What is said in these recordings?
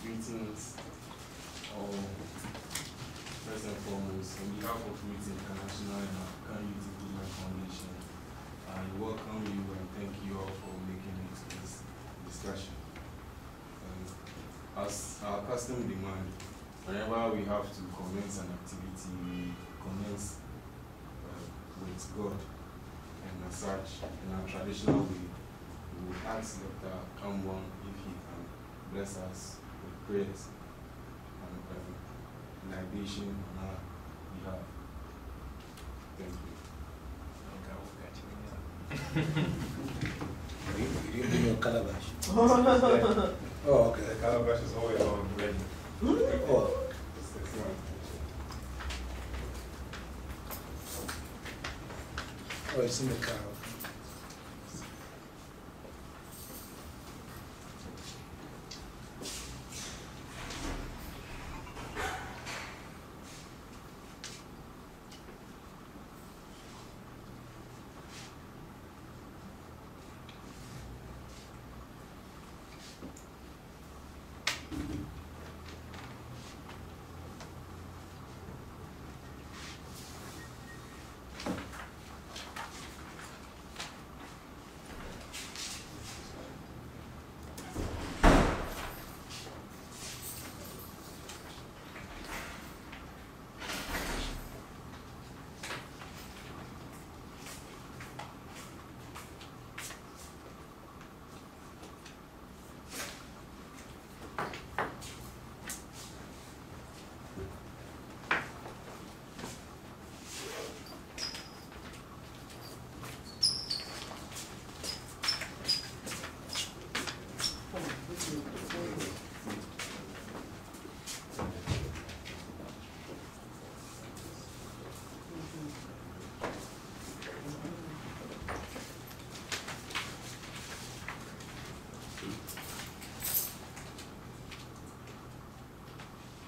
Greetings, all. First and foremost, on behalf of Rootz International and African Youth Improvement Foundation, I welcome you and thank you all for making it to this discussion. As our custom demand, whenever we have to commence an activity, we commence with God. And as such, in our traditional way, we will ask Dr. Kambon if he can bless us with prayers and libation on our behalf. Thank you. You didn't bring your calabash. Oh, okay. The calabash is always on ready. Oh. Oh, it's in the car.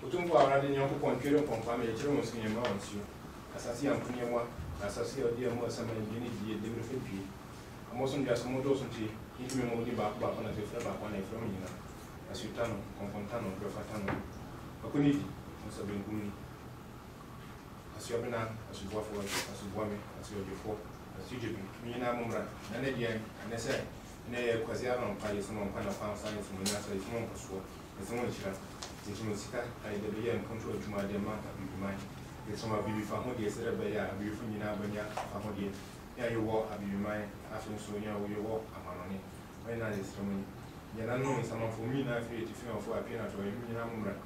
Utumwa already young people and children from family, children was in your mounts you. As I see, I'm putting one, as I see a dear more some unit, the different people. I'm also just more dozen tea, into me only back on a different back one from you. As you turn on, Confontano, Profatano. A community, as I've been good. As you have been, as you walk forward, as you want me, as you have before, as you do, me and I'm and again, and I said, nay, because I don't pay some kind of found science from the NASA is more for as long as Sika, I the year and control to my demand, I be mine. There's some of you found here, said, I be from you now, when you are here. Yeah, you walk, I be mine, after so you know, you walk, I'm on it. When I is from me, you're not knowing someone for me, now, if you feel for a peanut or a million.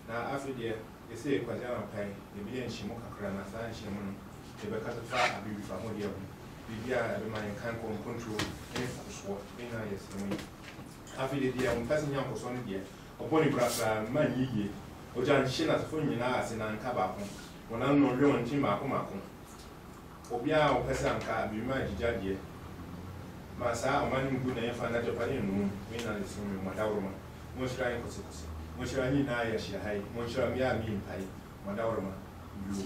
Now, after the they say, because I don't pay, the being Shimoka Crana, and Shimon, the because of fire, I be from here. The year, the man can't control any sword, in I is from me. After the year, I'm passing young for some year. Upon the man ye, or Jan Shina for me now as in Ancabaco, when I'm no real and Timaco. Obia or Pesanca, be my judge. Massa, a man good name for another room, when I listen to my Dauroma. Most trying consequences. Most I need I she high, most of me are being high, my Dauroma. You.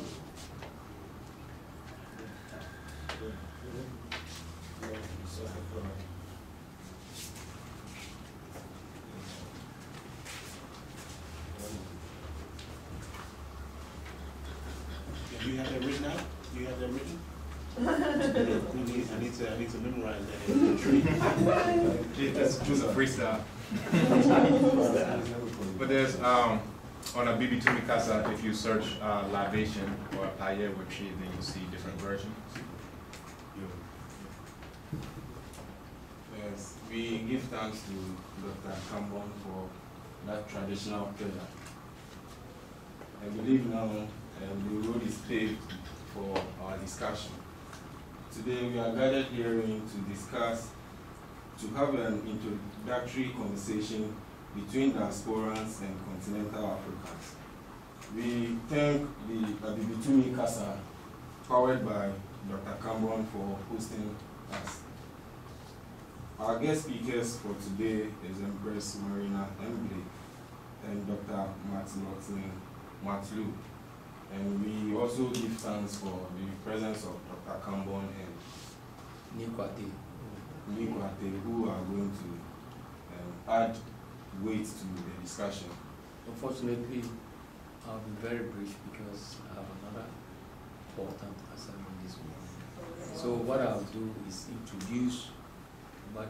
Do you have that written out? Do you have that written? I need to memorize that in the tree. That's just a freestyle. But there's on a BB2 Mikasa, if you search libation or paye with tree, then you see different versions. Yes, we give thanks to Dr. Kambon for that traditional prayer. I believe now the road is paved for our discussion. Today we are gathered here to discuss, to have an introductory conversation between diasporans and continental Africans. We thank the Abibitumi Casa, powered by Dr. Kambon, for hosting us. Our guest speakers for today is Empress Marina and Dr. Matlotleng Matlou. And we also give thanks for the presence of Dr. Kambon and Nikwate, who are going to add weight to the discussion. Unfortunately, I'll be very brief because I have another important assignment this morning. So what I'll do is introduce about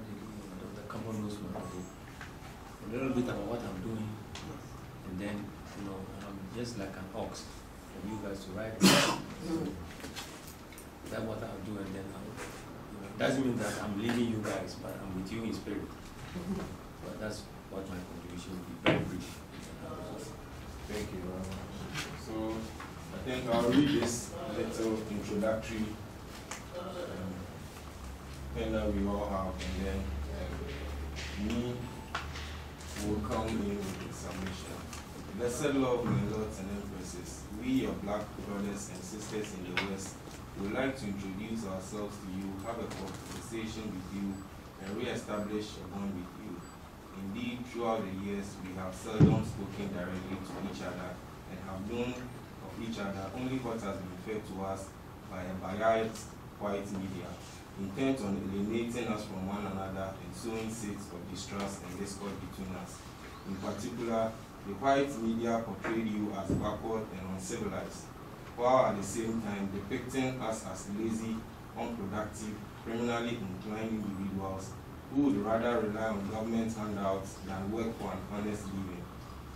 the Kambon Matlou, a little bit about what I'm doing, and then, you know, I'm just like an ox for you guys to ride. That's what I'll do, and then doesn't mean that I'm leaving you guys, but I'm with you in spirit. But that's what my contribution will be, very brief. Thank you very much. So I think I'll read this little introductory thing that we all have, and then me will come in with the submission. Blessed love, my lords and empresses, we, your black brothers and sisters in the West, would like to introduce ourselves to you, have a conversation with you, and re-establish a bond with you. Indeed, throughout the years, we have seldom spoken directly to each other and have known of each other only what has been fed to us by a biased white media, intent on alienating us from one another and sowing seeds of distrust and discord between us. In particular, the white media portrayed you as backward and uncivilized, while at the same time depicting us as lazy, unproductive, criminally inclined individuals who would rather rely on government handouts than work for an honest living.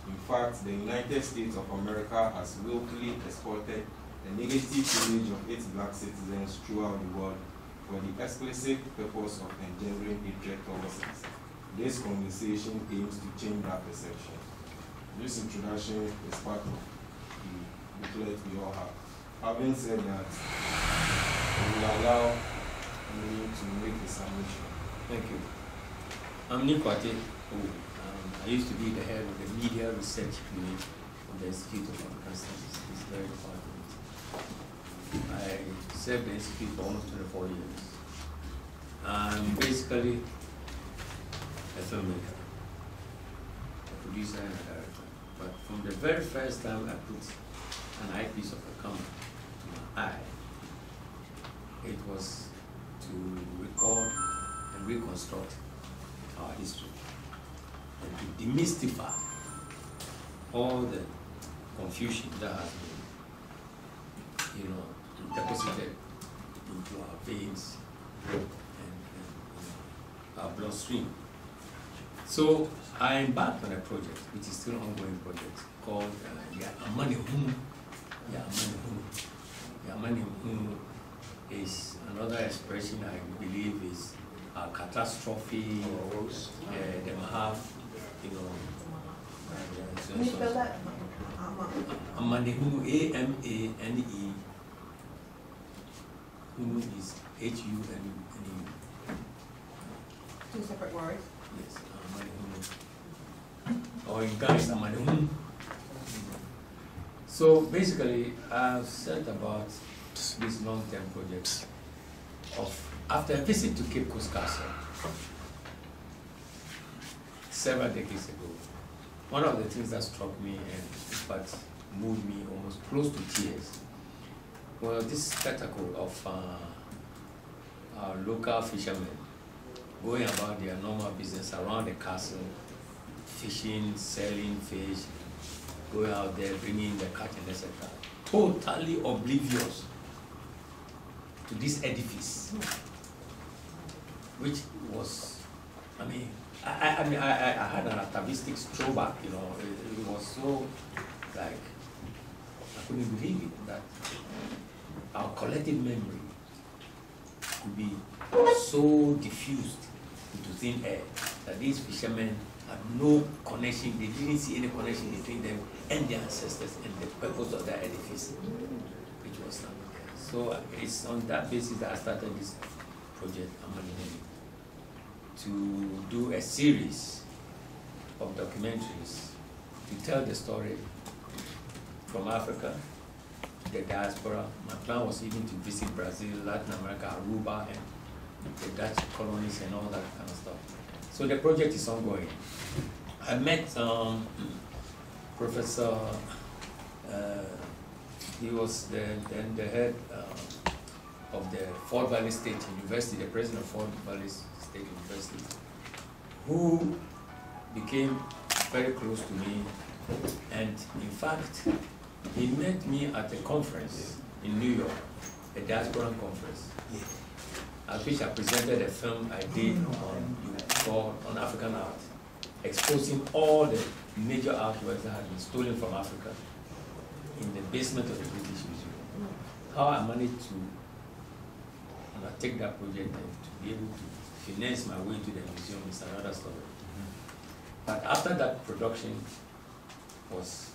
In fact, the United States of America has willfully exported the negative image of its black citizens throughout the world for the explicit purpose of engendering hatred towards us. This conversation aims to change that perception. This introduction is part of the booklet we all have. Having said that, we will allow me to make a submission. Thank you. I'm Nikwate. I used to be the head of the media research unit of the Institute of African Studies. It's very department. I served the Institute for almost 24 years. I'm basically a filmmaker, a producer and a director. But from the very first time I put an eyepiece of a camera to my eye, it was to record and reconstruct our history and to demystify all the confusion that has been, deposited into our veins and our bloodstream. So I embarked on a project, which is still an ongoing project, called Yamanihunu. Yamanihunu is another expression I believe is a catastrophe. They might have, Can you spell that? Amanehunu, A-M-A-N-E. Hunu is H-U-N-U. Two separate words. Yes, Amanehunu. Or in Ghana, Amanehunu. So basically, I've said about this long-term project after a visit to Cape Coast Castle several decades ago. One of the things that struck me and in fact moved me almost close to tears was this spectacle of our local fishermen going about their normal business around the castle, fishing, selling fish, going out there, bringing the catch and etc. Totally oblivious to this edifice, which was, I had an atavistic throwback, it was so, like, I couldn't believe it, that our collective memory could be so diffused into thin air that these fishermen had no connection, they didn't see any connection between them and their ancestors and the purpose of that edifice, which was not there. So it's on that basis that I started this project, Amanihunu, to do a series of documentaries to tell the story from Africa, the diaspora. My plan was even to visit Brazil, Latin America, Aruba, and the Dutch colonies and all that kind of stuff. So the project is ongoing. I met Professor, he was then the head of the Fort Valley State University, the president of Fort Valley State University, who became very close to me, and in fact, he met me at a conference in New York, a diaspora conference, at which I presented a film I did on African art, exposing all the major artworks that had been stolen from Africa in the basement of the British Museum. How I managed to take that project and to be able to finance my way to the museum is another story. But after that production was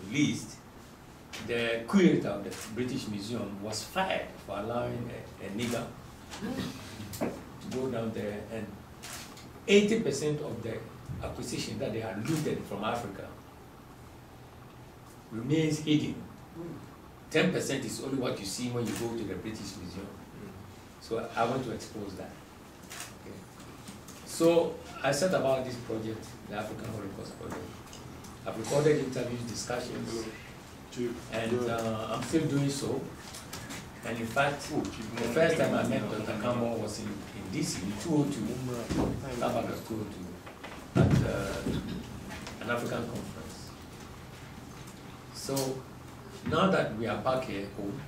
released, the curator of the British Museum was fired for allowing a nigger to go down there, and 80% of the acquisition that they had looted from Africa remains hidden. 10% is only what you see when you go to the British Museum. So I want to expose that. Okay. So I set about this project, the African Holocaust Project. I've recorded interviews, discussions, and I'm still doing so. And in fact, the first time I met Dr. Kambon was in DC, in 2002, August 2002, at an African conference. So now that we are back here home,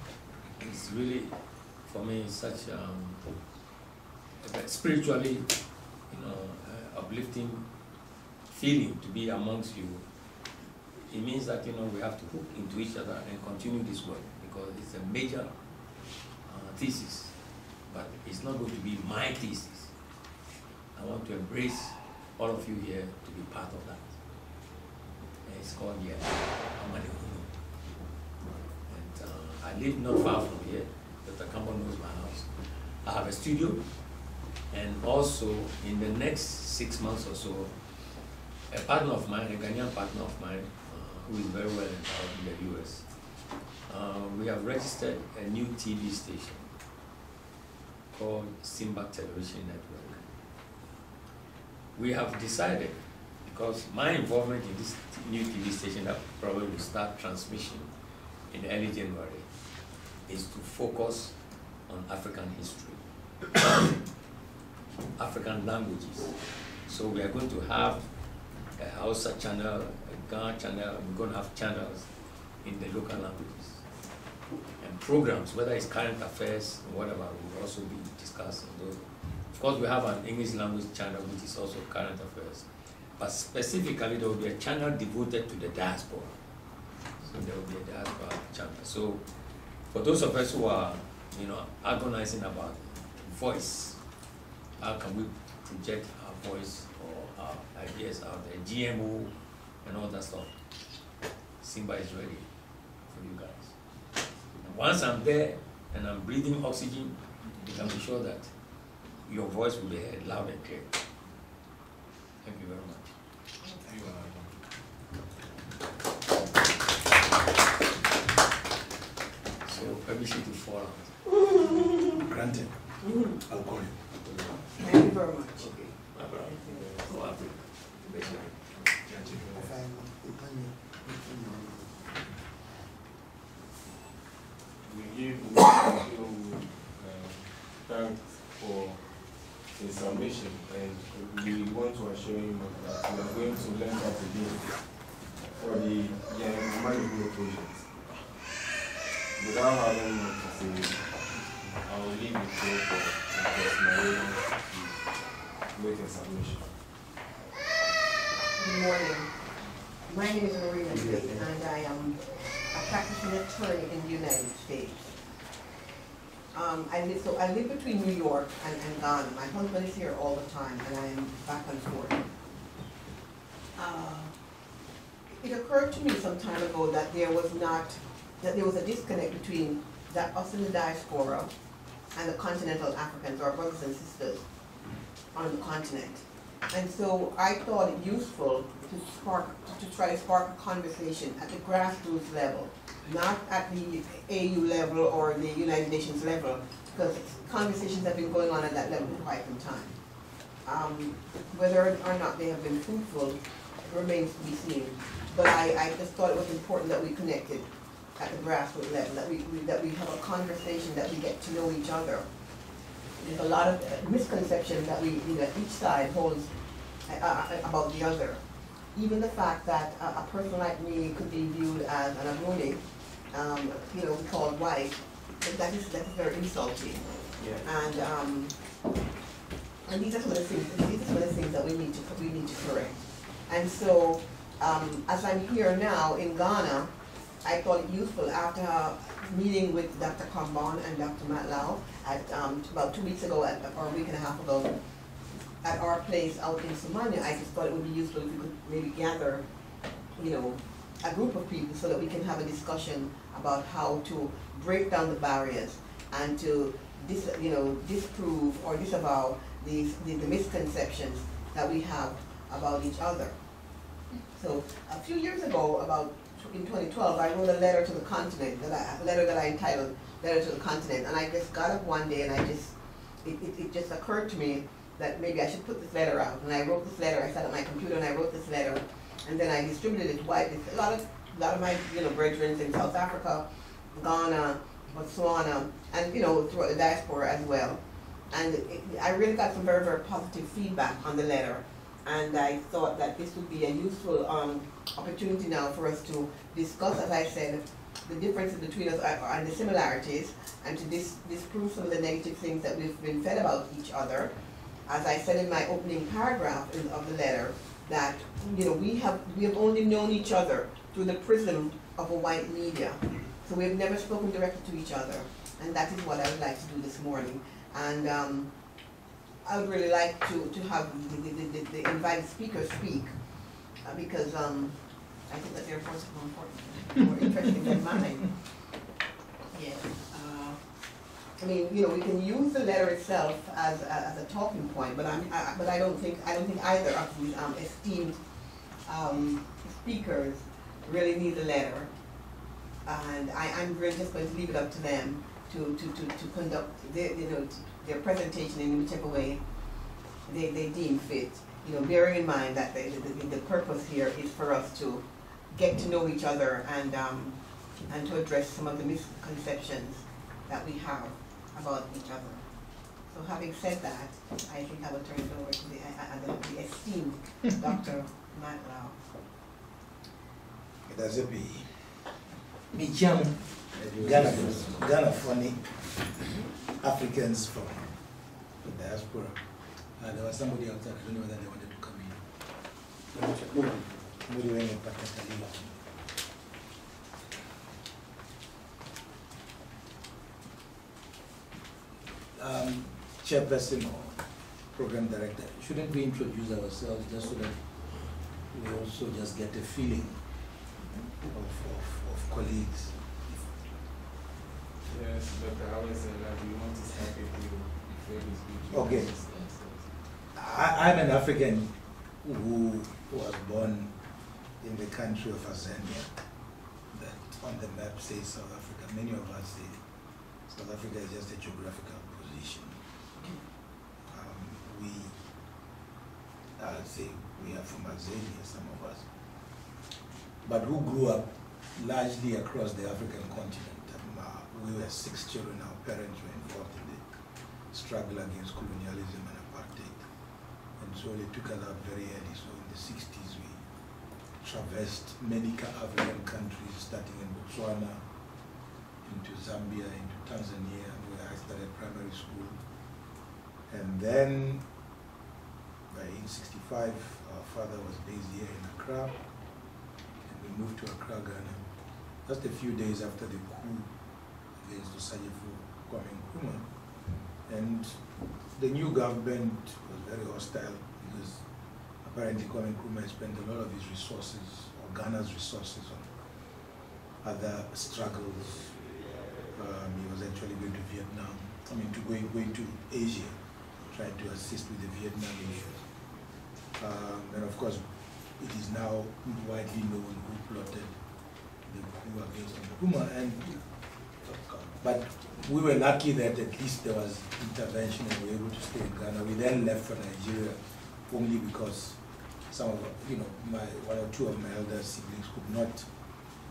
it's really, for me, such a spiritually, uplifting feeling to be amongst you. It means that we have to hook into each other and continue this work, because it's a major thesis, but it's not going to be my thesis. I want to embrace all of you here to be part of that. And it's called Amani. And I live not far from here. Dr. Kambon knows my house. I have a studio, and also in the next 6 months or so, a partner of mine, a Ghanaian partner of mine, who is very well endowed in the US, we have registered a new TV station called Simba Television Network. We have decided, because my involvement in this new TV station that probably will start transmission in early January, is to focus on African history, African languages. So we are going to have a Hausa channel, a Ghana channel, we're going to have channels in the local languages. And programs, whether it's current affairs or whatever, will also be discussed on those. Of course, we have an English language channel, which is also current affairs. But specifically, there will be a channel devoted to the diaspora. So there will be a diaspora channel. So for those of us who are, agonizing about voice, how can we project our voice or our ideas out there, GMO and all that stuff? Simba is ready for you guys. And once I'm there and I'm breathing oxygen, you can be sure that your voice will be heard loud and clear. Thank you very much. So permission to fall out. Granted. I'll call you. Thank you very much. Okay. My brother. Go after. We thank for the submission, and we want to assure you that we are going to learn how to do for the young Marina project. Without having more to say, I will leave the floor for Marina to make a submission. Good morning. My name is Marina, and I am a practicing attorney in the United States. I live between New York and Ghana. My husband is here all the time, and I am back and forth. It occurred to me some time ago that there was a disconnect between us in the diaspora and the continental Africans, our brothers and sisters on the continent. And so I thought it useful to try to spark a conversation at the grassroots level, not at the AU level or the United Nations level, because conversations have been going on at that level for quite some time. Whether or not they have been fruitful remains to be seen. But I just thought it was important that we connected at the grassroots level, that we have a conversation, that we get to know each other. There's a lot of misconception that each side holds about the other. Even the fact that a person like me could be viewed as an Agoni, you know, called white, that is very insulting. Yeah. And these are some of the things that we need to correct. And so, as I'm here now in Ghana, I thought it useful after meeting with Dr. Kambon and Dr. Matlou at about 2 weeks ago, or a week and a half ago, at our place out in Somalia. I just thought it would be useful if we could maybe gather, you know, a group of people so that we can have a discussion about how to break down the barriers and to disprove or disavow the misconceptions that we have about each other. So a few years ago, about in 2012, I wrote a letter to the continent, a letter that I entitled Letter to the Continent, and I just got up one day and it just occurred to me that maybe I should put this letter out. And I wrote this letter, I sat at my computer and I wrote this letter, and then I distributed it widely. A lot of my brethren in South Africa, Ghana, Botswana, and throughout the diaspora as well. And I really got some very, very positive feedback on the letter. And I thought that this would be a useful opportunity now for us to discuss, as I said, the differences between us and the similarities, and to disprove some of the negative things that we've been fed about each other. As I said in my opening paragraph of the letter, that we have only known each other through the prism of a white media. So we've never spoken directly to each other, and that is what I would like to do this morning. And I would really like to have the invited speakers speak, because I think that their voices are more important, more interesting than mine. Yeah. I mean, we can use the letter itself as a talking point, but I don't think either of these esteemed speakers really need the letter, and I'm really just going to leave it up to them to conduct their presentation in whichever way they deem fit. Bearing in mind that the purpose here is for us to get to know each other and to address some of the misconceptions that we have about each other. So having said that, I think I will turn it over to the esteemed Dr. Matlou. That's a be. Ghana funny Africans from the diaspora. There was somebody outside, I don't know whether they wanted to come in. Chairperson or program director, shouldn't we introduce ourselves just so that we also just get a feeling of colleagues? Yes, Dr. Howard said that we want to start with you before we speak. Okay. I'm an African who was born in the country of Azania, that on the map says South Africa. Many of us say South Africa is just a geographical position. We are from Azania, some of us, but who grew up largely across the African continent. We were 6 children. Our parents were involved in the struggle against colonialism and apartheid. And so they took us out very early. So in the 60s, we traversed many African countries, starting in Botswana, into Zambia, into Tanzania, where I started primary school. And then, by 1965, our father was based here in Accra, and we moved to Accra, Ghana, just a few days after the coup against Osagyefo Kwame Nkrumah. And the new government was very hostile because apparently Kwame Nkrumah spent a lot of his resources, or Ghana's resources, on other struggles. He was actually going to Vietnam, going to Asia, trying to assist with the Vietnam issues. And of course, it is now widely known who plotted the coup against Nkrumah. But we were lucky that at least there was intervention and we were able to stay in Ghana. We then left for Nigeria only because some of, one or two of my elder siblings could not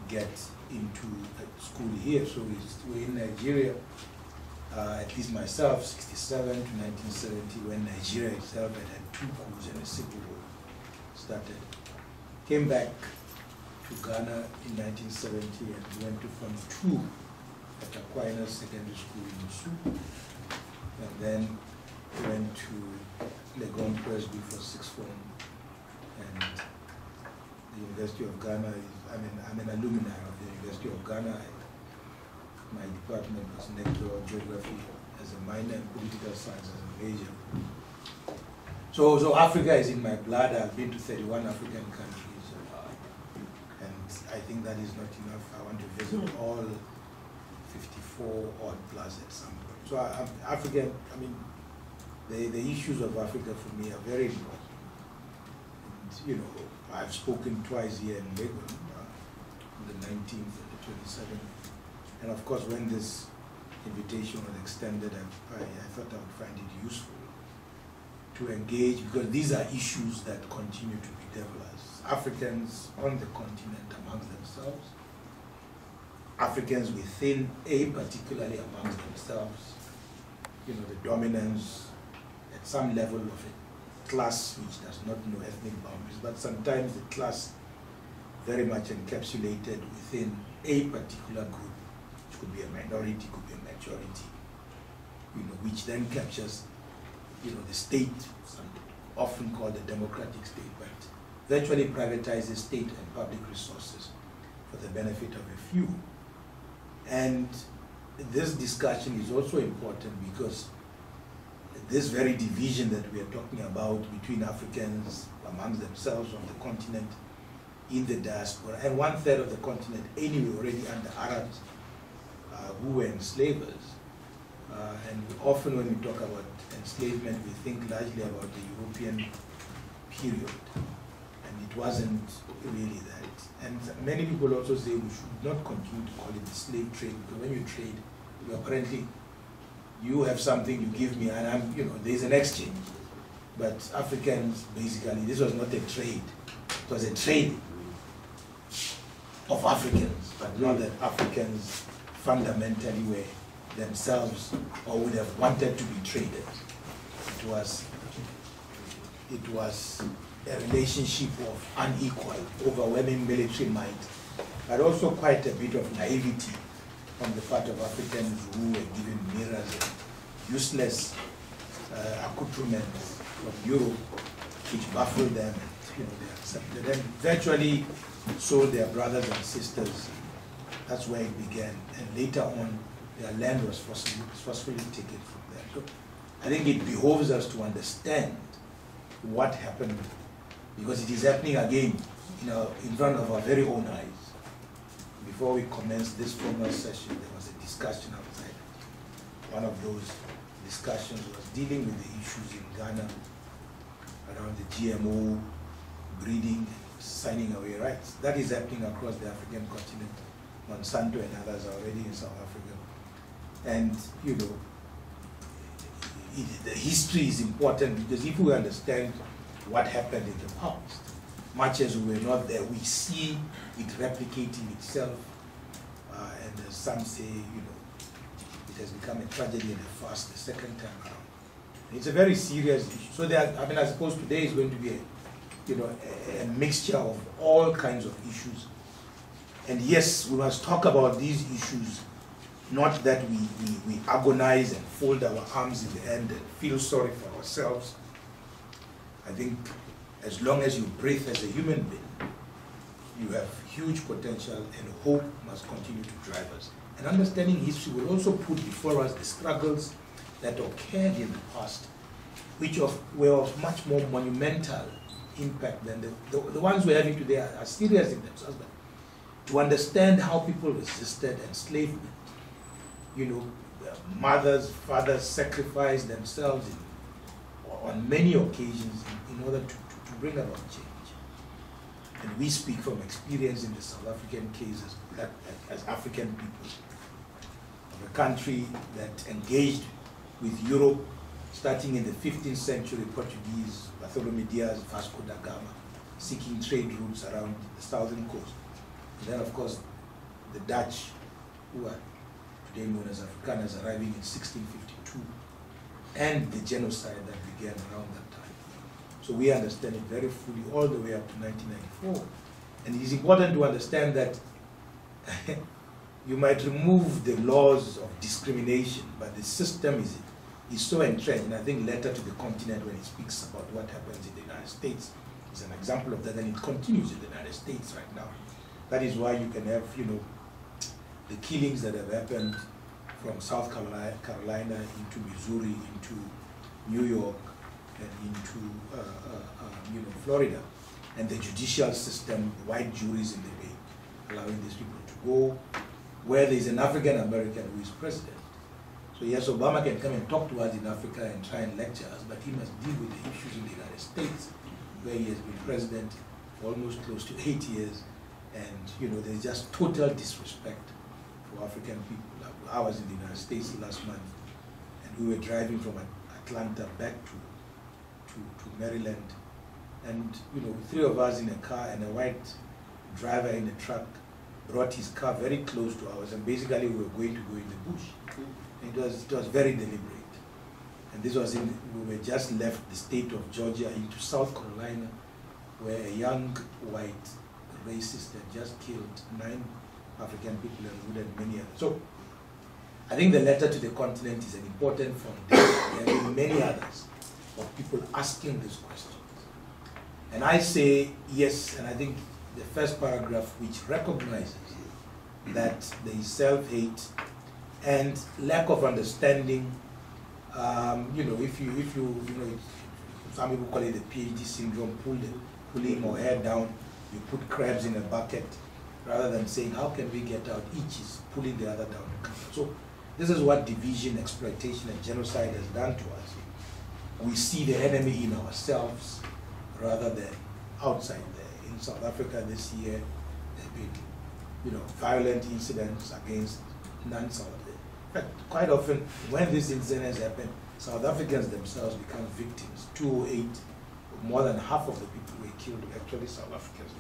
get into school here. So we were in Nigeria, at least myself, 1967 to 1970, when Nigeria itself had 2 coups and a civil war. started. Came back to Ghana in 1970 and went to Form 2 at Aquinas Secondary School in Musu. And then went to Legon Presby for 6th form. And the University of Ghana I'm an alumni of the University of Ghana. My department was Nectar Geography as a minor and Political Science as a major. So Africa is in my blood. I've been to 31 African countries. And I think that is not enough. I want to visit all 54 odd plus at some point. So Africa, the issues of Africa for me are very important. And, I've spoken twice here in Legon, on the 19th and the 27th. And of course, when this invitation was extended, I thought I would find it useful to engage, because these are issues that continue to bedevil us. Africans on the continent amongst themselves, Africans within particularly amongst themselves, the dominance at some level of a class which does not know ethnic boundaries, but sometimes the class very much encapsulated within a particular group, which could be a minority, could be a majority, which then captures, the state, often called the democratic state, but virtually privatizes state and public resources for the benefit of a few. And this discussion is also important because this very division that we are talking about between Africans amongst themselves on the continent, in the diaspora, and 1/3 of the continent anyway already under Arabs who were enslavers. And often when we talk about enslavement, we think largely about the European period, and it wasn't really that. And many people also say we should not continue to call it the slave trade, because when you trade, apparently you have something, you give me, and there's an exchange. But Africans, basically, this was not a trade. It was a trade of Africans, but not that Africans fundamentally were themselves or would have wanted to be traded. It was a relationship of unequal, overwhelming military might, but also quite a bit of naivety on the part of Africans who were given mirrors and useless accoutrements from Europe, which baffled them, and they accepted them, virtually sold their brothers and sisters. That's where it began, and later on, their land was forcefully taken from them. So I think it behoves us to understand what happened, because it is happening again, in front of our very own eyes. Before we commenced this formal session, there was a discussion outside. One of those discussions was dealing with the issues in Ghana around the GMO breeding, signing away rights. That is happening across the African continent. Monsanto and others are already in South Africa. And, the history is important, because if we understand what happened in the past, much as we were not there, we see it replicating itself. And as some say, it has become a tragedy and a farce the second time around. It's a very serious issue. So I suppose today is going to be a mixture of all kinds of issues. And yes, we must talk about these issues, not that we agonize and fold our arms in the end and feel sorry for ourselves. I think as long as you breathe as a human being, you have huge potential, and hope must continue to drive us. And understanding history will also put before us the struggles that occurred in the past, which were of much more monumental impact than the ones we're having today are serious in themselves. But to understand how people resisted enslavement, mothers, fathers sacrificed themselves on many occasions in order to bring about change. And we speak from experience in the South African cases, as African people, of a country that engaged with Europe, starting in the 15th century, Portuguese, Bartholomew Dias, Vasco da Gama, seeking trade routes around the southern coast. And then, of course, the Dutch, who are today known as Afrikaners, arriving in 1652, and the genocide that began around that time. So we understand it very fully all the way up to 1994. And it is important to understand that you might remove the laws of discrimination, but the system is so entrenched. And I think Letter to the Continent, when it speaks about what happens in the United States, is an example of that, and it continues in the United States right now. That is why you can have, the killings that have happened from South Carolina into Missouri, into New York, and into Florida, and the judicial system, white juries in the way, allowing these people to go, where there is an African American who is president. So yes, Obama can come and talk to us in Africa and try and lecture us, but he must deal with the issues in the United States, where he has been president for almost close to 8 years, and there's just total disrespect for African people. I was in the United States last month, and we were driving from Atlanta back to Maryland, and 3 of us in a car, and a white driver in a truck brought his car very close to ours, and basically we were going to go in the bush. And it was very deliberate. And this was we were just left the state of Georgia into South Carolina, where a young white racist had just killed 9 African people and wounded many others. So I think the Letter to the Continent is an important foundation. There are many others of people asking these questions. And I say yes, and I think the first paragraph, which recognizes that there is self-hate and lack of understanding. If some people call it the PhD syndrome, pulling our hair down, you put crabs in a bucket, rather than saying, how can we get out? Each is pulling the other down. So this is what division, exploitation, and genocide has done to us. We see the enemy in ourselves rather than outside there. In South Africa this year, there have been violent incidents against non-South. In fact, quite often, when these incidents happen, South Africans themselves become victims. 2008, more than half of the people who were killed were actually South Africans.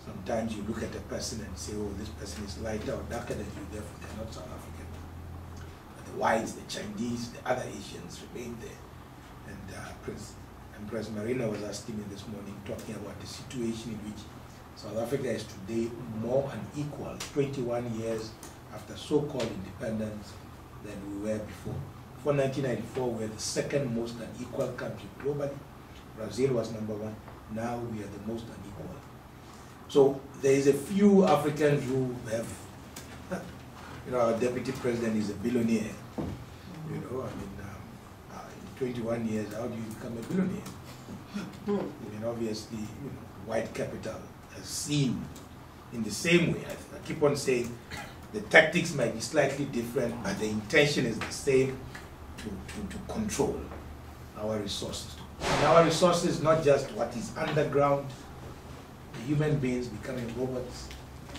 Sometimes you look at a person and say, oh, this person is lighter or darker than you, therefore they're not South African. But the whites, the Chinese, the other Asians remain there. And Empress Marina was asking me this morning, talking about the situation in which South Africa is today more unequal, 21 years after so-called independence, than we were before. Before 1994, we were the second most unequal country globally. Brazil was #1. Now we are the most unequal. So there is a few Africans who have, our deputy president is a billionaire. In 21 years, how do you become a billionaire? Obviously, white capital has seen in the same way. I keep on saying the tactics might be slightly different, but the intention is the same, to control our resources. And our resources, not just what is underground, the human beings becoming robots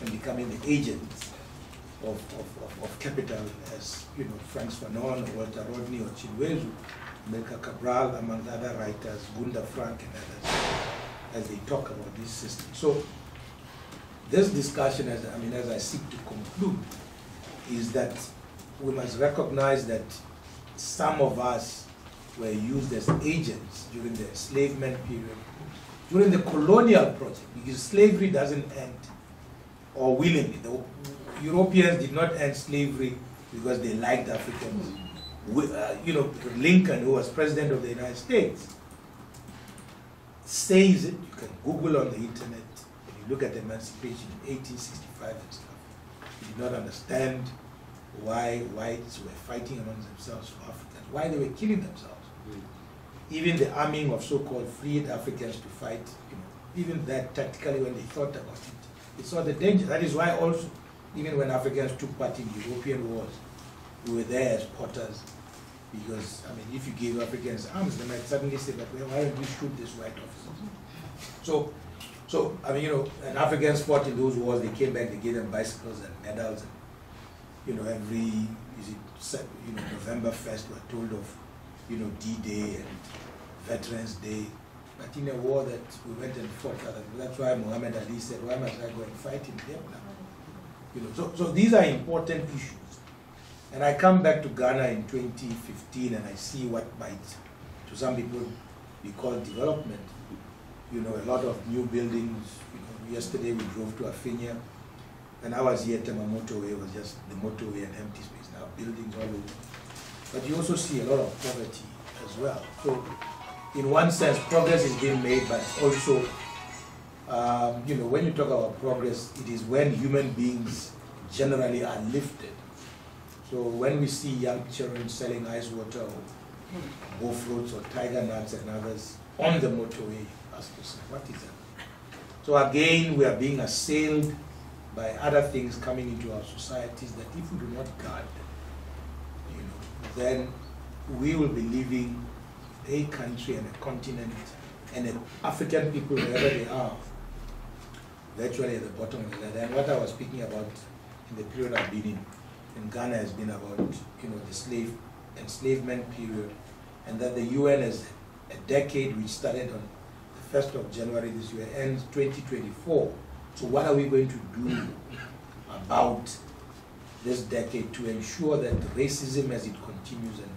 and becoming the agents of capital, as Frank Fanon, or Walter Rodney, or Chinwezu, Melka Cabral, among other writers, Gunda Frank and others, as they talk about this system. So this discussion, as I seek to conclude, is that we must recognize that some of us were used as agents during the enslavement period, during the colonial project, because slavery doesn't end or willingly. The Europeans did not end slavery because they liked Africans. Lincoln, who was president of the United States, says it. You can Google on the internet. When you look at emancipation in 1865 and stuff, he did not understand why whites were fighting among themselves for Africans, why they were killing themselves. Even the arming of so-called freed Africans to fight, even that tactically, when they thought about it, they saw the danger. That is why also, even when Africans took part in European wars, we were there as potters, because, if you gave Africans arms, they might suddenly say, but why don't we shoot this white officer? So and Africans fought in those wars, they came back, they gave them bicycles and medals, and, every, November 1st, we're told of, D-Day and Veterans Day, but in a war that we went and fought, that's why Muhammad Ali said, why must I go and fight in Vietnam? So these are important issues. And I come back to Ghana in 2015 and I see what might, to some people, we call development. You know, a lot of new buildings. You know, yesterday we drove to Afinia, and I was here. Tema motorway was just the motorway and empty space. Now buildings all over. But you also see a lot of poverty as well. So, in one sense, progress is being made, but also, you know, when you talk about progress, it is when human beings generally are lifted. So when we see young children selling ice water or bull fruits or tiger nuts and others on the motorway, ask yourself, what is that? So again, we are being assailed by other things coming into our societies that if we do not guard, you know, then we will be leaving a country and a continent and the African people, wherever they are, virtually at the bottom of the ladder. And what I was speaking about in the period I've been in Ghana has been about, you know, the enslavement period, and that the UN has a decade which started on the 1st of January this year, ends 2024. So what are we going to do about this decade to ensure that racism as it continues and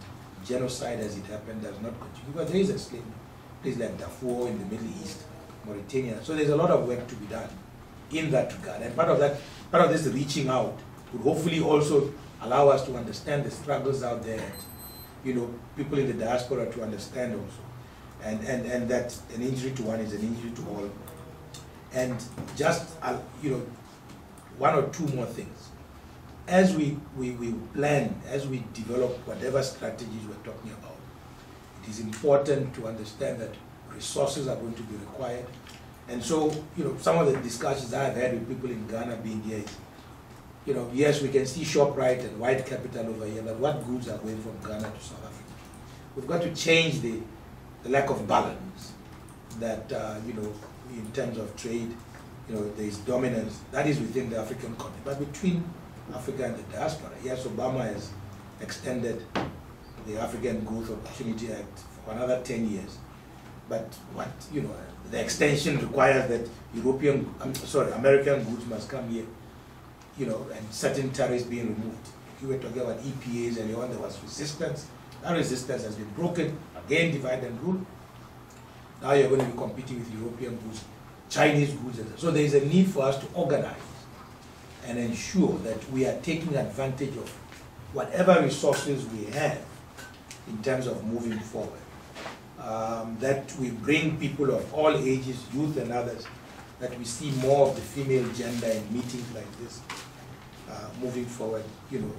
genocide as it happened does not continue? Because there is enslavement, places like Darfur in the Middle East, Mauritania. So there's a lot of work to be done in that regard. And part of this reaching out would hopefully also allow us to understand the struggles out there, and, you know, people in the diaspora to understand also. And that an injury to one is an injury to all. And just, you know, one or two more things. As we plan, as we develop whatever strategies we're talking about, it is important to understand that resources are going to be required. And so, you know, some of the discussions I've had with people in Ghana being here is, you know, yes, we can see ShopRite and white capital over here, but what goods are going from Ghana to South Africa? We've got to change the lack of balance that, you know, in terms of trade, you know, there is dominance. That is within the African continent, but between Africa and the diaspora. Yes, Obama has extended the African Growth Opportunity Act for another 10 years. But what, you know, the extension requires that American goods must come here, you know, and certain tariffs being removed. You were talking about EPAs and there was resistance. That resistance has been broken, again divide and rule. Now you're going to be competing with European goods, Chinese goods. So there is a need for us to organize and ensure that we are taking advantage of whatever resources we have in terms of moving forward. That we bring people of all ages, youth and others, that we see more of the female gender in meetings like this, moving forward. You know,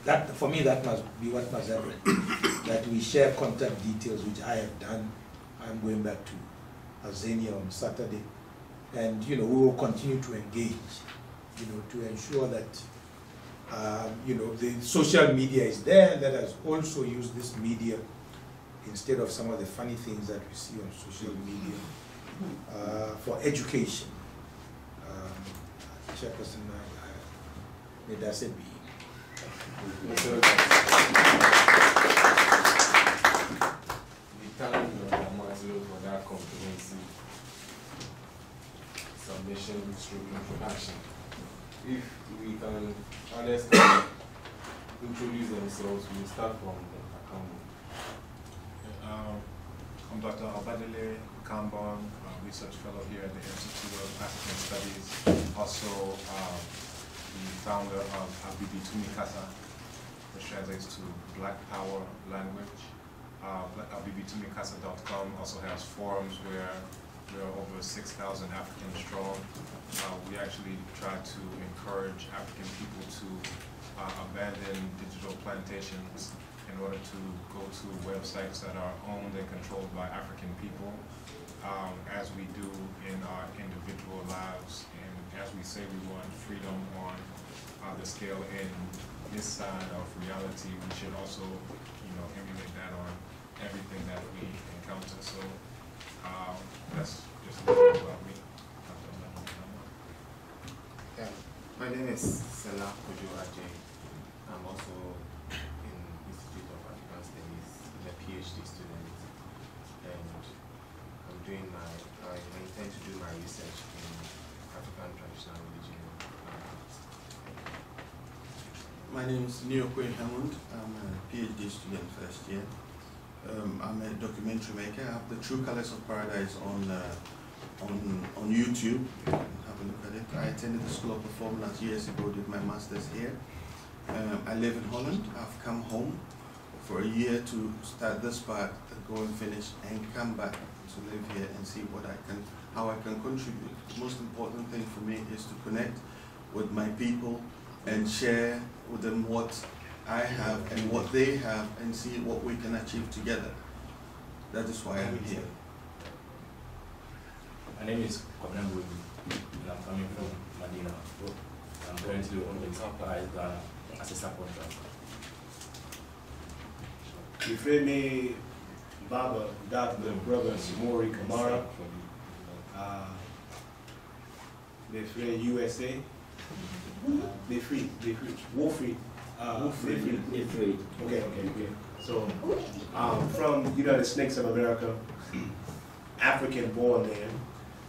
that for me that must be what must happen. That we share contact details, which I have done. I'm going back to Azania on Saturday, and you know we will continue to engage. You know, to ensure that you know, the social media is there. Let us also use this media instead of some of the funny things that we see on social media for education. Chairperson, may that say be. We thank Dr. Matlou for that comprehensive submission through introduction. If we can, others can introduce themselves, we'll start from Dr. Kambon. I'm Dr. Obadele Kambon, research fellow here at the Institute of African Studies, also the founder of Abibitumi Kasa, which translates to Black Power Language. Abibitumikasa.com also has forums where we are over 6,000 Africans strong. We actually try to encourage African people to abandon digital plantations in order to go to websites that are owned and controlled by African people, as we do in our individual lives. And as we say we want freedom on the scale in this side of reality, we should also, you know, emulate that on everything that we encounter. So that's just a little bit about me. Yeah, my name is Sela Kojo-Ajay. I'm also in Institute of African Studies, a PhD student, and I'm doing I intend to do my research in African traditional religion. My name is Neokwe Hammond. I'm a PhD student first year. I'm a documentary maker. I have the True Colors of Paradise on YouTube. Have a look at it. I attended the School of Performance years ago, did my master's here. I live in Holland. I've come home for a year to start this part, go and finish, and come back to live here and see how I can contribute. The most important thing for me is to connect with my people and share with them what I have and what they have and see what we can achieve together. That is why I'm here. My name is Kambon, and I'm coming from Marina. I'm currently on the Enterprise Ghana as a subcontractor. You feel me, Baba, Dr. Brothers, Maury Kamara, they free USA, they free, Wolfrey, they free. Okay. So, from United Snakes of America, African-born man,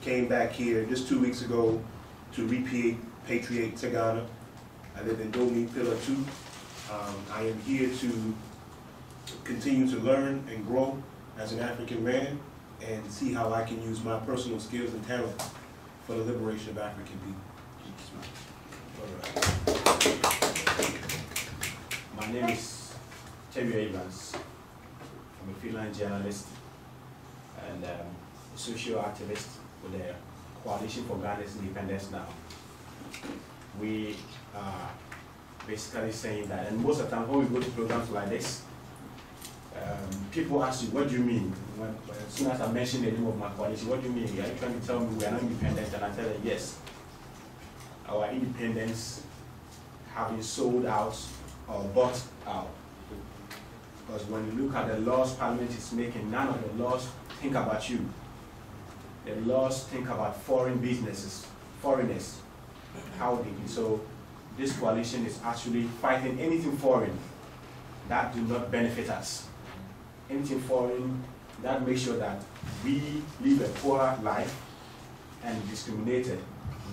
came back here just 2 weeks ago to repatriate to Ghana. I live in Domi, Pillar 2. I am here to continue to learn and grow as an African man and see how I can use my personal skills and talent for the liberation of African people. My name is Chebio Evans. I'm a freelance journalist and a social activist with the Coalition for Ghana's Independence Now. We are basically saying that, and most of the time when we go to programs like this, people ask you, what do you mean? As soon as I mention the name of my coalition, what do you mean? Are you trying to tell me we are not independent? And I tell them, yes. Our independence having sold out or bought out. Because when you look at the laws Parliament is making, none of the laws think about you. The laws think about foreign businesses, foreigners, how they do. So this coalition is actually fighting anything foreign that do not benefit us. Anything foreign that makes sure that we live a poor life and discriminated,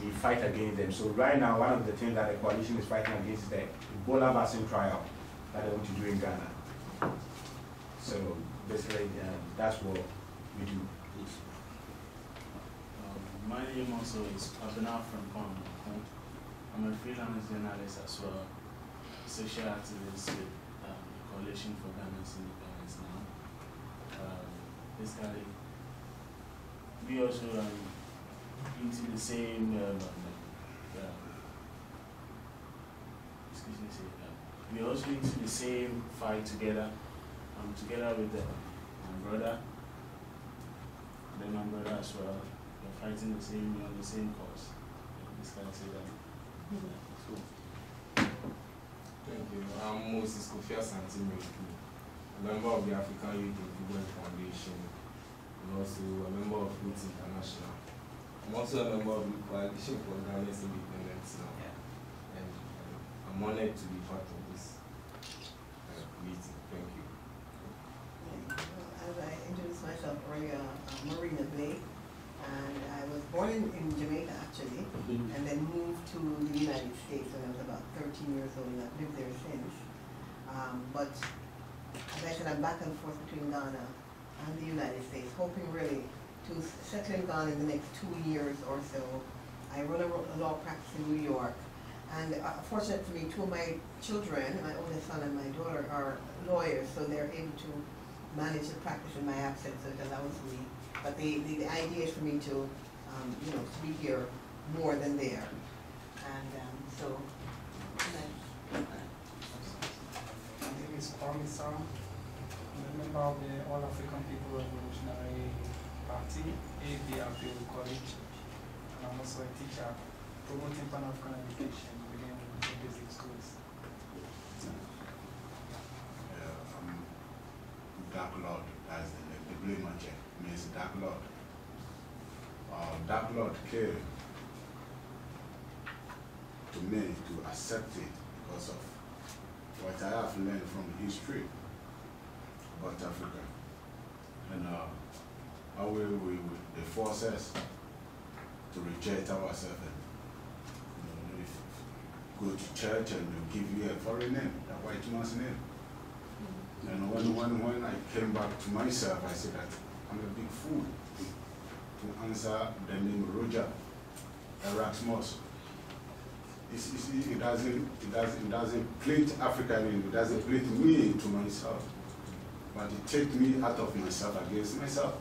we fight against them. So right now, one of the things that the coalition is fighting against is the Ebola vaccine trial that they want to do in Ghana. So basically, that's what we do. My name also is Abena from Kambon. I'm a freelance journalist as well, social activist with the Coalition for Ghana's Independence Now. Basically, we also into the same, we also into the same fight together. I'm together with my brother, and then my brother as well. We're fighting the same, on the same cause. This can say that. Thank you. I'm Moses Kofi Asante, a member of the African Youth Improvement Foundation, and also a member of Rootz International. I'm also a member of the Coalition for Ghana's Independence Now, and I'm honored to be part of this meeting. Thank you. As I introduced myself earlier, Marina, and I was born in Jamaica actually, and then moved to the United States when I was about 13 years old, and I've lived there since. But as I said, I'm back and forth between Ghana and the United States, hoping really to settle in Ghana in the next 2 years or so. I run a law practice in New York, and fortunate for me, 2 of my children, my oldest son and my daughter, are lawyers, so they're able to manage the practice in my absence, so it allows me. But the idea is for me to, to be here more than there, and so. My name is Kwame Sam. I'm a member of the All African People Revolutionary Party, ADRP we call it, and I'm also a teacher promoting Pan-African education within the basic schools. Dark Lord, that's the blue magic, means Dark Lord. Dark Lord came to me to accept it because of what I have learned from history about Africa. And how they force us to reject ourselves and go to church and give you a foreign name, a white man's name. And when I came back to myself, I said that I'm a big fool to answer the name Roger Erasmus. It doesn't plate Africa in, it doesn't plate me into myself, but it takes me out of myself against myself.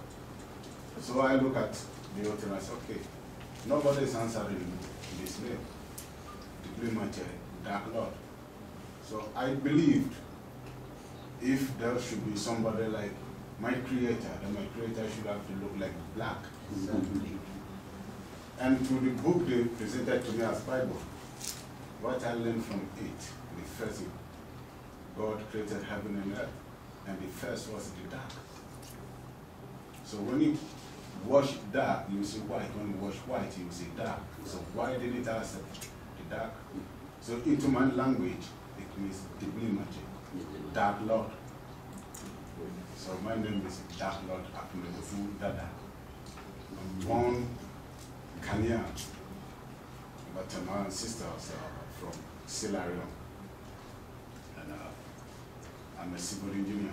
So I look at the author and I say, okay, nobody is answering this name, Diplomat Dark Lord. So I believed if there should be somebody like my creator, then my creator should have to look like black. And to the book they presented to me as Bible, what I learned from it, the first thing, God created heaven and earth, and the first was the dark. So when you wash dark, you see white. When you wash white, you see dark. So why did it ask the dark? So into my language, it means Diplomat, Dark Lord. So my name is Dark Lord Akumedofu Dada. I'm born Ghanaian, but my sisters are from Sierra Leone, and I'm a civil engineer.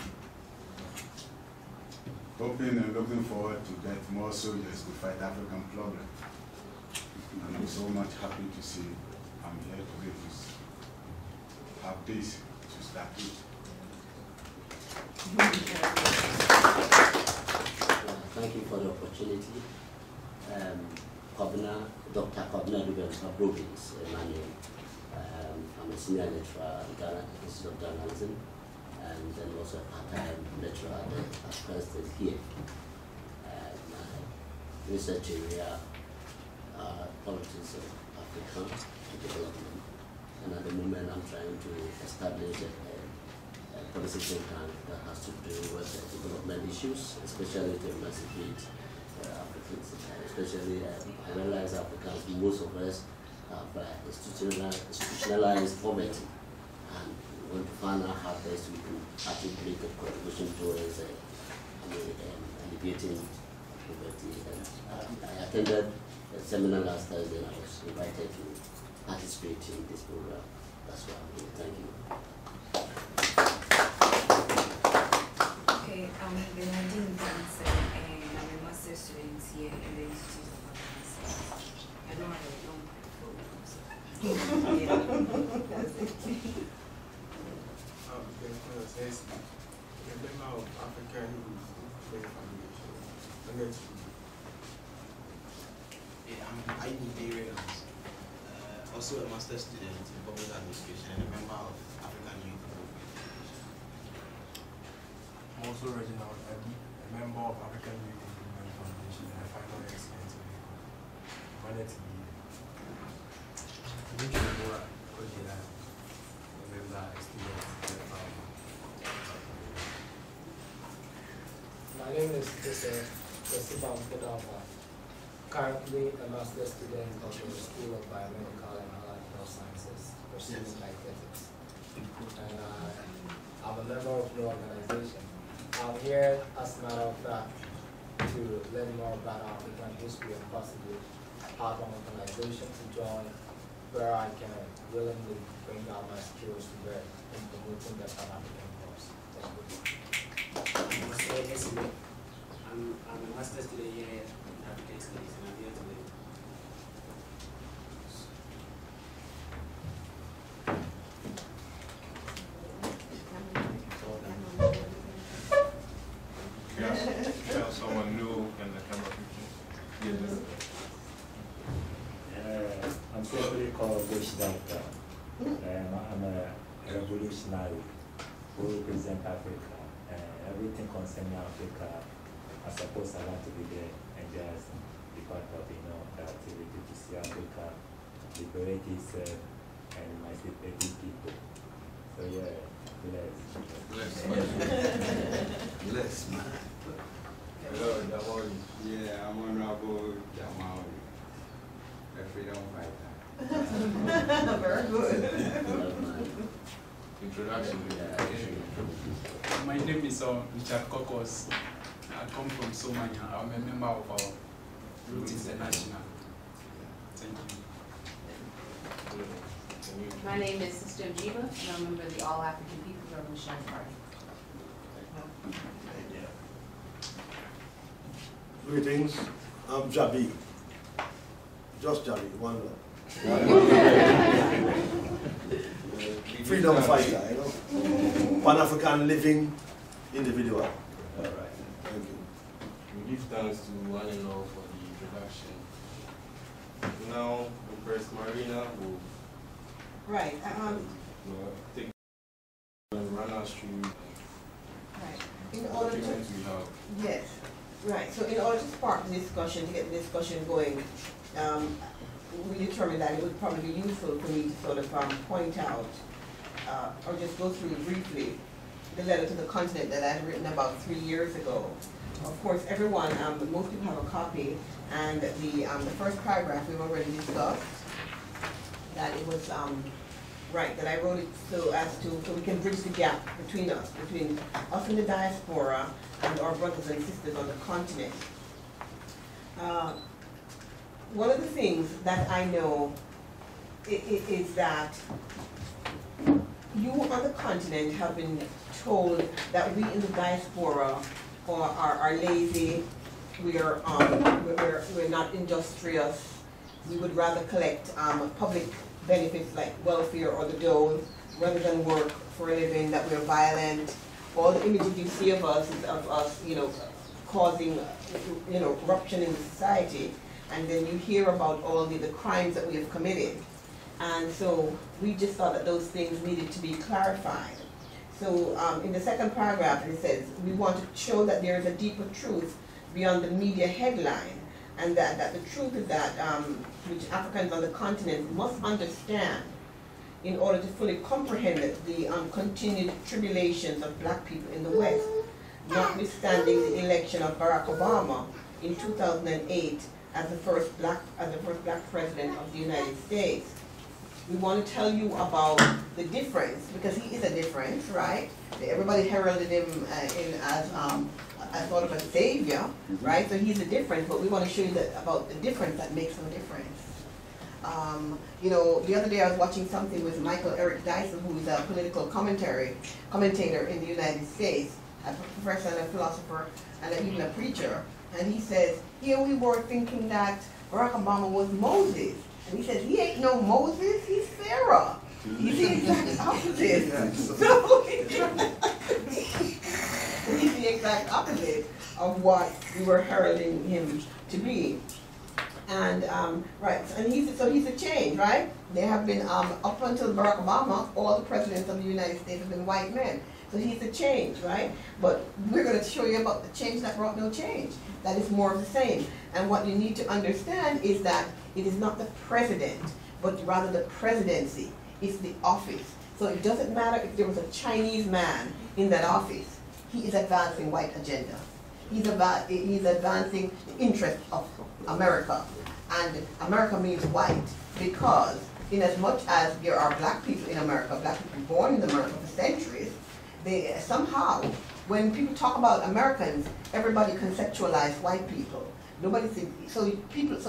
Hoping and looking forward to get more soldiers to fight African problem. And I'm so much happy to see I'm here today to have this to start with. Thank you for the opportunity. Dr. Kambon Rootz, my name. I'm a senior lecturer at Ghana Institute of Journalism, and then also a part-time lecturer at Princeton here. My research area are politics of Africa and development, and at the moment I'm trying to establish a policy think tank that has to do with development issues, especially to emancipate Africans. Especially, I realize Africans, most of us have institutionalized poverty, and we want to find out how best we can actually make a contribution towards alleviating poverty. And I attended a seminar last Thursday, and I was invited to participate in this program. That's why I'm here. Thank you. Okay, I'm Bernardine Johnson, and I'm a master's student here in the Institute of African Studies. I don't have a long program, so yeah, that's it. A member of African Youth Foundation. Yeah, I'm Aibu Darius, also a master's student in public administration and a member of African Youth. I'm also Reginald Adi, a member of African Youth Improvement Foundation and a final year student in Wanted to be My name is Joseph Kodava, currently a master's student of the School of Biomedical and Allied Health Sciences, pursuing dietetics. And I'm a member of the organization. I'm here, as a matter of fact, to learn more about African history and possibly have an organization to join where I can willingly bring out my skills to bear in promoting the Pan-African cause. I'm a master's student here in African Studies, and I'm here to learn. Yeah, someone new in the camera picture. I'm simply called Bush Doctor. I'm a revolutionary who represents Africa. Everything concerning Africa, I suppose I want to be there and just be part of the activity to see Africa liberate itself and emancipate people. So yeah, bless. Bless, man. Hello, Jamal. Yeah, I'm Honorable Jamal, the freedom fighter. Very good. Introduction. My name is Richard Kokos. I come from Somania. I'm a member of our Rootz International. Thank you. My name is Sister Jiva, and I'm a member of the All African People's Revolutionary Party. Greetings, I'm Jabi. Just Jabi, one love. Freedom fighter, you know. Pan-African living individual. All right. Thank you. We give thanks to one and all for the introduction. Now, Empress Marina will Right. take and run us through Right. In order to, documents we have. yes, right. So in order to spark the discussion, to get the discussion going, we determined that it would probably be useful for me to sort of point out, or just go through briefly, the letter to the continent that I had written about 3 years ago. Of course, everyone, most people have a copy, and the first paragraph we've already discussed, that it was, right, that I wrote it so we can bridge the gap between us in the diaspora and our brothers and sisters on the continent. One of the things that I know is that you on the continent have been told that we in the diaspora are lazy, we're not industrious, we would rather collect public benefits like welfare or the dole rather than work for a living, that we're violent. All the images you see of us is of us, causing, corruption in the society. And then you hear about all the crimes that we have committed. And so we just thought that those things needed to be clarified. So in the second paragraph it says, we want to show that there is a deeper truth beyond the media headline, and that the truth is that which Africans on the continent must understand in order to fully comprehend the continued tribulations of black people in the West, notwithstanding the election of Barack Obama in 2008 as the first black president of the United States. We want to tell you about the difference, because he is a difference, right? Everybody heralded him as sort of a savior, right? So he's a difference, but we want to show you about the difference that makes him a difference. The other day I was watching something with Michael Eric Dyson, who is a political commentator in the United States, a professor and a philosopher, and even a preacher. And he says, here we were thinking that Barack Obama was Moses. And he says, he ain't no Moses, he's Pharaoh. He's the exact opposite. So he's the exact opposite of what we were heralding him to be. And right, and he's a change, right? There have been up until Barack Obama, all the presidents of the United States have been white men. So he's a change, right? But we're going to show you about the change that brought no change. That is more of the same. And what you need to understand is that it is not the president, but rather the presidency. It's the office. So it doesn't matter if there was a Chinese man in that office. He is advancing white agenda. He's advancing the interest of America. And America means white, because in as much as there are black people in America, black people born in America for centuries, they somehow, when people talk about Americans, everybody conceptualize white people. Nobody says, so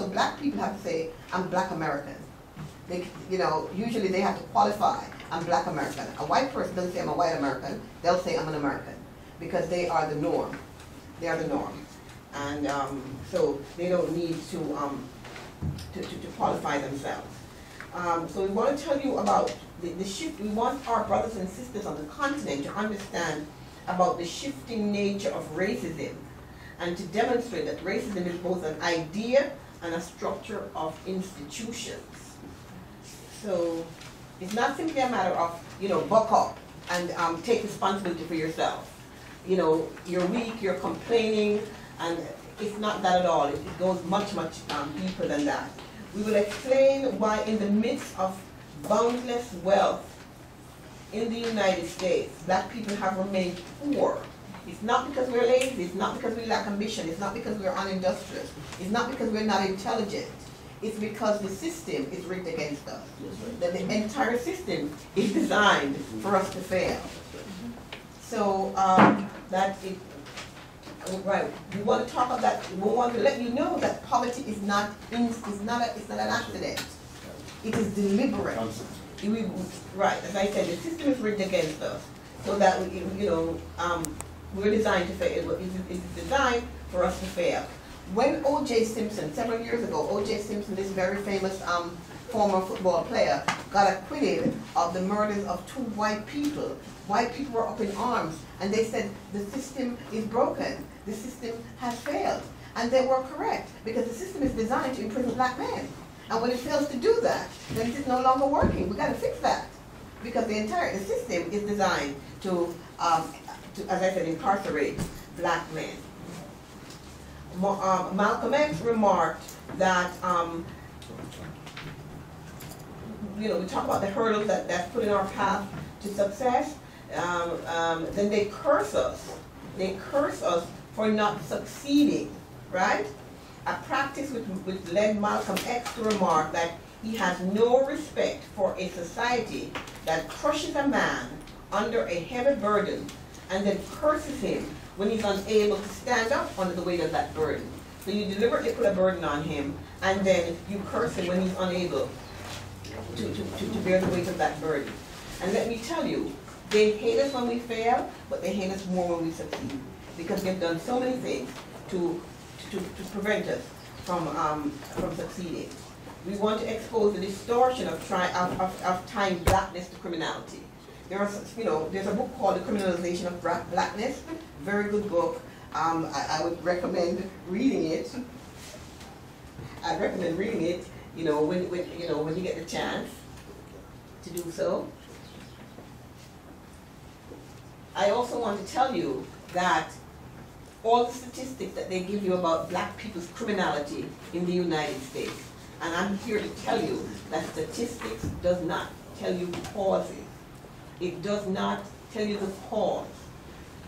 black people have to say, I'm black American. They, usually they have to qualify, I'm black American. A white person doesn't say I'm a white American, they'll say I'm an American, because they are the norm. They are the norm. And so they don't need to qualify themselves. So we want to tell you about the shift. We want our brothers and sisters on the continent to understand about the shifting nature of racism, and to demonstrate that racism is both an idea and a structure of institutions. So it's not simply a matter of, buck up and take responsibility for yourself. You're weak, you're complaining, and it's not that at all. It goes much, much deeper than that. We will explain why in the midst of boundless wealth in the United States, black people have remained poor. It's not because we're lazy, it's not because we lack ambition, it's not because we're unindustrious, it's not because we're not intelligent. It's because the system is rigged against us. That the entire system is designed for us to fail. So right, we want to talk about that. We want to let you know that poverty is not an accident. It is deliberate. Right, as I said, the system is rigged against us, so that We're designed to fail. It's designed for us to fail. When O.J. Simpson, several years ago, O.J. Simpson, this very famous former football player, got acquitted of the murders of 2 white people. White people were up in arms, and they said the system is broken. The system has failed. And they were correct, because the system is designed to imprison black men. And when it fails to do that, then it is no longer working. We've got to fix that. Because the system is designed to, as I said, incarcerate black men. Malcolm X remarked that, we talk about the hurdles that's put in our path to success. Then they curse us. They curse us for not succeeding, right? A practice which led Malcolm X to remark that he has no respect for a society that crushes a man under a heavy burden and then curses him when he's unable to stand up under the weight of that burden. So you deliberately put a burden on him, and then you curse him when he's unable to bear the weight of that burden. And let me tell you, they hate us when we fail, but they hate us more when we succeed, because they've done so many things to prevent us from succeeding. We want to expose the distortion of tying blackness to criminality. There's a book called The Criminalization of Blackness, very good book. I would recommend reading it. I recommend reading it, when you get the chance to do so. I also want to tell you that all the statistics that they give you about black people's criminality in the United States, and I'm here to tell you that statistics does not tell you causes. It does not tell you the cause,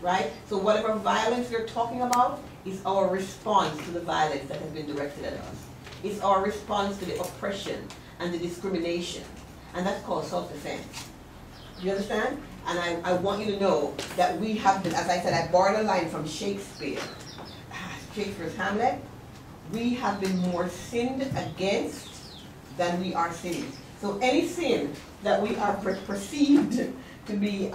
right? So whatever violence you're talking about is our response to the violence that has been directed at us. It's our response to the oppression and the discrimination, and that's called self-defense. Do you understand? And I want you to know that we have been, as I said, I borrowed a line from Shakespeare, Shakespeare's Hamlet. We have been more sinned against than we are sinning. So any sin that we are perceived to be,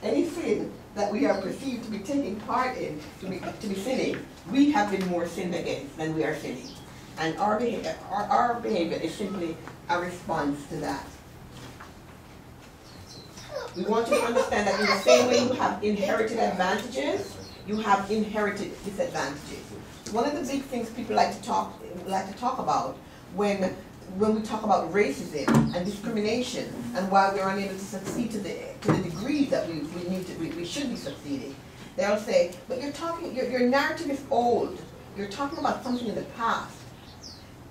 any sin that we are perceived to be taking part in, to be sinning, we have been more sinned against than we are sinning. And our behavior is simply a response to that. We want you to understand that in the same way you have inherited advantages, you have inherited disadvantages. One of the big things people like to talk about when we talk about racism and discrimination and why we're unable to succeed to the degree that we should be succeeding, they'll say, but your narrative is old. You're talking about something in the past.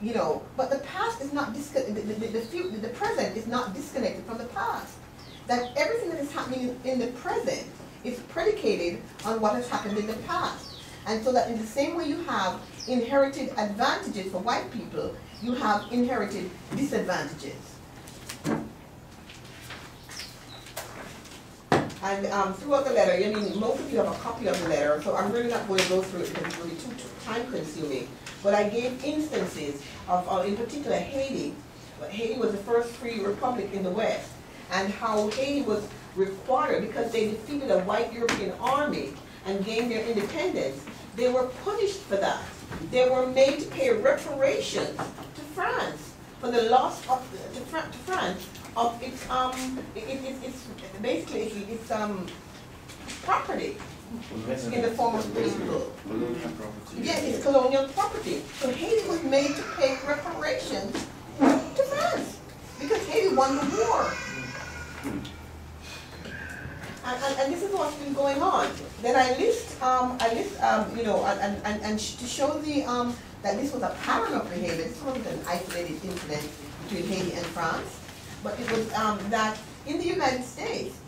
But the past is not the present is not disconnected from the past. That everything that is happening in the present is predicated on what has happened in the past. And so that in the same way you have inherited advantages for white people, you have inherited disadvantages. And throughout the letter, most of you have a copy of the letter, so I'm really not going to go through it because it will be too time consuming. But I gave instances of, in particular, Haiti. Haiti was the first free republic in the West, and how Haiti was required, because they defeated a white European army and gained their independence, they were punished for that. They were made to pay reparations to France for the loss of France of its property in the form of people. Yes, it's colonial property. So Haiti was made to pay reparations to France because Haiti won the war. And this is what's been going on. Then I list to show that this was a pattern of behavior. This wasn't an isolated incident between Haiti and France, but it was that in the United States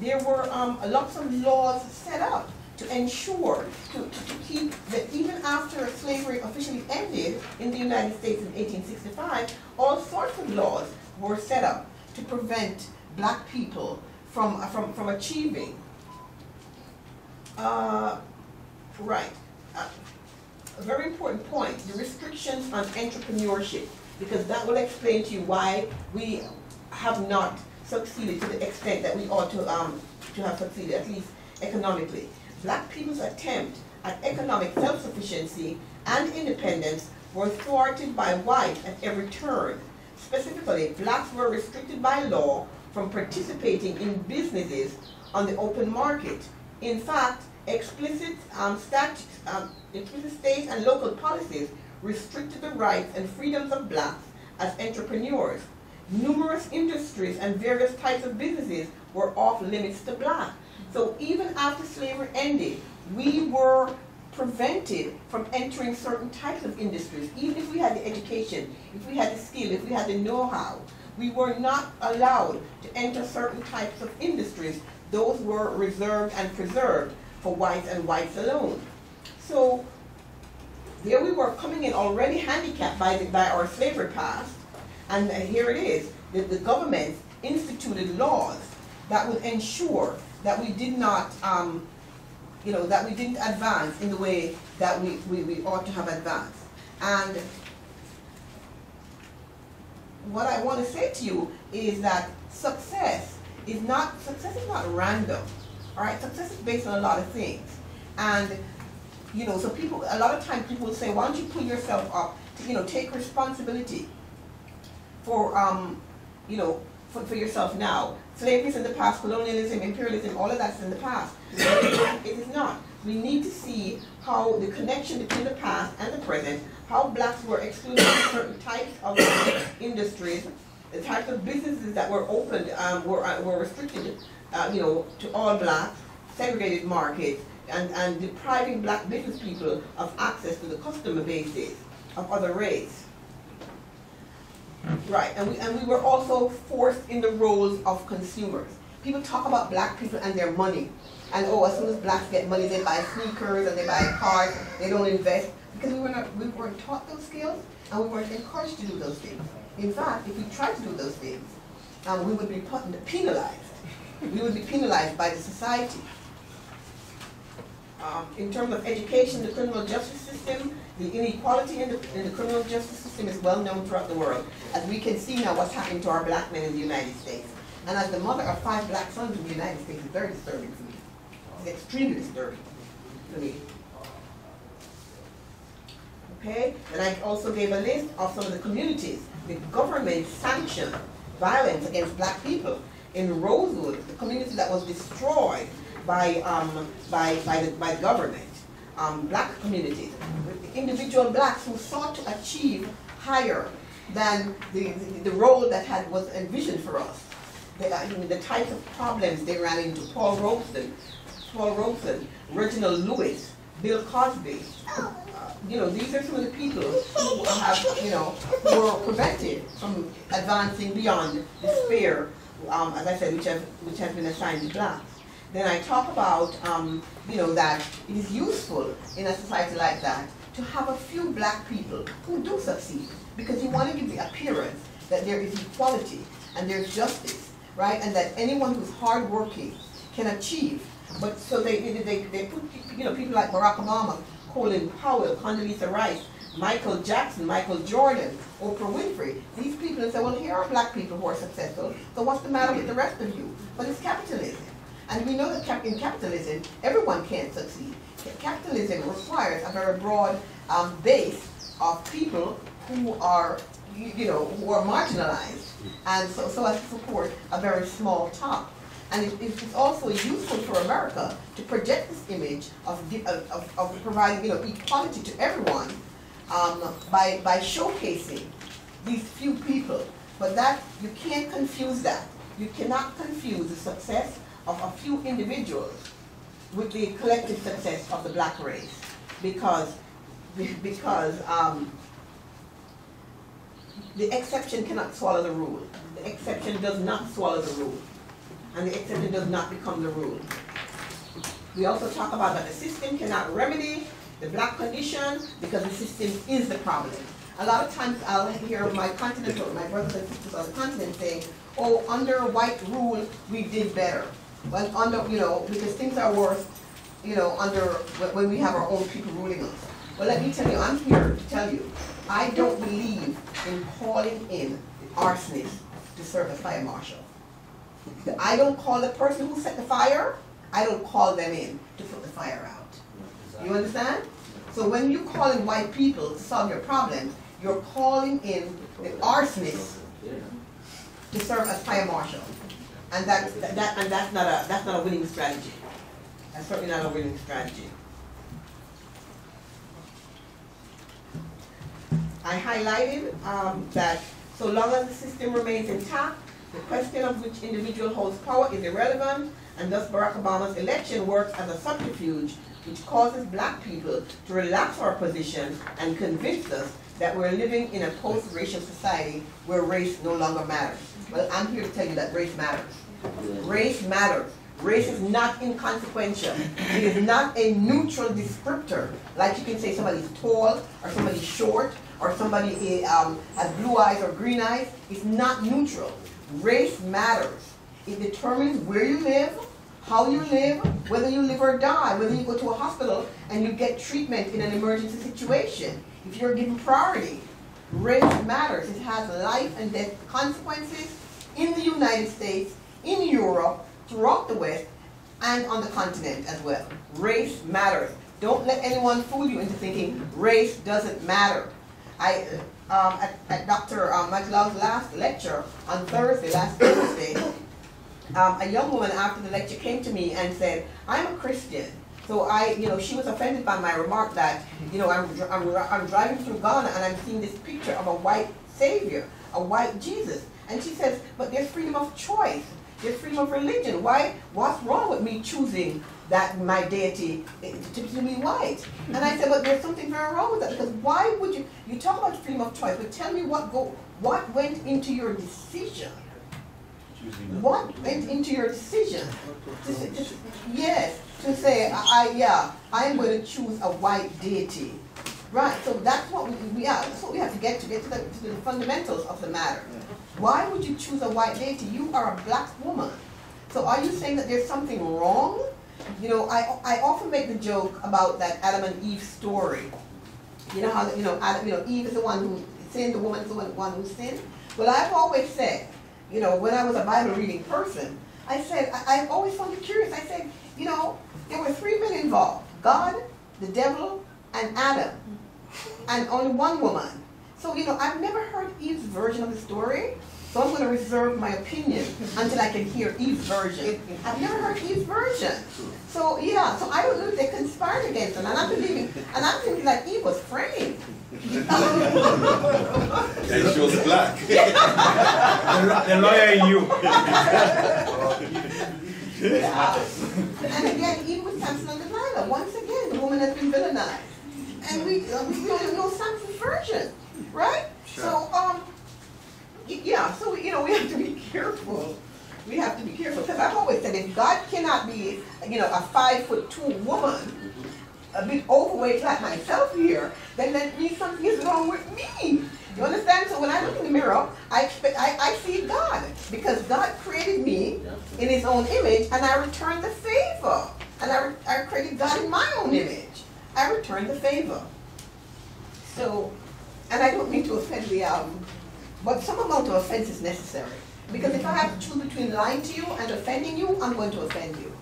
there were lots of laws set up to ensure to keep that even after slavery officially ended in the United States in 1865, all sorts of laws were set up to prevent black people from achieving. A very important point, the restrictions on entrepreneurship, because that will explain to you why we have not succeeded to the extent that we ought to have succeeded, at least economically. Black people's attempt at economic self-sufficiency and independence were thwarted by whites at every turn. Specifically, blacks were restricted by law from participating in businesses on the open market. In fact, explicit state and local policies restricted the rights and freedoms of blacks as entrepreneurs. Numerous industries and various types of businesses were off limits to blacks. So even after slavery ended, we were prevented from entering certain types of industries. Even if we had the education, if we had the skill, if we had the know-how, we were not allowed to enter certain types of industries. Those were reserved and preserved for whites and whites alone. So there we were coming in already handicapped by our slavery past, and here it is, that the government instituted laws that would ensure that we did not, that we didn't advance in the way that we ought to have advanced. And what I want to say to you is that success is not random. All right, success is based on a lot of things. And so people, a lot of times people will say, why don't you pull yourself up to, take responsibility for, for yourself now. Slavery is in the past, colonialism, imperialism, all of that's in the past. It is not. We need to see how the connection between the past and the present, how blacks were excluded from certain types of industries, the types of businesses that were opened were restricted, to all blacks, segregated markets, and depriving black business people of access to the customer bases of other race. Right, and we were also forced in the roles of consumers. People talk about black people and their money. And as soon as blacks get money, they buy sneakers and they buy cars, they don't invest. Because we weren't taught those skills and we weren't encouraged to do those things. In fact, if we tried to do those things, we would be penalized. We would be penalized by the society. In terms of education, the criminal justice system, the inequality in the criminal justice system is well known throughout the world. As we can see now what's happening to our black men in the United States. And as the mother of 5 black sons in the United States, it's very disturbing for me. It's extremely disturbing for me. Okay, and I also gave a list of some of the communities the government sanctioned violence against black people. In Rosewood, the community that was destroyed by the government, black communities, individual blacks who sought to achieve higher than the role that was envisioned for us. The types of problems they ran into: Paul Robeson, Reginald Lewis, Bill Cosby. These are some of the people who have, who were prevented from advancing beyond the sphere, as I said, which has been assigned to blacks. Then I talk about, that it is useful in a society like that to have a few black people who do succeed, because you want to give the appearance that there is equality and there's justice, right? And that anyone who's hardworking can achieve. But so they put, people like Barack Obama, Colin Powell, Condoleezza Rice, Michael Jackson, Michael Jordan, Oprah Winfrey. These people say, well, here are black people who are successful, so what's the matter with the rest of you? But it's capitalism. And we know that in capitalism, everyone can't succeed. Capitalism requires a very broad base of people who are, who are marginalized, and so as to support a very small top. And it's also useful for America to project this image of providing, equality to everyone by showcasing these few people. But that, you can't confuse that. You cannot confuse the success of a few individuals with the collective success of the black race, because the exception cannot swallow the rule. The exception does not swallow the rule, and the exception does not become the rule. We also talk about that the system cannot remedy the black condition because the system is the problem. A lot of times I'll hear my brothers and sisters on the continent saying, oh, under white rule we did better. Well, under, because things are worse, when we have our own people ruling us. Well, let me tell you, I'm here to tell you, I don't believe in calling in the arsonist to serve as fire marshal. I don't call the person who set the fire I don't call them in to put the fire out. You understand? So when you call in white people to solve your problems, you're calling in the arsonists to serve as fire marshal, and that's not a winning strategy. That's certainly not a winning strategy. I highlighted that so long as the system remains intact, the question of which individual holds power is irrelevant, and thus Barack Obama's election works as a subterfuge which causes black people to relax our position and convince us that we're living in a post-racial society where race no longer matters. Well, I'm here to tell you that race matters. Race matters. Race is not inconsequential. It is not a neutral descriptor. Like you can say somebody's tall, or somebody's short, or somebody has blue eyes or green eyes. It's not neutral. Race matters. It determines where you live, how you live, whether you live or die, whether you go to a hospital and you get treatment in an emergency situation. If you're given priority, race matters. It has life and death consequences in the United States, in Europe, throughout the West, and on the continent as well. Race matters. Don't let anyone fool you into thinking race doesn't matter. At Dr. Matlou's last lecture on last Thursday, a young woman after the lecture came to me and said, I'm a Christian. So she was offended by my remark that, I'm driving through Ghana and I'm seeing this picture of a white savior, a white Jesus. And she says, but there's freedom of choice. There's freedom of religion. What's wrong with me choosing that my deity to be white? And I said, but there's something very wrong with that, because why would you talk about freedom of choice, but tell me what went into your decision? What went into your decision? Yes, to say, I am going to choose a white deity. Right, so that's what we are. That's what we have to get to the fundamentals of the matter. Why would you choose a white deity? You are a black woman. So are you saying that there's something wrong? I often make the joke about that Adam and Eve story. You know how Eve is the one who sinned, the woman is the one who sinned. Well, I've always said, when I was a Bible reading person, I always found it curious. I said, there were 3 men involved: God, the devil, and Adam, and only one woman. So, I've never heard Eve's version of the story, so I'm going to reserve my opinion until I can hear Eve's version. I've never heard Eve's version. So, so I don't know if they conspired against them, and I'm thinking that Eve was framed. And she was black. The lawyer in you. And again, Eve was Samson and Delilah. Once again, the woman has been villainized. And we only know Samson's version, right? Sure. So, so we have to be careful. We have to be careful, because I've always said, if God cannot be, a 5'2" woman, a bit overweight like myself here, then that means something is wrong with me. You understand? So when I look in the mirror, I see God, because God created me in His own image, and I return the favor. And I created God in my own image. I return the favor. So, and I don't mean to offend but some amount of offense is necessary. Because if I have to choose between lying to you and offending you, I'm going to offend you.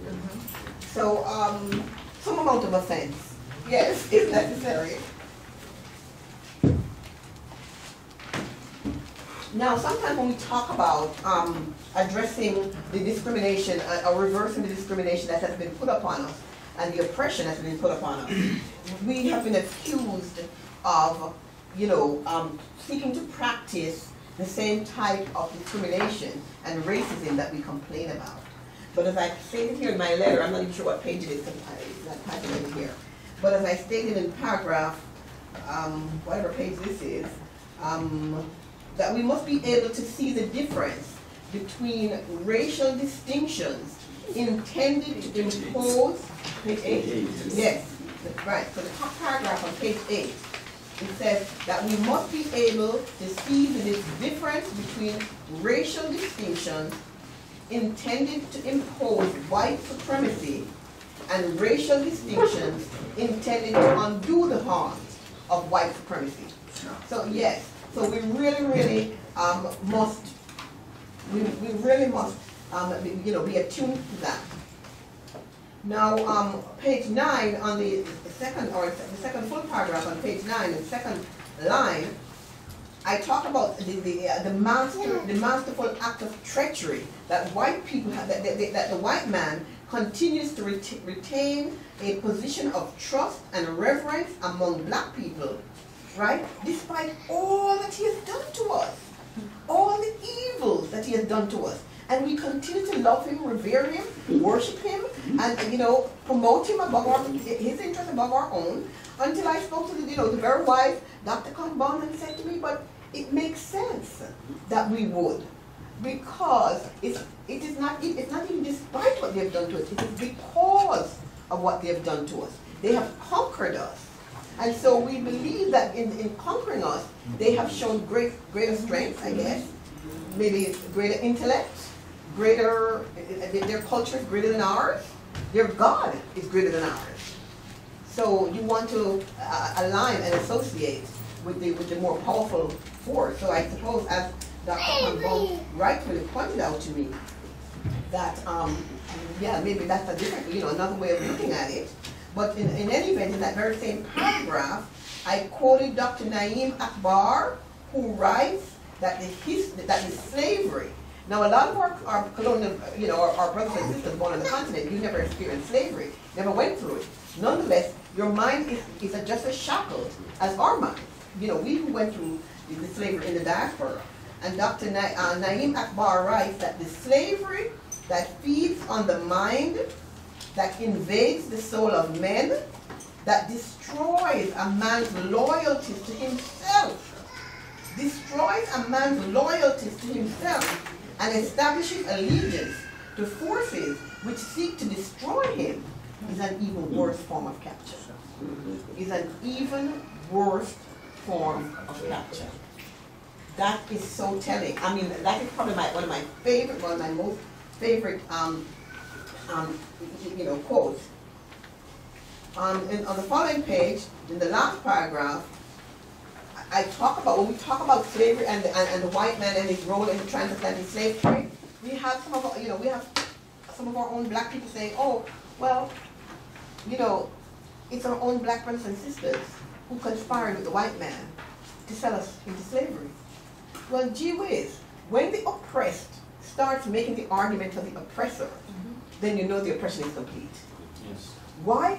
So, some amount of offense, yes, is necessary. Now, sometimes when we talk about addressing the discrimination, or reversing the discrimination that has been put upon us, and the oppression that's been put upon us, we have been accused of, seeking to practice the same type of discrimination and racism that we complain about. But as I stated here in my letter, I'm not even sure what page it is, because it's not typing in here. But as I stated in paragraph, whatever page this is, that we must be able to see the difference between racial distinctions intended to impose, page 8? Yes, right, so the top paragraph on page 8, it says that we must be able to see the difference between racial distinctions intended to impose white supremacy and racial distinctions intended to undo the harms of white supremacy. So yes, so we really must be attuned to that. Now, page 9 on the second full paragraph on page 9, the second line, I talk about the masterful act of treachery that white people have, that the white man continues to retain a position of trust and reverence among black people, right? Despite all that he has done to us, all the evils that he has done to us. And we continue to love him, revere him, worship him, and, you know, promote him above his interests above our own, until I spoke to the very wise Dr. Kambon and said to me, but it makes sense that we would, because it's not even despite what they've done to us, it is because of what they've done to us. They have conquered us. And so we believe that in conquering us, they have shown greater strength, I guess, maybe greater intellect, their culture is greater than ours, their God is greater than ours. So you want to align and associate with the more powerful force. So I suppose, as Dr. Kambon rightfully pointed out to me, that yeah, maybe that's a different, another way of looking at it. But in any event, in that very same paragraph, I quoted Dr. Naeem Akbar, who writes that the slavery. Now, a lot of our colonial, our brothers and sisters born on the continent, you never experienced slavery, never went through it. Nonetheless, your mind is just as shackled as our mind. We went through the slavery in the diaspora. And Dr. Naeem Akbar writes that the slavery that feeds on the mind, that invades the soul of men, that destroys a man's loyalty to himself, and establishes allegiance to forces which seek to destroy him, is an even worse form of capture. That is so telling. I mean, that is probably one of my most favorite quotes. On the following page, in the last paragraph, when we talk about slavery and the white man and his role in the transatlantic slave trade, we have some of our own black people saying, oh, well, it's our own black brothers and sisters who conspired with the white man to sell us into slavery. Well, gee whiz, when the oppressed starts making the argument for the oppressor, then you know the oppression is complete. Yes. Why?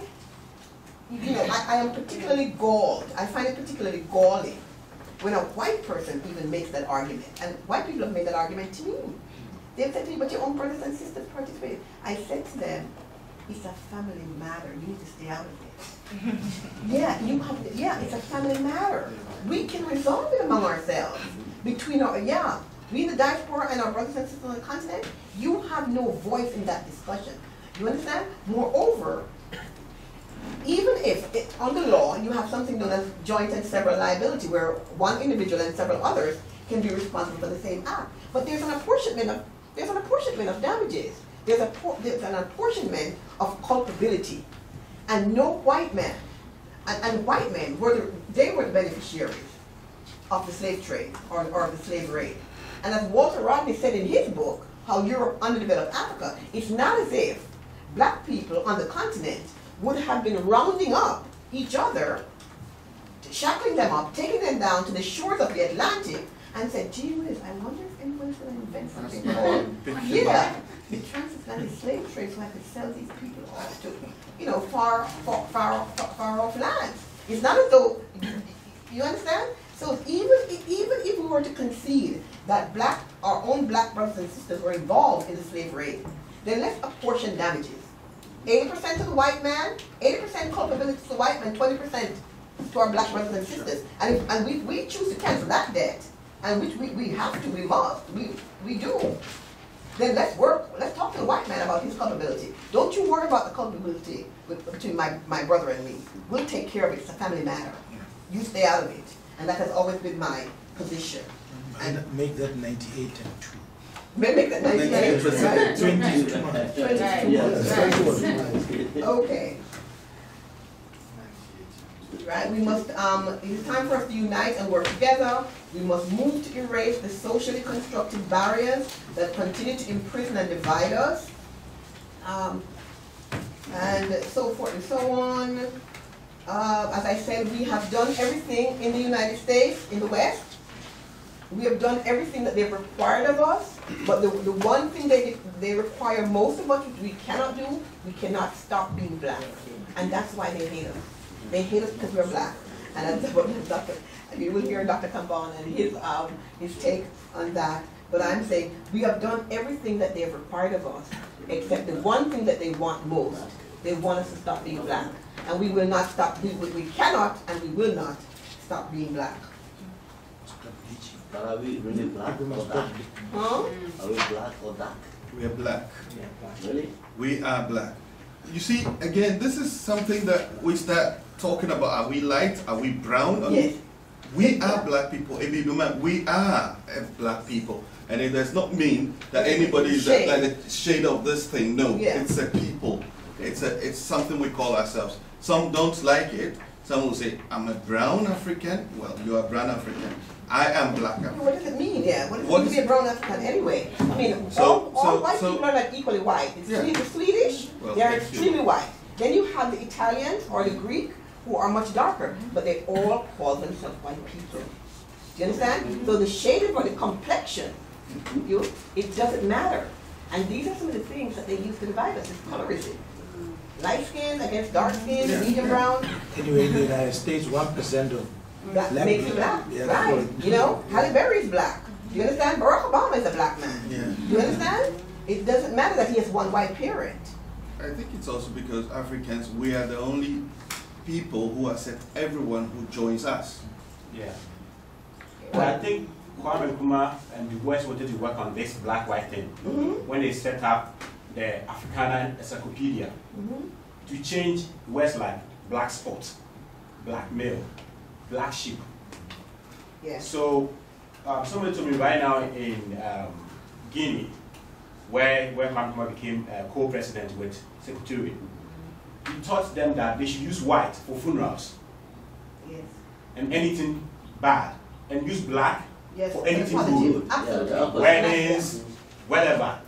I am particularly galled. I find it particularly galling when a white person even makes that argument. And white people have made that argument to me. They've said to me, but your own brothers and sisters participate. I said to them, it's a family matter. You need to stay out of it. It's a family matter. We can resolve it among ourselves. We in the diaspora and our brothers and sisters on the continent, you have no voice in that discussion. You understand? Moreover, even if under law you have something known as joint and several liability, where one individual and several others can be responsible for the same act, but there's an apportionment of damages. There's an apportionment of culpability, and no white man and white men were the beneficiaries of the slave trade or of the slave raid. And as Walter Rodney said in his book, How Europe Underdeveloped Africa, it's not as if black people on the continent would have been rounding up each other, shackling them up, taking them down to the shores of the Atlantic, and said, gee whiz, I wonder if anyone's going to invent something called, the transatlantic slave trade, so I could sell these people off to, far off lands. It's not as though, you understand? So even if we were to concede that our own black brothers and sisters were involved in the slave raid, then let's apportion damages. 80% to the white man, 80% culpability to the white man, 20% to our black brothers and sisters. And we choose to cancel that debt, and which we have to, we must, we do. Then let's talk to the white man about his culpability. Don't you worry about the culpability between my brother and me. We'll take care of it. It's a family matter. You stay out of it. And that has always been my position. And make that 98 and 2. Make that 98 right. 20 is too much. 20 is too much. Okay. Right, we must, it's time for us to unite and work together. We must move to erase the socially constructed barriers that continue to imprison and divide us. and so forth and so on. As I said, we have done everything in the United States, in the West. We have done everything that they've required of us, but the one thing they require most of us, which we cannot do, we cannot stop being black. And that's why they hate us. They hate us because we're black. And that's what you will hear Dr. Kambon and his take on that. But I'm saying we have done everything that they have required of us, except the one thing that they want most. They want us to stop being black. And we will not stop, we cannot and we will not stop being black. But are we really black or dark? Huh? Are we black or dark? We are black. Really? We are black. You see, again, this is something that we start talking about. Are we light? Are we brown? Yes. We are black people. We are black people. And it does not mean that anybody is like the shade of this thing. No, it's a people. It's something we call ourselves. Some don't like it. Some will say, I'm a brown African. Well, you are brown African. I am black African. What does it mean, yeah? What does it mean to be a brown African anyway? I mean, all white people are not equally white. The Swedish, they're extremely white. Then you have the Italians or the Greek who are much darker, but they all call themselves white people. Do you understand? So the shade or the complexion, it doesn't matter. And these are some of the things that they use to divide us. It's colorism. Light skin against dark skin, medium brown. Anyway, in the United States, 1% of black makes you black, right? You know, Halle Berry is black. Do you understand? Barack Obama is a black man. Do you understand? It doesn't matter that he has one white parent. I think it's also because Africans, we are the only people who accept everyone who joins us. Yeah. But I think Kwame Nkrumah and the West wanted to work on this black-white thing when they set up the Africana Encyclopedia to change words like black spot, black male, black sheep. Yeah. So somebody told me right now in Guinea, where Kwame Nkrumah became co-president with Secretariat, he taught them that they should use white for funerals and anything bad, and use black for anything good, weddings, whatever.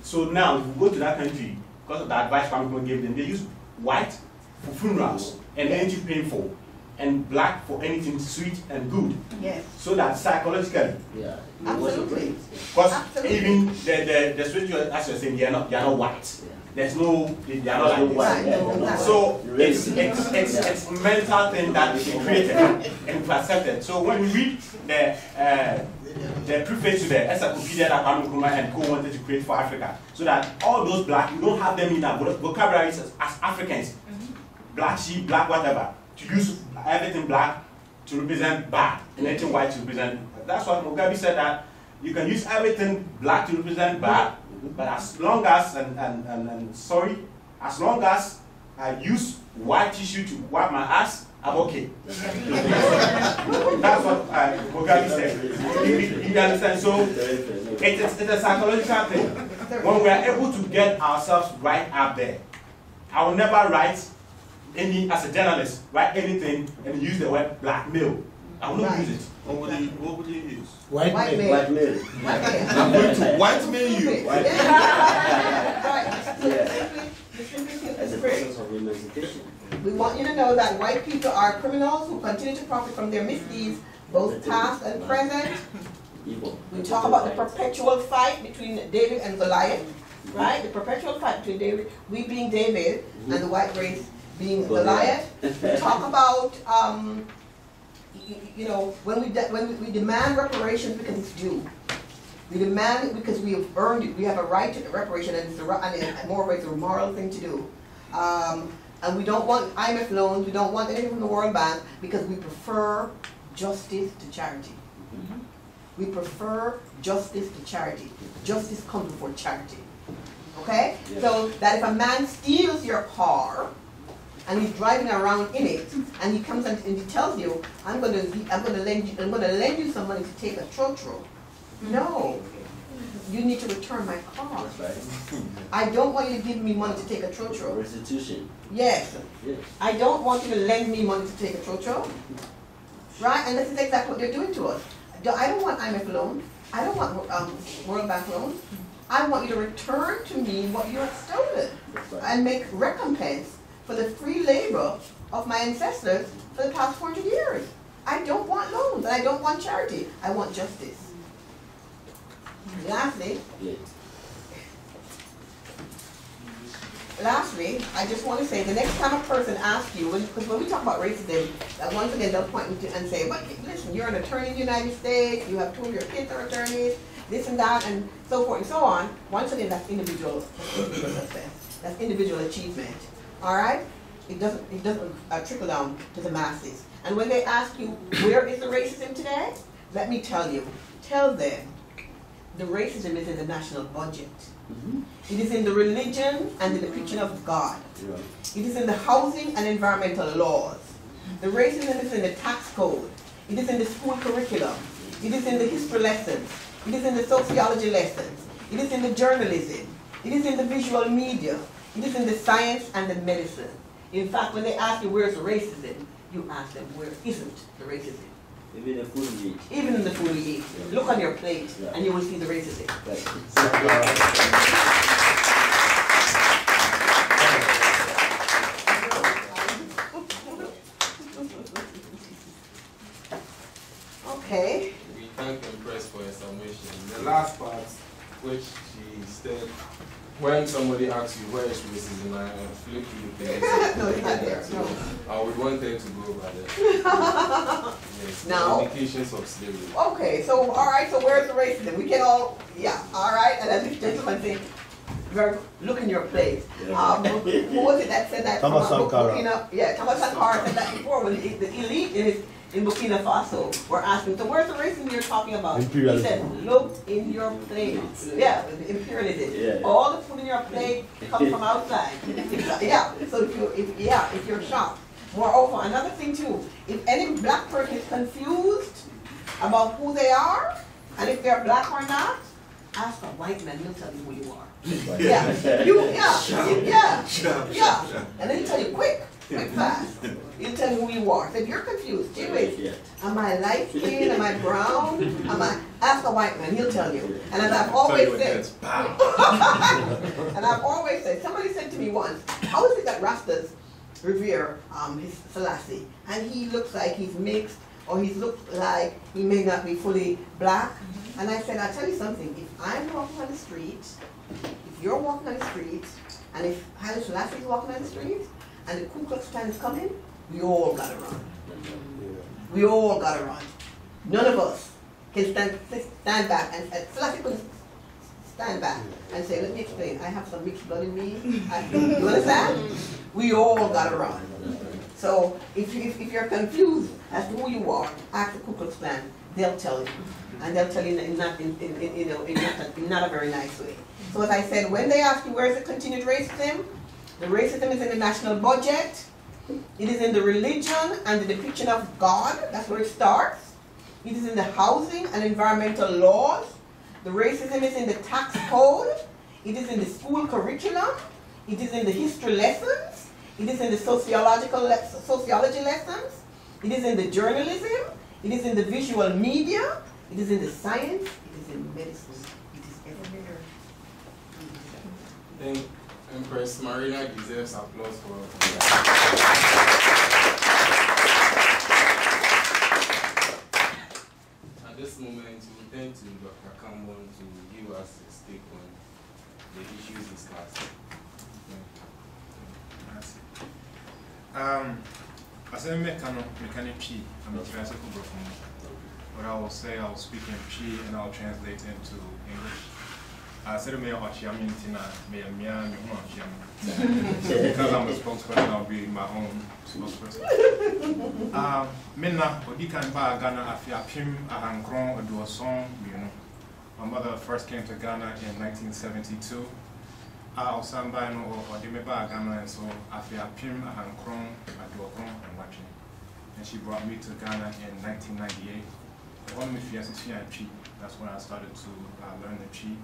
So now, if you go to that country, because of the advice Kwame Nkrumah gave them, they use white for funerals and anything painful, and black for anything sweet and good. Yes. So that psychologically, absolutely. Because even the spiritual, as you're saying, they are not white. There's no, they are not like this. So it's mental thing that we created and accepted. So when we read the preface to the encyclopedia that Kwame Nkrumah and co wanted to create for Africa, so that all those black, we don't have them in our vocabularies as Africans, black sheep, black whatever, to use everything black to represent bad and anything white to represent. That's what Mugabe said, that you can use everything black to represent bad, but as long as, as long as I use white tissue to wipe my ass, I'm okay. That's what Mugabe said. You understand? So it's a psychological thing. When we are able to get ourselves right up there, I will never write as a journalist, write anything and use the word black male. I will not use it. What would you use? White male. White male. I'm going to white male you. As a process of emancipation. We want you to know that white people are criminals who continue to profit from their misdeeds, both past and present. We talk about the perpetual fight between David and Goliath, right? The perpetual fight between David, we being David, and the white race being Goliath. We talk about, you know, when we demand reparations because it's due. We demand it because we have earned it. We have a right to reparation, and moreover, it's a moral thing to do. And we don't want IMF loans, we don't want anything from the World Bank, because we prefer justice to charity. We prefer justice to charity. Justice comes before charity. Okay? Yes. So that if a man steals your car and he's driving around in it, and he comes and he tells you, I'm gonna lend you some money to take a trotro. No. You need to return my car. That's right. I don't want you to give me money to take a trotro. Restitution. Yes. Yes. I don't want you to lend me money to take a trotro. Right? And this is exactly what they're doing to us. I don't want IMF loans. I don't want World Bank loans. I want you to return to me what you have stolen and make recompense for the free labor of my ancestors for the past 400 years. I don't want loans, and I don't want charity. I want justice. Lastly, I just want to say, the next time a person asks you, because when we talk about racism, once again they'll point to and say, but listen, you're an attorney in the United States, you have 2 of your kids are attorneys, this and that, and so forth and so on. Once again, that's individual success. That's individual achievement. All right? It doesn't trickle down to the masses. And when they ask you, where is the racism today? Let me tell you. Tell them the racism is in the national budget. It is in the religion and the depiction of God. It is in the housing and environmental laws. The racism is in the tax code. It is in the school curriculum. It is in the history lessons. It is in the sociology lessons. It is in the journalism. It is in the visual media. It is in the science and the medicine. In fact, when they ask you where's the racism, you ask them where isn't the racism. Even the food we eat. Even in the food we eat. Look on your plate and you will see the racism. Okay. We thank Empress for her submission. The last part, which she said, when somebody asks you where is racism, I flip to the page. No, it's not there. No. I would want them to go over there. Yes, Now. indications of slavery. Okay, so all right, so where's the racism? We can all, all right, and as this gentleman said, look in your plate. Who was it that said that? Thomas Sankara. Thomas Sankara said that before when the elite in Burkina Faso were asking, so where's the racism you're talking about? He said, look in your plate. Yeah, imperialism. All the food in your plate comes from outside. So if you're shocked. Moreover, another thing too, if any black person is confused about who they are, and if they're black or not, ask a white man, he'll tell you who you are. And then he'll tell you quick, fast. He'll tell you who you are. So if you're confused, am I light skinned, am I brown, ask a white man, he'll tell you. And as I've always said, somebody said to me once, how is it that Rastas revere his Selassie, and he looks like he's mixed, or he looks like he may not be fully black? And I said, I'll tell you something, if I'm walking on the street, if you're walking on the street, and if Haile Selassie is walking on the street, and the Ku Klux Klan is coming, we all gotta run. We all gotta run. None of us can stand back, and Selassie could stand back and say, let me explain, I have some mixed blood in me. You understand? We all gotta run. So if you're confused as to who you are, ask the Ku Klux Klan. They'll tell you, and they'll tell you in not a very nice way. So as I said, when they ask you where's the continued racism, the racism is in the national budget. It is in the religion and the depiction of God. That's where it starts. It is in the housing and environmental laws. The racism is in the tax code. It is in the school curriculum. It is in the history lessons. It is in the sociology lessons. It is in the journalism. It is in the visual media. It is in the science. It is in medicine. It is everywhere. I think Empress Marina deserves applause for At this moment, we turn to Dr. Kambon to give us his take on the issues discussed. As a mechanic, I'm a classical performer. What I will say, I'll speak in Chi and I'll translate into English. I said, because I'm a spokesperson, I'll be my own spokesperson. Minna, Ghana, my mother first came to Ghana in 1972. And so and she brought me to Ghana in 1998. That's when I started to learn the Chi.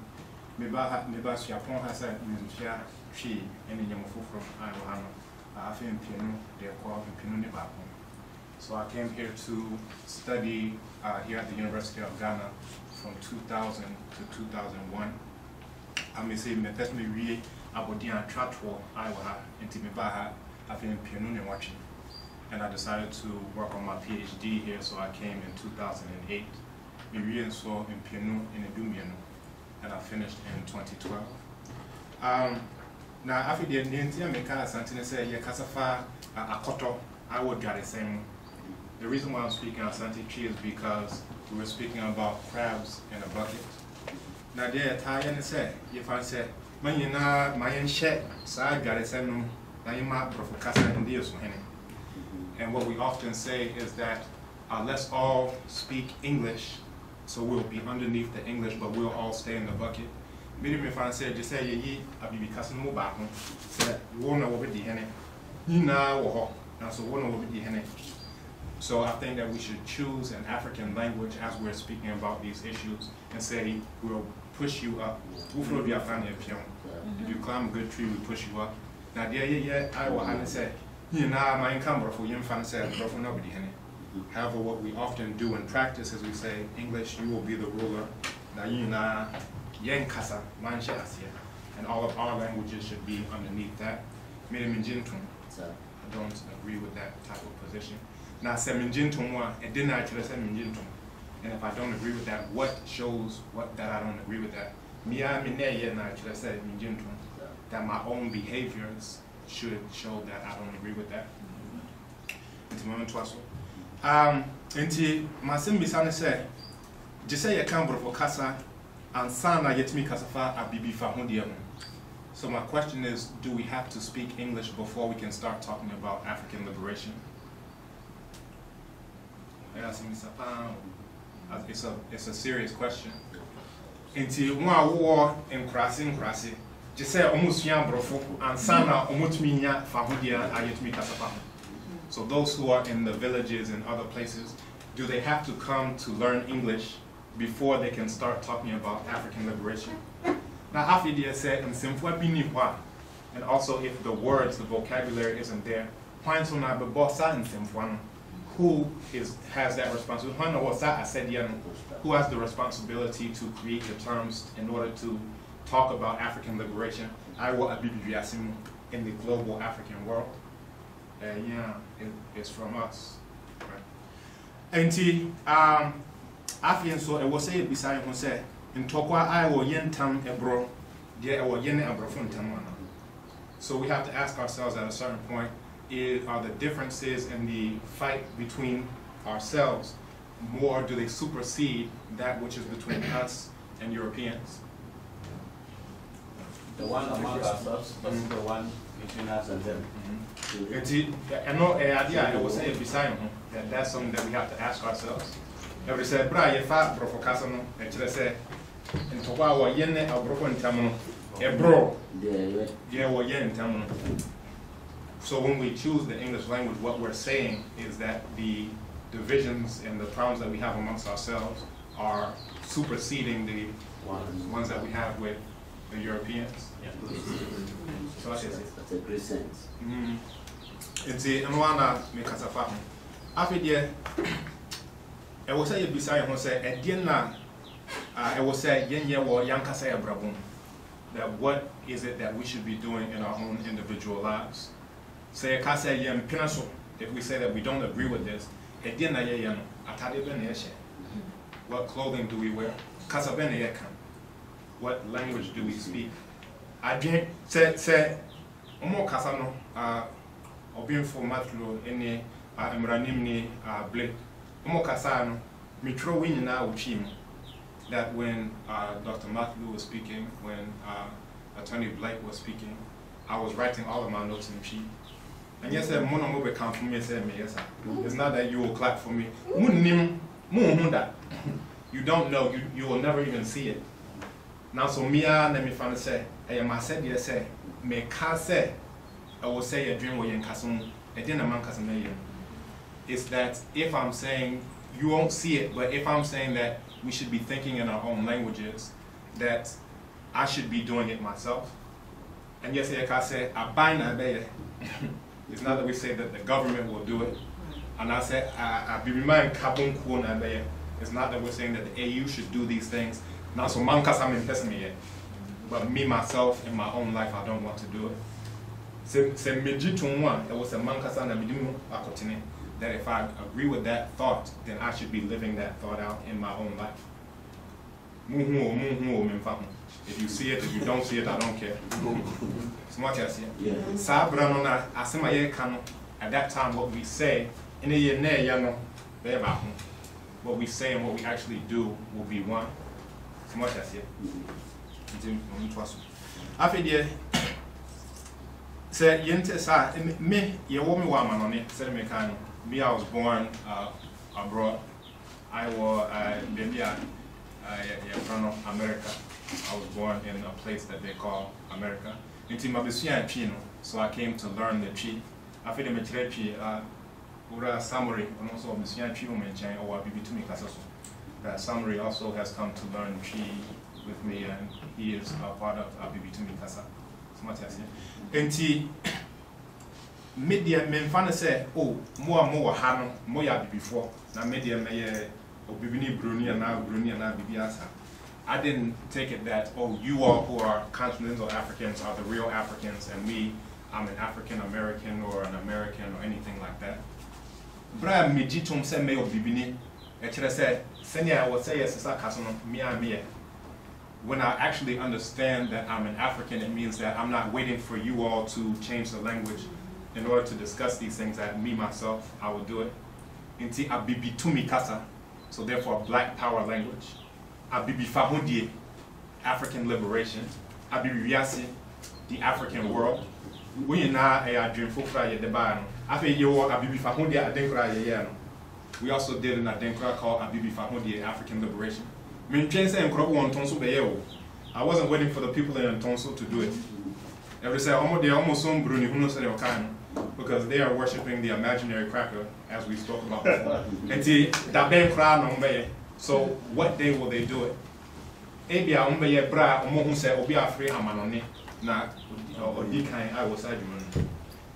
So I came here to study here at the University of Ghana from 2000 to 2001. I may say me personally really abodi and tratwo I wa into me baha I've been piano watching, and I decided to work on my PhD here, so I came in 2008. Me really saw in piano in Edumiano, and I finished in 2012. Now after the Nintia Meka Santine say ye kasafa akoto I would get the same. The reason why I'm speaking Asante Tree is because we were speaking about crabs in a bucket. Now there Italian say if I say when you na my shed side got the same na you might profocasa in this one. And what we often say is that let's all speak English, so we'll be underneath the English, but we'll all stay in the bucket. Maybe if I said, just say, ye, I'll be casting more back, said, you won't know what the henny. You know, now so won't know what the henny. So I think that we should choose an African language as we're speaking about these issues and say, we'll push you up. If you climb a good tree, we push you up. Now, yeah, I will have to say, you know, my income for you fan said, bro, for nobody henny. However, what we often do in practice is we say, English, you will be the ruler. Now, you know, Yankasa, Manchester, and all of our languages should be underneath that. I don't agree with that type of position. Now, it didn't actually say Minjintum. And if I don't agree with that, what shows that I don't agree with that? That my own behaviors should show that I don't agree with that. Just say a camber for Casa and Sana yet me Casafa a Bibi Fahundiam. So my question is, do we have to speak English before we can start talking about African liberation? It's a serious question. Into one war in Krasi, just say almost young brofo and Sana Omutminya Fahundia Ayetmi Casafa. So those who are in the villages and other places, do they have to come to learn English before they can start talking about African liberation? Now, Afidia said, and also if the words, the vocabulary isn't there, who has that responsibility? Who has the responsibility to create the terms in order to talk about African liberation? I will in the global African world. Yeah, it's from us. And I feel so. I will say beside him say in Tokwa I will yen tam ebro, dear I will yen ebro from tamana. So we have to ask ourselves at a certain point: are the differences in the fight between ourselves more? Do they supersede that which is between us and Europeans? The one among ourselves versus the one between us and them. I know I will say beside him that that's something that we have to ask ourselves. Every say, "Bra, you fat provocation." And say, "In Toba, wa yenne a broken tamono, a bro, yeah, wa yen tamono." So when we choose the English language, what we're saying is that the divisions and the problems that we have amongst ourselves are superseding the ones that we have with the Europeans. Yeah. So that's a great sense. And see, and one make us a family. After the I will say beside him say at the end I will say yen or yankasa brabum, that what is it that we should be doing in our own individual lives? Say a casa yen pinaso, if we say that we don't agree with this, at the end I yen atade beneshe. What clothing do we wear? Casa bene what language do we speak? I drink say Omo Casano obin for Matlou any Emranimni Blake. Omo Casano, Mitro Win now Uchim. That when Dr. Matlou was speaking, when Attorney Blake was speaking, I was writing all of my notes in sheet. And yes, monomobe come from me say me yes. It's not that you will clap for me. You don't know, you will never even see it. Now so Mia let me find say, I am said yes say, me can say I will say a dream where in Kasum, a dinner man Kasamayan. Is that if I'm saying you won't see it, but if I'm saying that we should be thinking in our own languages, that I should be doing it myself. And yes, like I say, I buy na be. It's not that we say that the government will do it. And I say I be remind Kambon na be. It's not that we're saying that the AU should do these things. Now so man kasam in person yet. but me, myself, in my own life, I don't want to do it. It was a mankasa na midimu akotine. That if I agree with that thought, then I should be living that thought out in my own life. If you see it, if you don't see it, I don't care. Smart as here. At that time, what we say, what we say and what we actually do will be one. Smart as here. I feel say yente sa me ye wo me wa manone say me kan me I was born abroad. I was baby from America. I was born in a place that they call America. Into my besuan so I came to learn the tree. I feel me tree ura summary and also besuan tree mention or bibi to me kasaso. That summary also has come to learn the tree with me and he is a part of bibi to me kasa. Enti media men fan say oh more hano more ya before na media me obibini bruni and now bibiasa. I didn't take it that oh you all who are continental Africans are the real Africans and me I'm an African American or an American or anything like that. Bra mejitum say me obibini e kire say senya I would say yes kasono me when I actually understand that I'm an African, it means that I'm not waiting for you all to change the language in order to discuss these things. That me, myself, I will do it. Inti abibi tumi kasa, so therefore Black Power language. Abibi fahundie, African liberation. Abibi viasi, the African world. We na a dream fukra ye debano. Afe yo abibi fahundie adenkra ye yano. We also did an adenkra called abibi fahundie, African liberation. I wasn't waiting for the people in Tonso to do it. Every say almost because they are worshiping the imaginary cracker, as we spoke about before. So what day will they do it?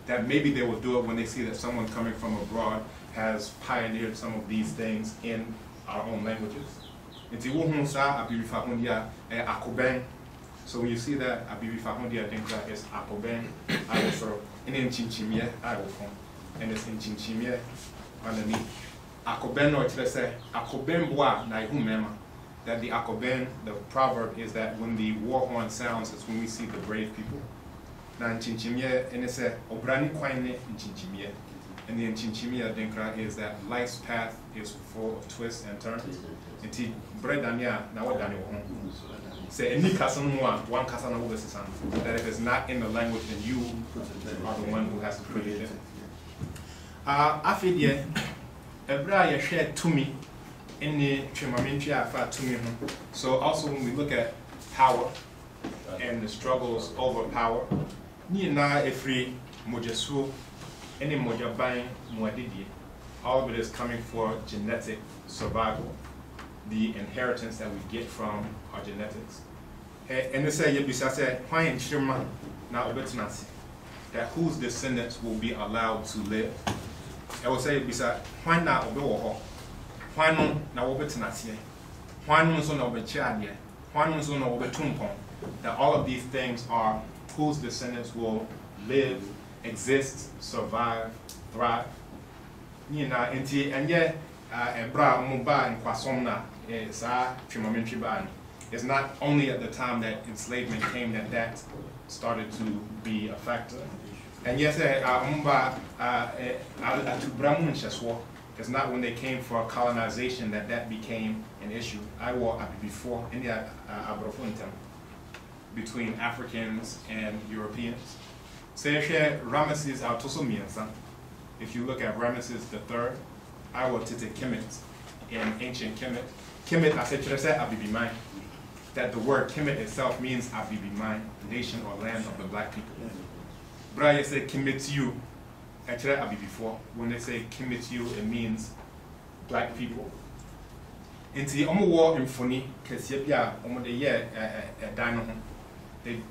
That maybe they will do it when they see that someone coming from abroad has pioneered some of these things in our own languages. So when you see that abibi fahundia denkra is akoben, I will throw in chinchimia, I will form, and it's in chinchimia underneath. Akoben or say akoben bois na humema. That the akoben, the proverb is that when the war horn sounds, it's when we see the brave people. Now in chinchimia, and it's a obrani kwaine in chinchimia. And the chinchimia denkra is that life's path is full of twists and turns. Inti bread ania na what dani wo. Say any kasan one kasan over sisan. That if it's not in the language, then you are the one who has to create it. I feel yeah, ebra ya share to me in the tremamentia afa to me. So also when we look at power and the struggles over power, ni na every mojesu any mojabain muadidi. All of it is coming for genetic survival. The inheritance that we get from our genetics. And they say, that whose descendants will be allowed to live. I will say, that all of these things are whose descendants will live, exist, survive, thrive. And yet, it's not only at the time that enslavement came that started to be a factor. And yes, it's not when they came for colonization that became an issue. I will before India between Africans and Europeans. If you look at Ramesses III, I will take Kemet in ancient Kemet. Kemet, I said Abibimai. That the word Kemet itself means Abibimai, nation or land of the black people. Braya said Kemetiu, actually Abibifo. When they say Kemetiu, it means black people. Into the war in Foni, Kesiapia,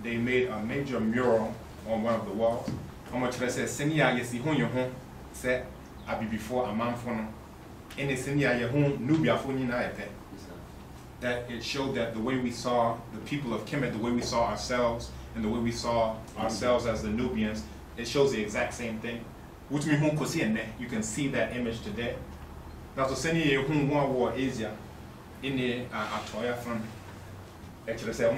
they made a major mural on one of the walls. Say Senia Yesi Honyo said Abibifo a man for no. And Senia Yahon Nubia Fonina. that it showed that the way we saw the people of Kemet, the way we saw ourselves, and the way we saw ourselves as the Nubians, it shows the exact same thing. Which means you can see that image today. Now, so send you one war Asia in the Atoya from actually say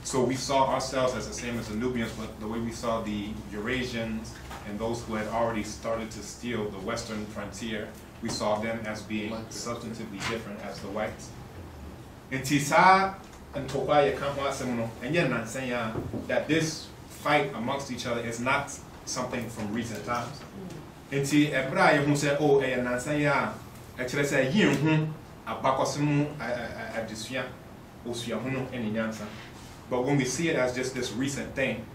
so we saw ourselves as the same as the Nubians, but the way we saw the Eurasians and those who had already started to steal the western frontier, we saw them as being substantively different as the whites. And Tisa and Tokaya Kamwa and yet not saying that this fight amongst each other is not something from recent times. And see Ebraya who said, oh, and Nansaya actually say yin a bakosimu a disfia usuahuno and yansa. But when we see it as just this recent thing,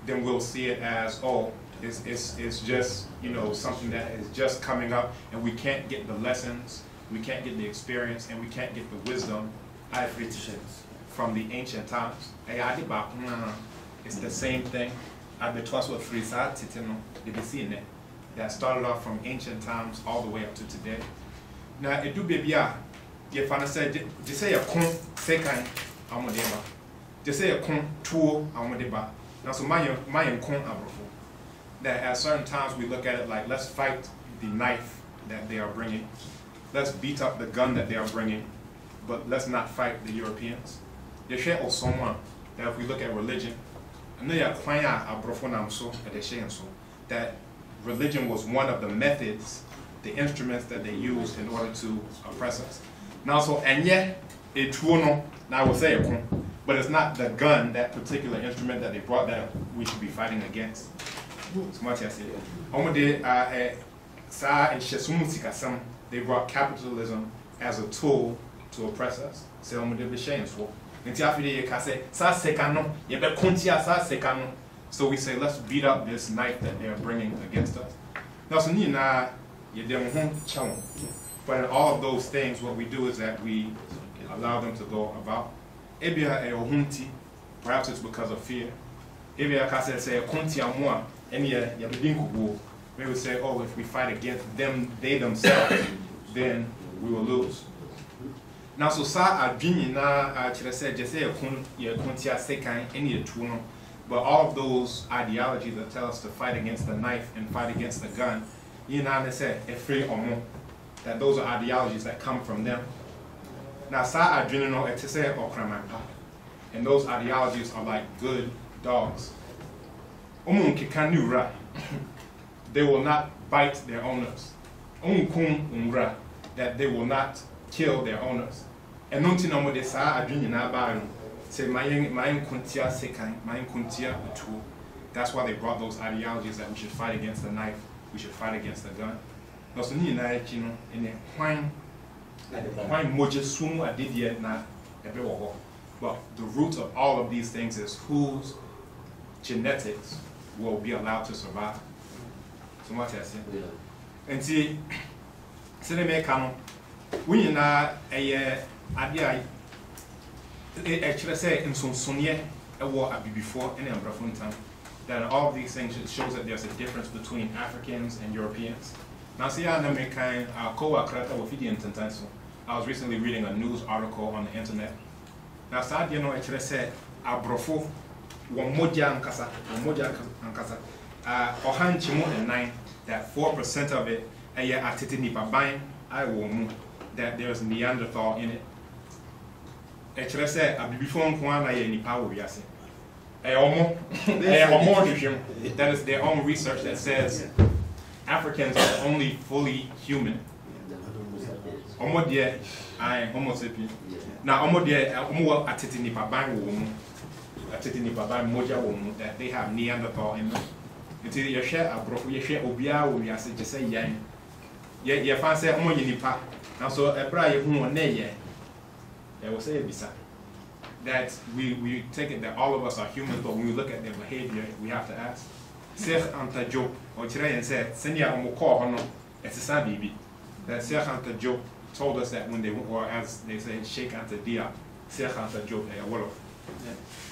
then we'll see it as, oh, it's just, you know, something that is just coming up, and we can't get the lessons, we can't get the experience, and we can't get the wisdom from the ancient times. It's the same thing. That started off from ancient times all the way up to today. Now, it do be if I said, just say a con second, amodeba. Just say a con two, amodeba. Now, so my con abrofo. That at certain times we look at it like, let's fight the knife that they are bringing. Let's beat up the gun that they are bringing, but let's not fight the Europeans. They share or someone that if we look at religion, that religion was one of the methods, the instruments that they used in order to oppress us. Now, so, and yet, it's now I will say it, but it's not the gun, that particular instrument that they brought that we should be fighting against. So much I said. They brought capitalism as a tool to oppress us. So we say, let's beat up this knife that they are bringing against us. But in all of those things, what we do is that we allow them to go about. Perhaps it's because of fear. Maybe we would say, oh, if we fight against them, they themselves, then we will lose. Now, so but all of those ideologies that tell us to fight against the knife and fight against the gun, that those are ideologies that come from them. Now, and those ideologies are like good dogs. They will not bite their owners. That they will not kill their owners. And that's why they brought those ideologies that we should fight against the knife, we should fight against the gun. But the root of all of these things is whose genetics will be allowed to survive. So much I said. And see, we are a actually say in some Sonia a war before any that all of these things it shows that there's a difference between Africans and Europeans. Now see I was recently reading a news article on the internet. Now sad you know actually said abrofo Ohanchimo and 9 that 4% of it that there's Neanderthal in it. Actually said before that is their own research that says Africans are only fully human. I am Homo sapien. Now that they have Neanderthal in them. Until you share a bro, you share Obia, we are just say yang. Yeah, fancy Homo Yinipa. Now, so a bride who won there, I will say that we take it that all of us are humans, but when we look at their behavior, we have to ask. Sheikh Anta Job, or Chilean said, Senya Omoko Hono, it's a Sabibi. That Sheikh Anta Job told us that when they, or as they say, Sheikh Anta Dia, Sheikh Anta Job, a Wolof.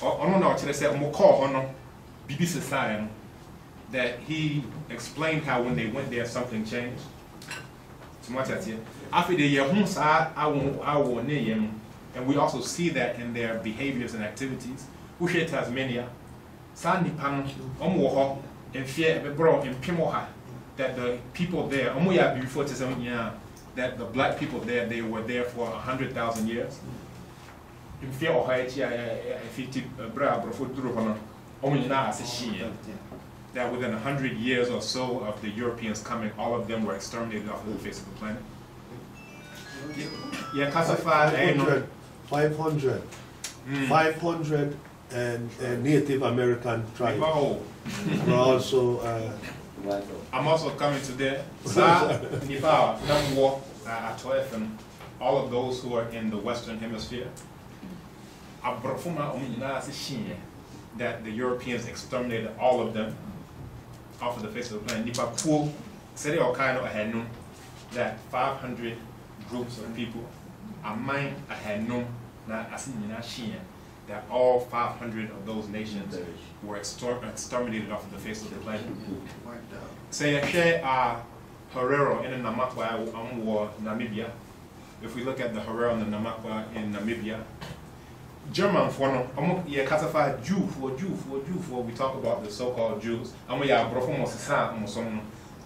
Or no, Chile said Omoko Hono, Bibi Society, that he explained how when they went there, something changed. So much as here. And we also see that in their behaviors and activities. Ushe Tasmania, San Nipan, Omoho, and Fear, bro, in Pimoha, that the people there, Omoya before Tasmania, that the black people there, they were there for 100,000 years. In Fear or Haiti, that within 100 years or so of the Europeans coming, all of them were exterminated off of the face of the planet. Yeah, classified 500 and Native American tribes were also. I'm also coming to that. All of those who are in the Western Hemisphere. That the Europeans exterminated all of them off of the face of the planet. That 500 groups of people are mine that all 500 of those nations were exterminated off of the face of the planet. Say a share Herero in Namakwa Namibia. If we look at the Herero and the Namakwa in Namibia, German for Jew for we talk about the so-called Jews.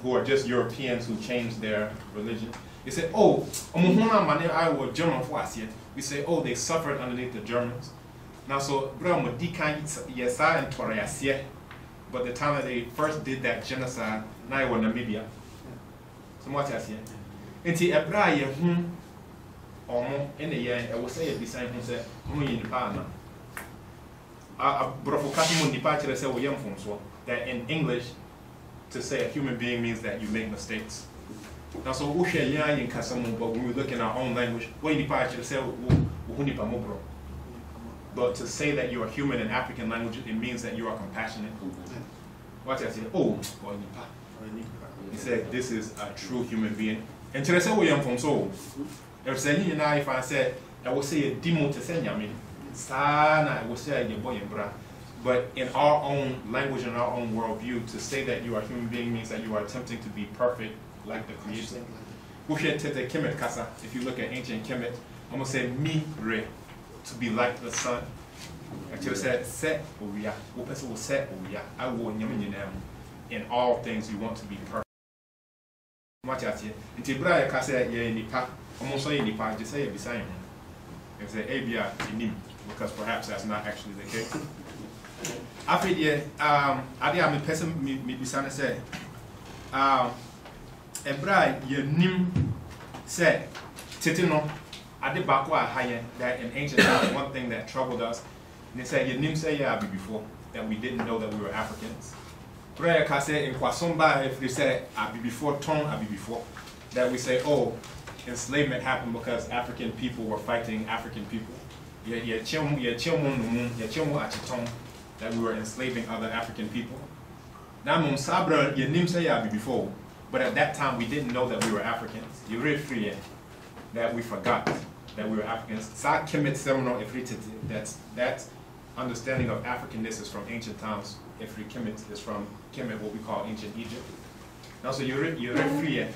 Who are just Europeans who changed their religion. They say, oh, I was German for us yet. We say, oh, they suffered underneath the Germans. Now so but the time that they first did that genocide, now it was Namibia. So much as yet. Until Ebra in the year, I will say it beside him said, that in English, to say a human being means that you make mistakes. Now, so but when we look in our own language, but to say that you are human in African language, it means that you are compassionate. Watch I say, oh, he said, this is a true human being. And to say, we am from so. If I said, I will say a demo to say, I will say, your boy and bra. But in our own language and our own worldview, to say that you are a human being means that you are attempting to be perfect like the Creator. If you look at ancient Kemet, I'm going to say mi re, to be like the sun. Actually said set oya, person will set oya. I will in all things you want to be perfect. Much as here. Until Braya Kasa ye nipa, almost say nipa, just say it beside him. And say Abia in because perhaps that's not actually the case. After the I am a person maybe Sana said Ebra ye nim said Titino at the Bakwa higher that in ancient times one thing that troubled us, and they said ye nim say ya before that we didn't know that we were Africans. Prayer Kase in Kwasomba, if they say I be before Tom, I be before that we say, oh, enslavement happened because African people were fighting African people. That we were enslaving other African people. Before, but at that time we didn't know that we were Africans. You're really free that we forgot that we were Africans. That understanding of Africanness is from ancient times. Ifri Kemet is from Kemet, what we call ancient Egypt. Now, so you're free and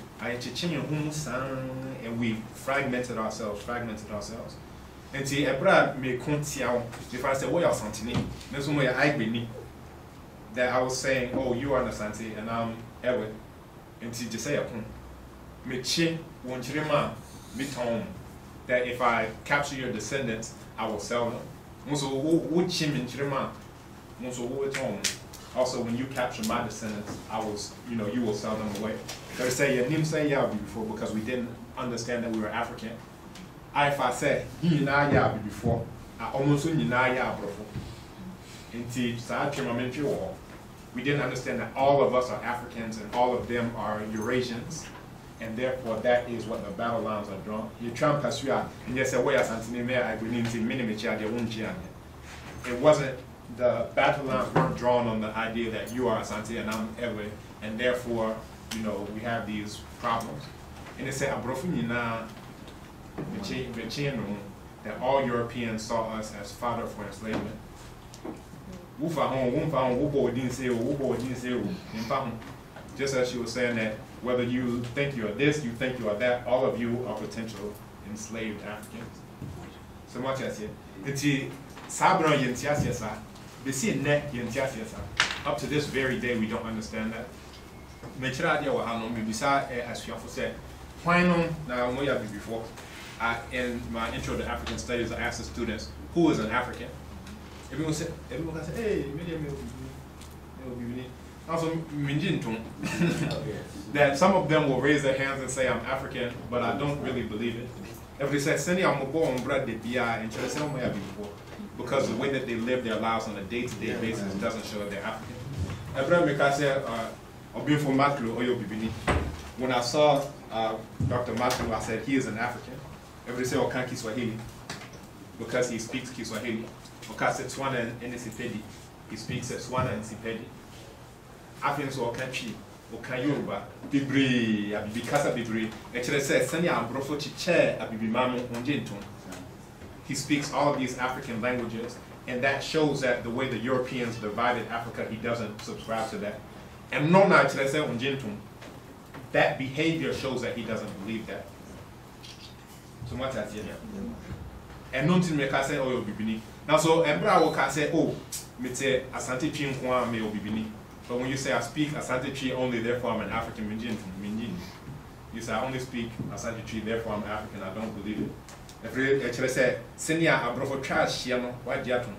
we fragmented ourselves. And see, Ebra me kontiao. If I say, "What are Santini?" There's one way I believe that I was saying, "Oh, you are Nasanti, and I'm Ewe." And see, just say, "Me che won't me tom that if I capture your descendants, I will sell them." Also, when you capture my descendants, you will sell them away. So they say, "Nim say ya before," because we didn't understand that we were African. If I say, before, I almost before. We didn't understand that all of us are Africans and all of them are Eurasians, and therefore that is what the battle lines are drawn. You try and pursue and you say, it wasn't, the battle lines weren't drawn on the idea that you are Asante and I'm Ewe, and therefore, we have these problems. And they say, that all Europeans saw us as fodder for enslavement. Just as she was saying that Whether you think you are this, you think you are that, all of you are potential enslaved Africans. So much as it. Up to this very day, we don't understand that. Before, in my intro to African studies, I asked the students, who is an African? Everyone can say, hey, also, that some of them will raise their hands and say, I'm African, but I don't really believe it. If they say, Cindy, I'm born, bread, they be and before, because the way that they live their lives on a day-to-day basis doesn't show that they're African. When I saw Dr. Matlou, I said, he is an African. Everybody say, Okan Kiswahili, because he speaks Kiswahili. Okase Tswana and Sipedi, he speaks Tswana and Sipedi. Africans or Okanchi, Okan Yoruba, Bibri, Abibikasa Bibri, actually says, Sanya Ambrofo Chiche, Abibimamo Onjinton. He speaks all of these African languages, and that shows that the way the Europeans divided Africa, he doesn't subscribe to that. And no, actually say Onjinton. That behavior shows that he doesn't believe that. So much as you know. And nothing make us say, oh, you'll be bini. Now, so Embra will say, oh, Mite Asante Chi Nkwa me will be bini. But when you say I speak Asante Chi only, therefore I'm an African Minjin. You say I only speak Asante Chi, therefore I'm African. I don't believe it. If you actually say, Senya Abrofo Trash, why Diaton?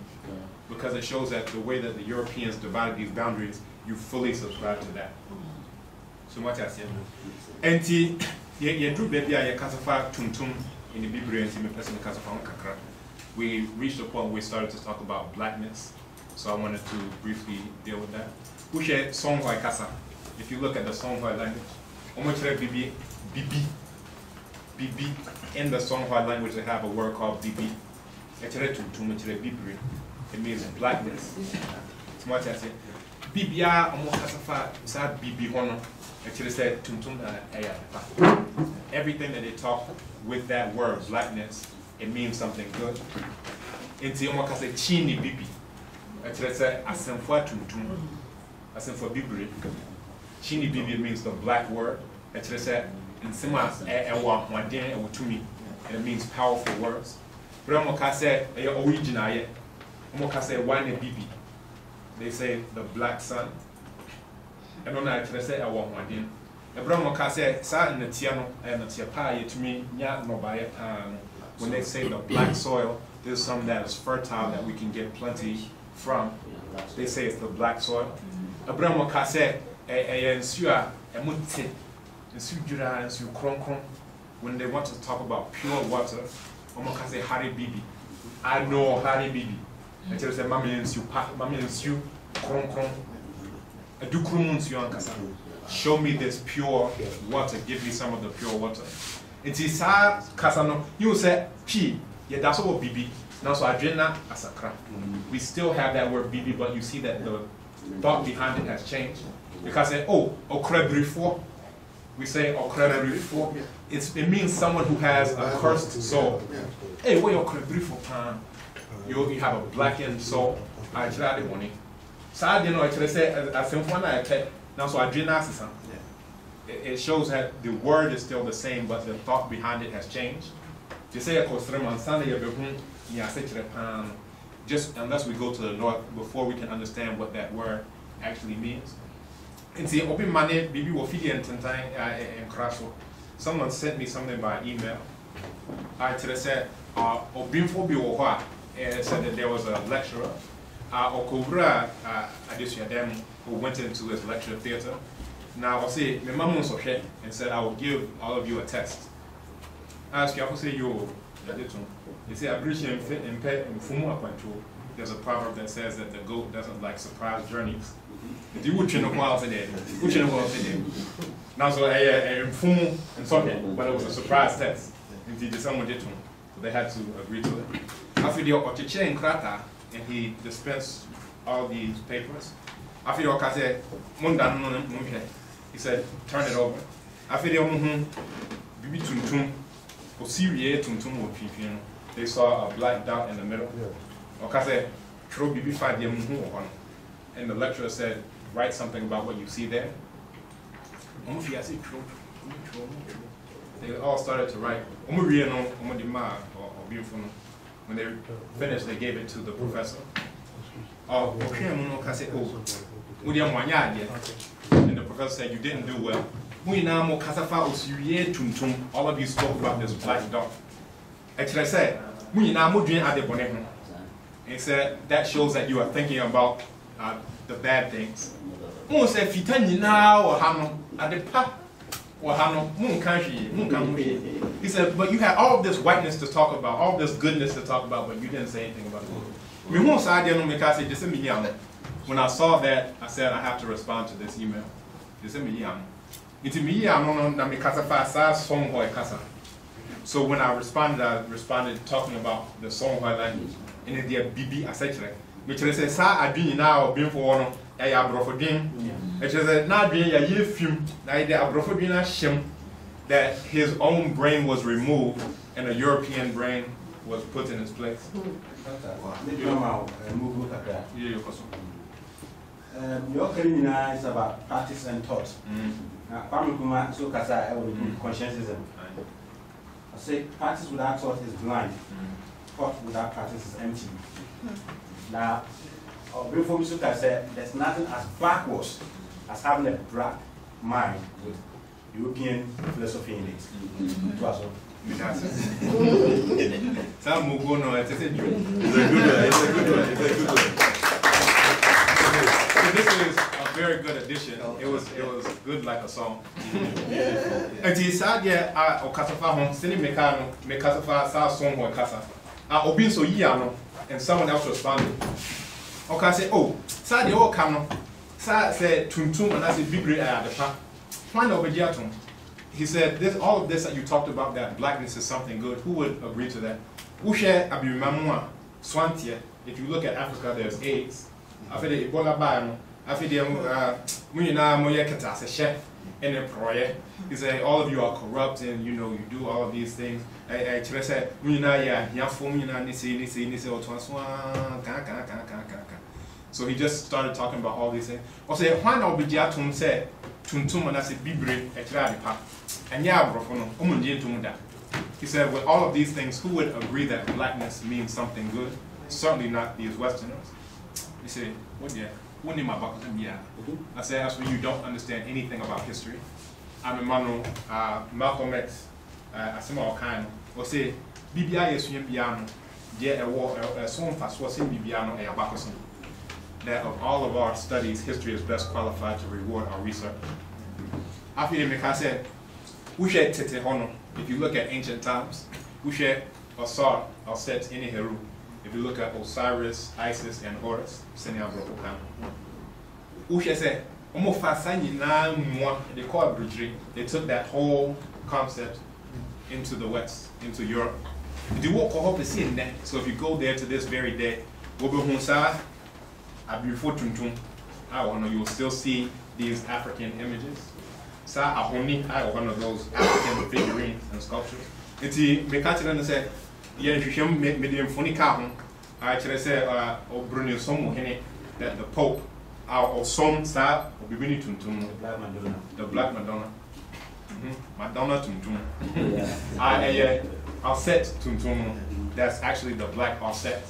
Because it shows that the way that the Europeans divided these boundaries, you fully subscribe to that. So much as you know. And you drew baby a Kasafa Tuntum in the Bible and me person Kasafa Kakra. We reached a point where we started to talk about blackness. So I wanted to briefly deal with that. We share Songhai Kasa. If you look at the Songhai language, Bibi. In the Songhai language they have a word called Bibi. It means blackness. So much as it. Bibia almost Kasafa sad Bibi Hono. Actually said everything that they talk with that word blackness, it means something good. Inti omo say chini bibi. Actually said asemfo tuntum. Asemfo bibiri. Chini bibi means the black word. Actually said insima ewa mwaden ewutumi. It means powerful words. But omo say original ye. Omo say wane bibi. They say the black sun. And on I say I want one in. A brown say, Sa in the Tiano and the Tiapa to me, Yat no by when they say the black soil, there's some that is fertile that we can get plenty from. They say it's the black soil. A brown say, a ensure a mutit, and sujura and su kron. When they want to talk about pure water, Omaka say Harry Bibi. I know Harry Bibi. I tell you, Mammy and su kron. Show me this pure water. Give me some of the pure water. It is Kasano. You say P. Yeah, that's what Bibi. Now so Adrena Asakra. We still have that word Bibi, but you see that the thought behind it has changed. Because say, oh, Okrebrifo. We say Okrebrifo. It means someone who has a cursed soul. Hey, what Okrebrifo pan? You have a blackened soul. I tried the money. So I didn't know actually say now so I it shows that the word is still the same, but the thought behind it has changed. Just unless we go to the north before we can understand what that word actually means. And see, open money, maybe we'll feed you and crash. Someone sent me something by email. I said, said that there was a lecturer. Okobra who went into his lecture theater. Now I'll say, my mom was okay and said, I will give all of you a test. I ask you, I will say, you say, there's a proverb that says that the goat doesn't like surprise journeys. Now, so but it was a surprise test. Indeed, someone did to him. So they had to agree to it. After the and he dispensed all these papers. After he said, turn it over. After they saw a black dot in the middle. And the lecturer said, write something about what you see there. They all started to write. When they finished, they gave it to the professor. And the professor said, you didn't do well. All of you spoke about this black dog. Actually, I said, he said, that shows that you are thinking about the bad things. He said, but you had all of this whiteness to talk about, all this goodness to talk about, but you didn't say anything about it. When I saw that, I said, I have to respond to this email. So when I responded talking about the Songhai language. And then there Bibi, I said, which said, Sir, I've been now, been for one, I have Brofodin. Which is not being a year film, I did a Brofodina shim, that his own brain was removed and a European brain was put in its place. Your career is about practice and thought. So conscientism. I say practice without thought is blind. Thought without practice is empty. Now, before we look at said, there's nothing as backwards as having a black mind with European philosophy in it. Some will go no, it's a good one. This is a very good addition. It was good like a song. And he said, yeah, Okasafa home, Sini Mekasafa, Sa song or Kasa. Obin so Yano, and someone else responded. Okay, say, oh, Sa the old Kano, Sa said Tuntum and I said Bibri at the park. Why no Bejatum? He said, this all of this that you talked about, that blackness is something good. Who would agree to that? Ushe Abimamua, Swantia. If you look at Africa, there's AIDS. I feel the Ebola Bano. I feel the Munina Moyekata, a chef in a project. He said, all of you are corrupt and you know, you do all of these things. I said, Munina, so he just started talking about all these things. Or say, why not be Jatum said, Tuntum and I said, Bibre, and he said, with all of these things, who would agree that blackness means something good? Certainly not these Westerners. He said, what yeah? I said, as for you don't understand anything about history. I'm a man, Malcolm X, I say all kind. Or say, BBI is Biano, yeah, a song fast was in Bibiano, a Abacoson. That of all of our studies, history is best qualified to reward our research. After I said, we share Tete Hono. If you look at ancient times, we share Osar, Set, any Heru. If you look at Osiris, Isis, and Horus, they call it Bridgery. They took that whole concept into the West, into Europe. So if you go there to this very day, you'll still see these African images. One of those African figurines and sculptures. And say, medium funny carbon. I actually say, that the Pope, or some star, will be the Black Madonna. The Black Madonna. Madonna Tuntum. I'll set Tuntum. That's actually the Black offset.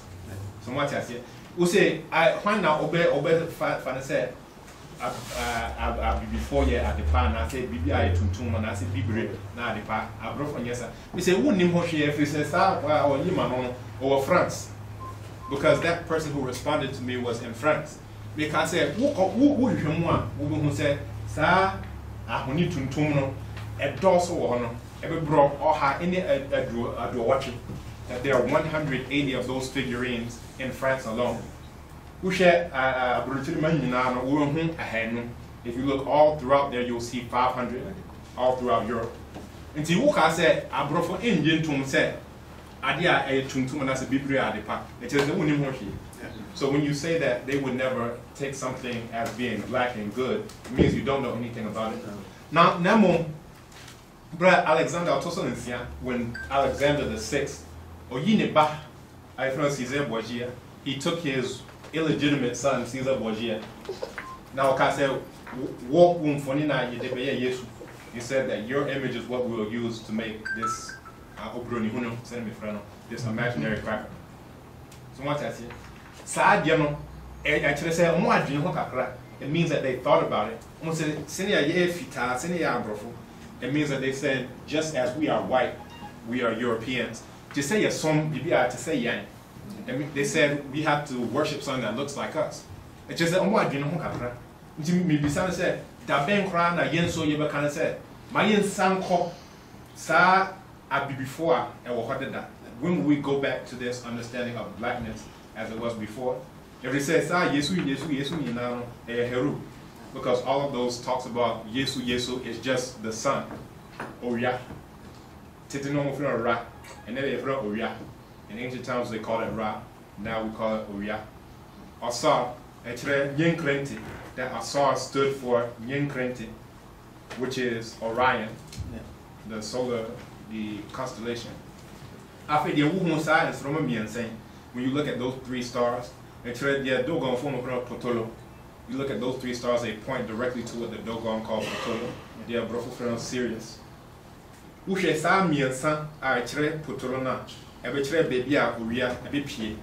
So what I say, we say, I find out obey said. Before you at the pan, I said, BBI Tuntum, and I said, Bibre, now the pa, I brought from yes. We say, wouldn't him Hoshi if he says, or Yimanon, or France. Because that person who responded to me was in France. Because I said, who said, Sir, I need Tuntum, a dorsal or every brought or any a watching. That there are 180 of those figurines in France alone. If you look all throughout there, you'll see 500 all throughout Europe. And see what I said, I brought for Indian to say, Adia a tuntum and that's a Biblia de pa. It is the only. So when you say that they would never take something as being black and good, it means you don't know anything about it. Now, Nemo, Brad Alexander Tosolensia, when Alexander VI, or Yineba, I Caesar Borgia, he took his illegitimate son, Caesar Borgia, Now, I say, walk room for Nina, you he said that your image is what we will use to make this this imaginary cracker. So what I say, sad actually say it means that they thought about it. It means that they said, just as we are white, we are Europeans. Just say to say yang. They said we have to worship something that looks like us. It just said, maybe someone said, that ben cry na yen so you can say, my yen sanko sa abi before and what did that. When we go back to this understanding of blackness as it was before, if it says Yesu you know heru, because all of those talks about Yesu is just the son. Oya. Titino Ra, and then they wrote Oya. In ancient times they called it Ra, now we call it Oya. Asar, actually Yin Krenti. That Asar stood for Yin Krenti, which is Orion, the solar, the constellation. After the Wuhon science from me and saying, when you look at those 3 stars, actually the Dogon form of Potolo. You look at those 3 stars, they point directly to what the Dogon called Potolo. They are Brofo Sirius. Ushe sa mi and son are Potolo na. Every baby are Uria, a bit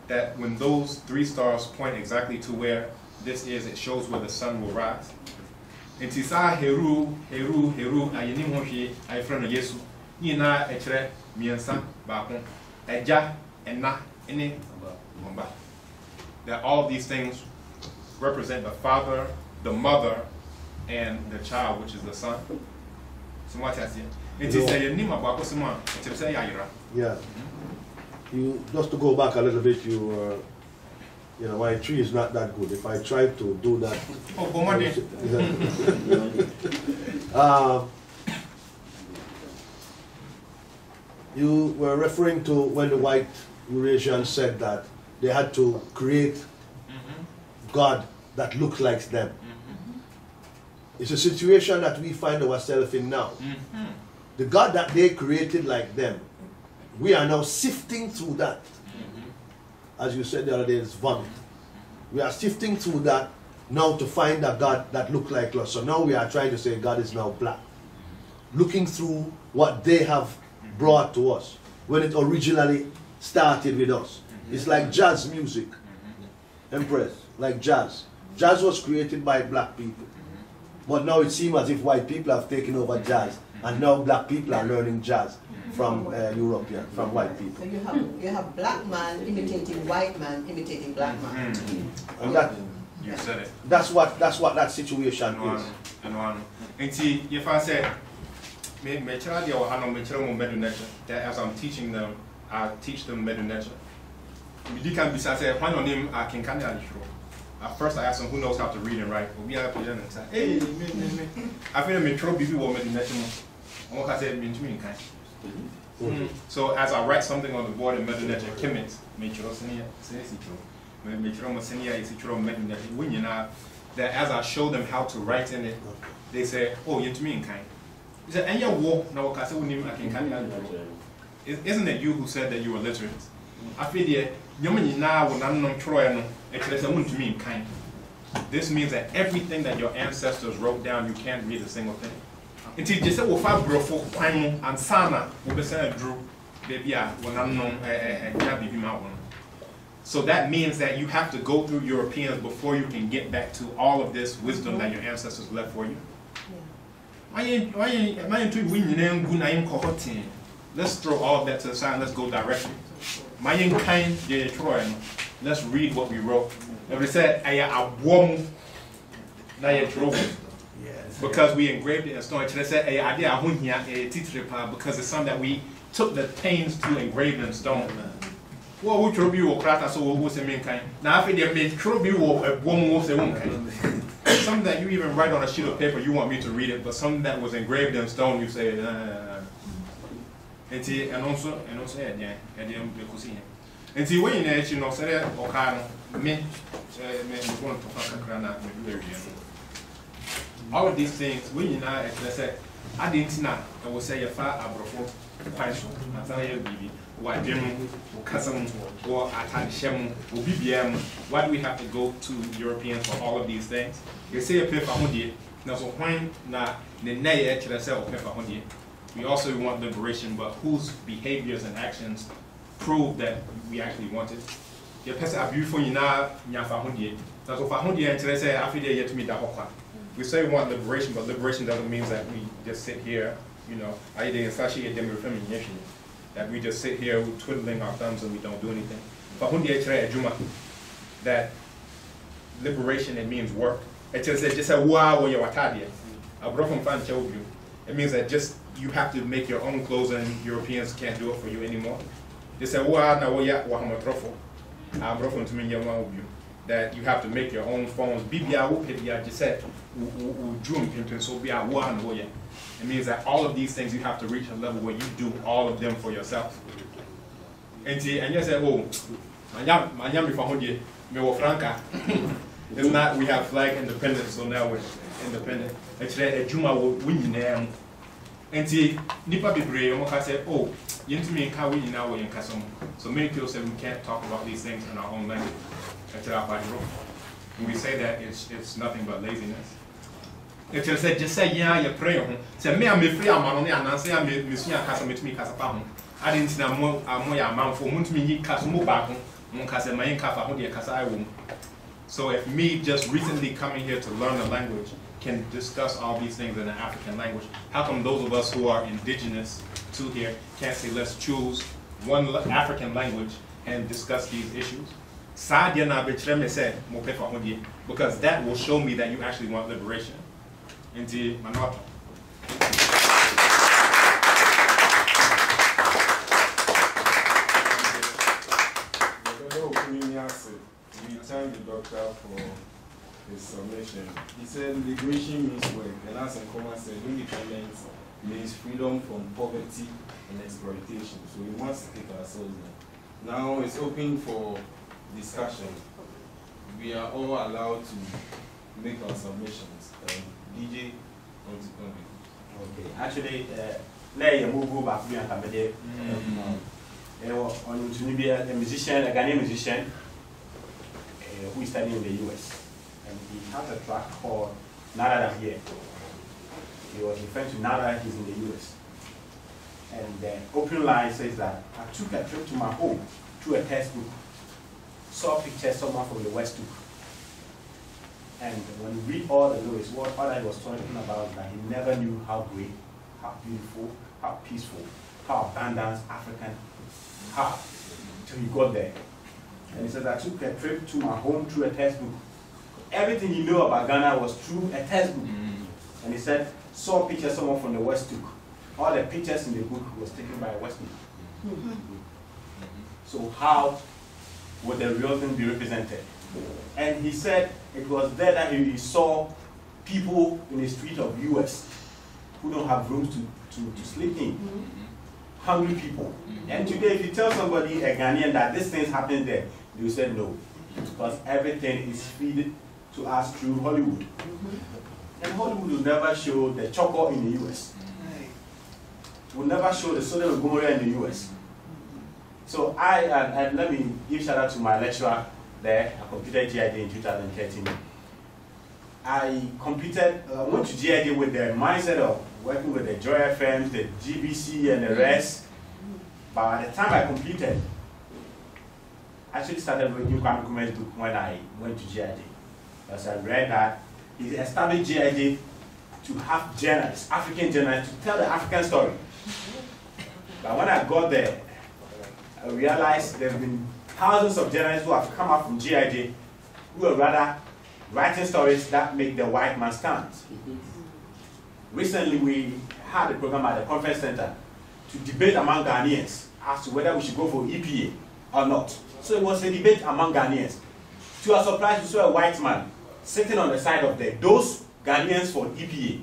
that when those 3 stars point exactly to where this is, it shows where the sun will rise. And Tisa Heru, Ayani Moshi, I friend of Yesu, Nina, Etre, mi and son, Bapon, Eja, and Na, any Mamba. That all these things represent the father, the mother, and the child, which is the son. So what I say? It is a name about Cosima, it's a Yaira. Yeah. You just to go back a little bit, you know, my tree is not that good. If I try to do that, you were referring to when the white Eurasians said that they had to create God that looks like them. It's a situation that we find ourselves in now. The God that they created like them, we are now sifting through that. As you said the other day, it's vomit. We are sifting through that now to find a God that looks like us. So now we are trying to say God is now black. Looking through what they have brought to us when it originally started with us. It's like jazz music. Empress, like jazz. Jazz was created by black people. But now it seems as if white people have taken over jazz, and now black people are learning jazz from European, from white people. So you have black man imitating white man imitating black man. And that, you said it. That's what that situation is. And see, if I say, as I'm teaching them, I teach them Medunetcha. At first I asked them who knows how to read and write. Hey, I feel metro bibi wo Medunetcha. So as I write something on the board in Medunetcha, Kimmit, that as I show them how to write in it, they say, oh, you to me in kind. He said, and you walk now, isn't it you who said that you were literate? I feel this means that everything that your ancestors wrote down, you can't read a single thing. Until you say, well, and Sana, Drew, baby, so that means that you have to go through Europeans before you can get back to all of this wisdom that your ancestors left for you. Let's throw all of that to the side and let's go directly. Let's read what we wrote. And we said, because we engraved it in stone. Because it's something that we took the pains to engrave in stone. Well, we be now, if they made something that you even write on a sheet of paper, you want me to read it, but something that was engraved in stone, you say, and also, yeah, and see when you know, say, all of these things, when you know, I didn't know, I will say, a far abrofo, Wajim, Kasam, or Atadishem, or BBM. Why do we have to go to Europeans for all of these things? You say a paper hundred, now so when na we also want liberation, but whose behaviors and actions prove that we actually want it? You pass a beautiful Nyafa now so Fahundi and say after they yet to meet the Hokwa. We say we want liberation, but liberation doesn't mean that we just sit here, you know, that we just sit here twiddling our thumbs and we don't do anything. That liberation, it means work. It just a wow you it means that just you have to make your own clothes and Europeans can't do it for you anymore. They say that you have to make your own phones. It means that all of these things you have to reach a level where you do all of them for yourself. And you say, oh, it's not we have flag independence, so now we're independent. And nipa bibre say, oh, so many people say we can't talk about these things in our own language. We say that it's nothing but laziness. If you say just say yeah, you pray. Say me I'm free amano ne ananse am mesuya kasa metumi kasa pa ho. I didn't na mo amoya amanfo mutumi yi kasa mo ba ho. Mo kasa mayin kafa ho de kasa ai wo. So if me just recently coming here to learn the language can discuss all these things in an African language, how come those of us who are indigenous to here can't say let's choose one African language and discuss these issues? Because that will show me that you actually want liberation. Indeed, Manota. We thank the doctor for his submission. He said liberation means work, and as Nkoma said, independence means freedom from poverty and exploitation. So we must take ourselves there. Now it's open for discussion. We are all allowed to make our submissions. DJ, okay. Actually, let you move back to Kambon. On to be a musician, a Ghanaian musician, who is studying in the US, and he has a track called Nada Here. He was referring to Nada, he's in the US. And the opening line says that I took a trip to my home through a textbook, saw pictures someone from the West took. And when you read all the lyrics, what he was talking about is that he never knew how great, how beautiful, how peaceful, how abundant African, how till he got there. And he said, I took a trip to my home through a textbook. Everything you know about Ghana was through a textbook. And he said, saw pictures someone from the West took. All the pictures in the book was taken by a Western. So how would the real thing be represented? And he said it was there that he saw people in the street of US who don't have rooms to sleep in. Hungry people. And today if you tell somebody, a Ghanaian, that this thing happens there, they will say no. Because everything is fed to us through Hollywood. And Hollywood will never show the chocolate in the US. Will never show the Sodom and Gomorrah in the US. So and let me give shout out to my lecturer there. I completed GID in 2013. I went to GID with the mindset of working with the Joy FMs, the GBC and the rest. But by the time I completed, I actually started reading Kwame Nkrumah's book when I went to GID. Because I read that he established GID to have journalists, African journalists, to tell the African story. But when I got there, I realized there have been thousands of journalists who have come out from GID who are rather writing stories that make the white man stand. Recently, we had a program at the conference center to debate among Ghanaians as to whether we should go for EPA or not. So it was a debate among Ghanaians. To our surprise, we saw a white man sitting on the side of those Ghanaians for EPA.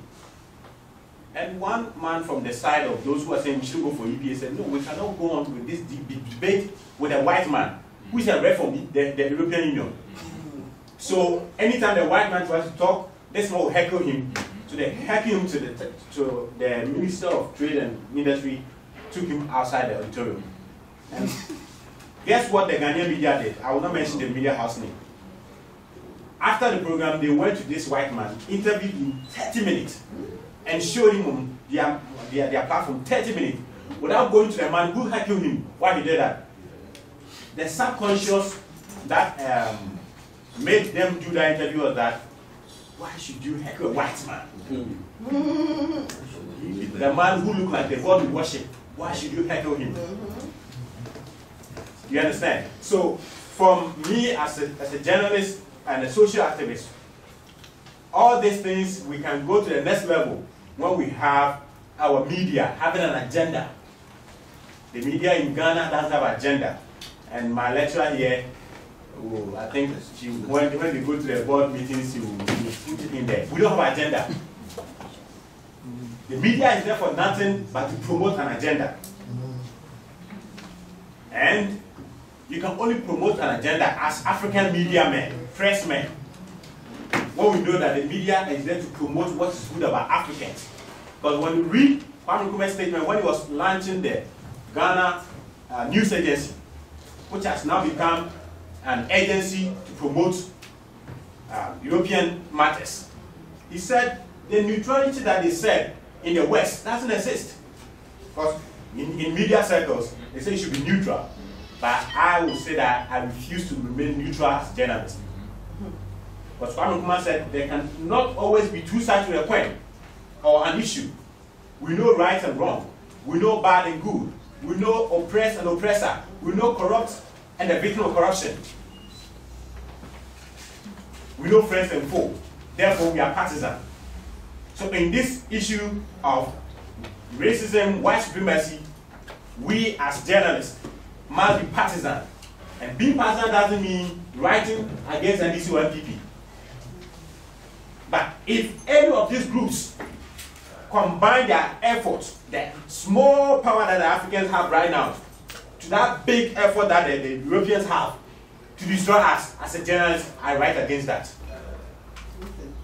And one man from the side of those who are saying we should go for EPA said, no, we cannot go on with this debate with a white man who is a rep from the European Union. So anytime the white man tries to talk, this man will heckle him. So they heckled him to the Minister of Trade and Industry, took him outside the auditorium. Guess what the Ghanaian media did? I will not mention the media house name. After the program, they went to this white man, interviewed him 30 minutes, and showed him their platform 30 minutes, without going to the man who heckled him. Why he did that? The subconscious that made them do that interview was that, why should you heckle a white man? The man who looked like the God we worship, why should you heckle him? You understand? So, from me as a journalist and a social activist, all these things, we can go to the next level when we have our media having an agenda. The media in Ghana doesn't have an agenda. And my lecturer here, I think when they go to the board meetings, she will put it in there. We don't have an agenda. The media is there for nothing but to promote an agenda. And you can only promote an agenda as African media men, press men. When we know that the media is there to promote what is good about Africans. Because when you read Kwame Nkrumah's statement when he was launching the Ghana News Agency, which has now become an agency to promote European matters, he said the neutrality that they said in the West doesn't exist. Because in media circles, they say you should be neutral. But I will say that I refuse to remain neutral as a journalist. But Kwame Nkrumah said there can not always be two sides to a coin or an issue. We know right and wrong. We know bad and good. We know oppressed and oppressor. We know corrupt and the victim of corruption. We know friends and foe. Therefore, we are partisan. So in this issue of racism, white supremacy, we as journalists must be partisan. And being partisan doesn't mean writing against NDC or MPP. But if any of these groups combine their efforts, the small power that the Africans have right now, to that big effort that the Europeans have to destroy us, as a journalist, I write against that. Listen,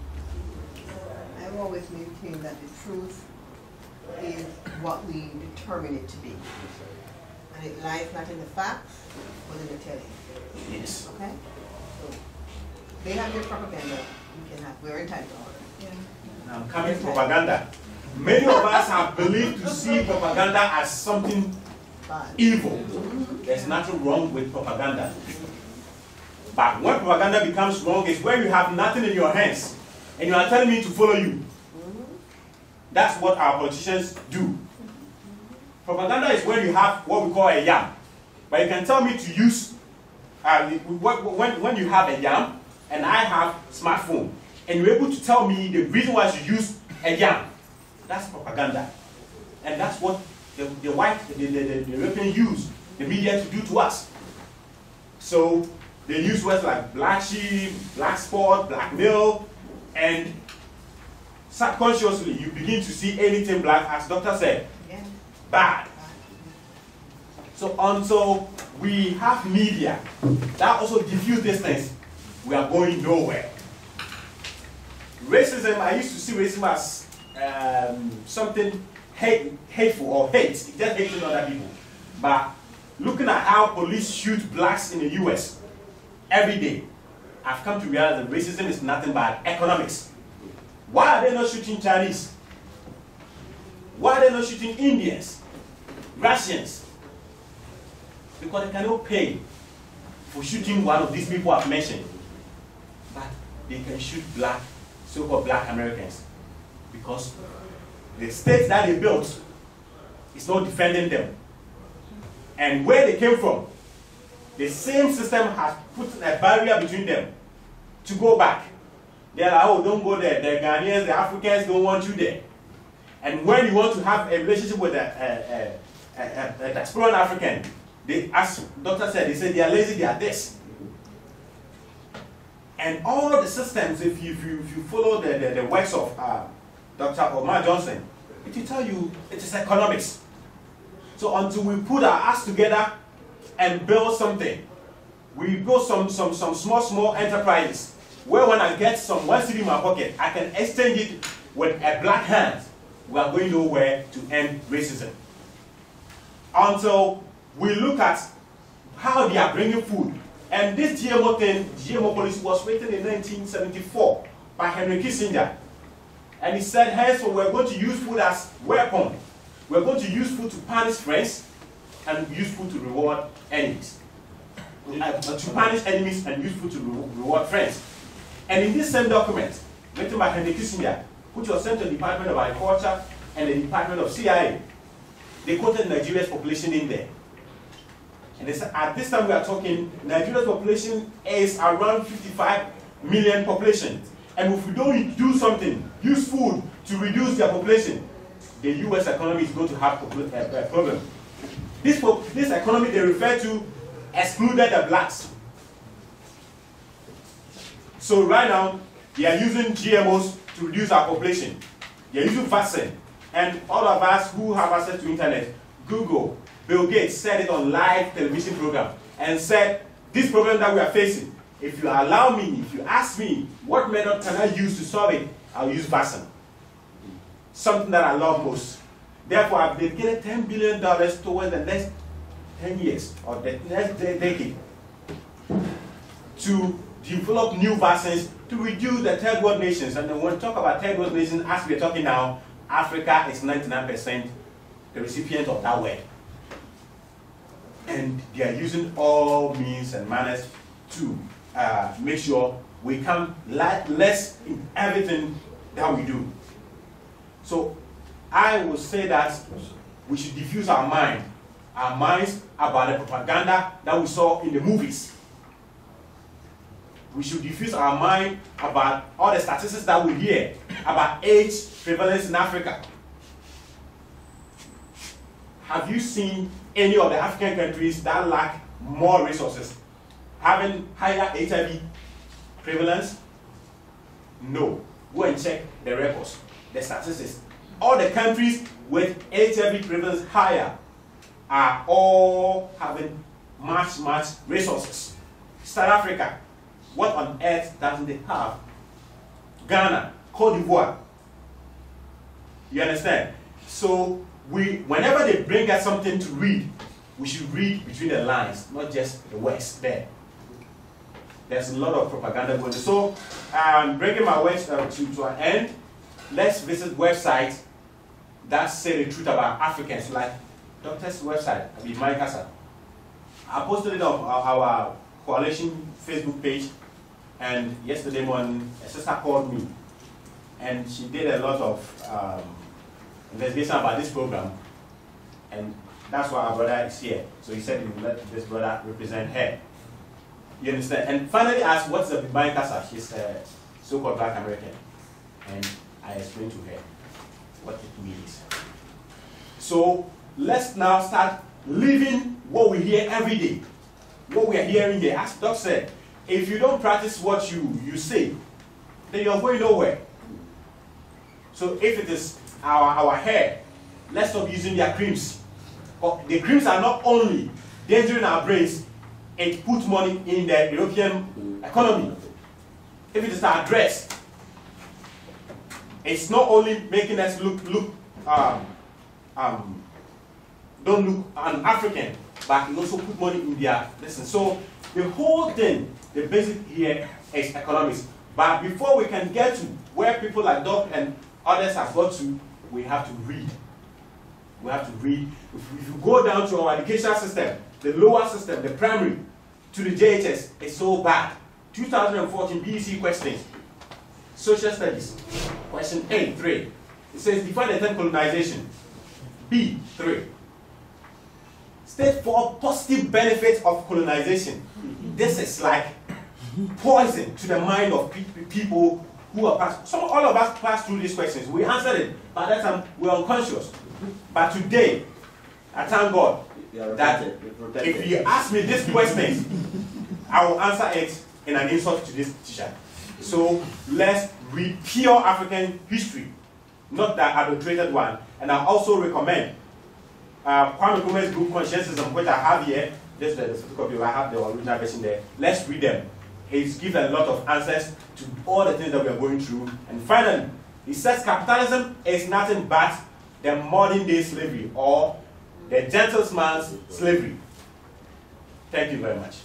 I've always maintained that the truth is what we determine it to be. And it lies not in the facts, but in the telling. Yes. Okay? So, they have their propaganda, we can have, we're entitled. Yeah. Now, coming to propaganda. Many of us have believed to see propaganda as something evil. There's nothing wrong with propaganda. But when propaganda becomes wrong is when you have nothing in your hands and you are telling me to follow you. That's what our politicians do. Propaganda is when you have what we call a yam. But you can tell me to use, when you have a yam and I have smartphone, and you're able to tell me the reason why I should use a yam. That's propaganda. And that's what the European use the media to do to us. So they use words like black sheep, black spot, blackmail, and subconsciously you begin to see anything black, as Doctor said, bad. So until we have media that also diffuse these things, we are going nowhere. Racism, I used to see racism as something hateful or hate. It's just hating other people. But looking at how police shoot blacks in the US every day, I've come to realize that racism is nothing but economics. Why are they not shooting Chinese? Why are they not shooting Indians, Russians? Because they cannot pay for shooting one of these people I've mentioned. But they can shoot black, so-called black Americans. Because the state that they built is not defending them. And where they came from, the same system has put a barrier between them to go back. They're like, oh, don't go there. The Ghanaians, the Africans don't want you there. And when you want to have a relationship with a diasporan African, they, as Doctor said, they say they are lazy, they are this. And all the systems, if you follow the works of Dr. Omar Johnson, it will tell you it is economics. So until we put our acts together and build something, we build some small enterprises where when I get some 1 cedi in my pocket, I can exchange it with a black hand. We are going nowhere to end racism. Until we look at how they are bringing food. And this GMO thing, GMO policy was written in 1974 by Henry Kissinger. And he said, henceforth, we're going to use food as weapon. We're going to use food to punish friends and use food to reward enemies. To punish enemies and use food to reward friends. And in this same document, written by Henry Kissinger, which was sent to the Department of Agriculture and the Department of CIA, they quoted Nigeria's population in there. And they said, at this time we are talking, Nigeria's population is around 55 million population. And if we don't do something, use food to reduce their population, the US economy is going to have a problem. This economy they refer to excluded the blacks. So right now, they are using GMOs to reduce our population. They are using vaccine. And all of us who have access to internet, Google, Bill Gates said it on live television program and said, this problem that we are facing, if you allow me, if you ask me, what method can I use to solve it, I'll use vaccine. Something that I love most. Therefore, I've dedicated $10 billion towards the next 10 years or the next decade to develop new vaccines to reduce the third world nations. And when we talk about third world nations, as we're talking now, Africa is 99% the recipient of that word. And they are using all means and manners to make sure we come less in everything that we do. So I will say that we should diffuse our minds about the propaganda that we saw in the movies. We should diffuse our mind about all the statistics that we hear about AIDS prevalence in Africa. Have you seen any of the African countries that lack more resources having higher HIV prevalence? No. Go and check the records, the statistics. All the countries with HIV prevalence higher are all having much resources. South Africa, what on earth doesn't they have? Ghana, Cote d'Ivoire. You understand? So whenever they bring us something to read, we should read between the lines, not just the words there. There's a lot of propaganda going on. So bringing my words to an end, let's visit websites that say the truth about Africans, like Doctor's website, I posted it on our coalition Facebook page, and yesterday morning a sister called me, and she did a lot of investigation about this program, and that's why our brother is here. So he said he would let this brother represent her. You understand? And finally asked, what's the Bimai Kasa? She's a so-called Black American. And I explained to her what it means. So let's now start living what we hear every day. What we are hearing here. As Doc said, if you don't practice what you say, then you're going nowhere. So if it is our hair, let's stop using their creams. The creams are not only endangering our brains, it puts money in the European economy. If it is our dress, it's not only making us don't look un-African, but it also put money in their business. So the whole thing, the basic here is economics. But before we can get to where people like Doc and others have got to, we have to read. We have to read. If you go down to our educational system, the lower system, the primary, to the JHS, it's so bad. 2014 BEC questions. Social studies, question A3. It says, define the term colonization. B3. State 4 positive benefits of colonization. This is like poison to the mind of people who are past. All of us passed through these questions. We answered it. By that time, we were unconscious. But today, I thank God that if you ask me this question, I will answer it in an insult to this teacher. So let's read pure African history, not the adulterated one. And I also recommend Kwame Nkrumah's book Conscientism, which I have here. This is the photocopy. I have the original version there. Let's read them. He gives a lot of answers to all the things that we are going through. And finally, he says capitalism is nothing but the modern day slavery, or the gentleman's slavery. Thank you very much.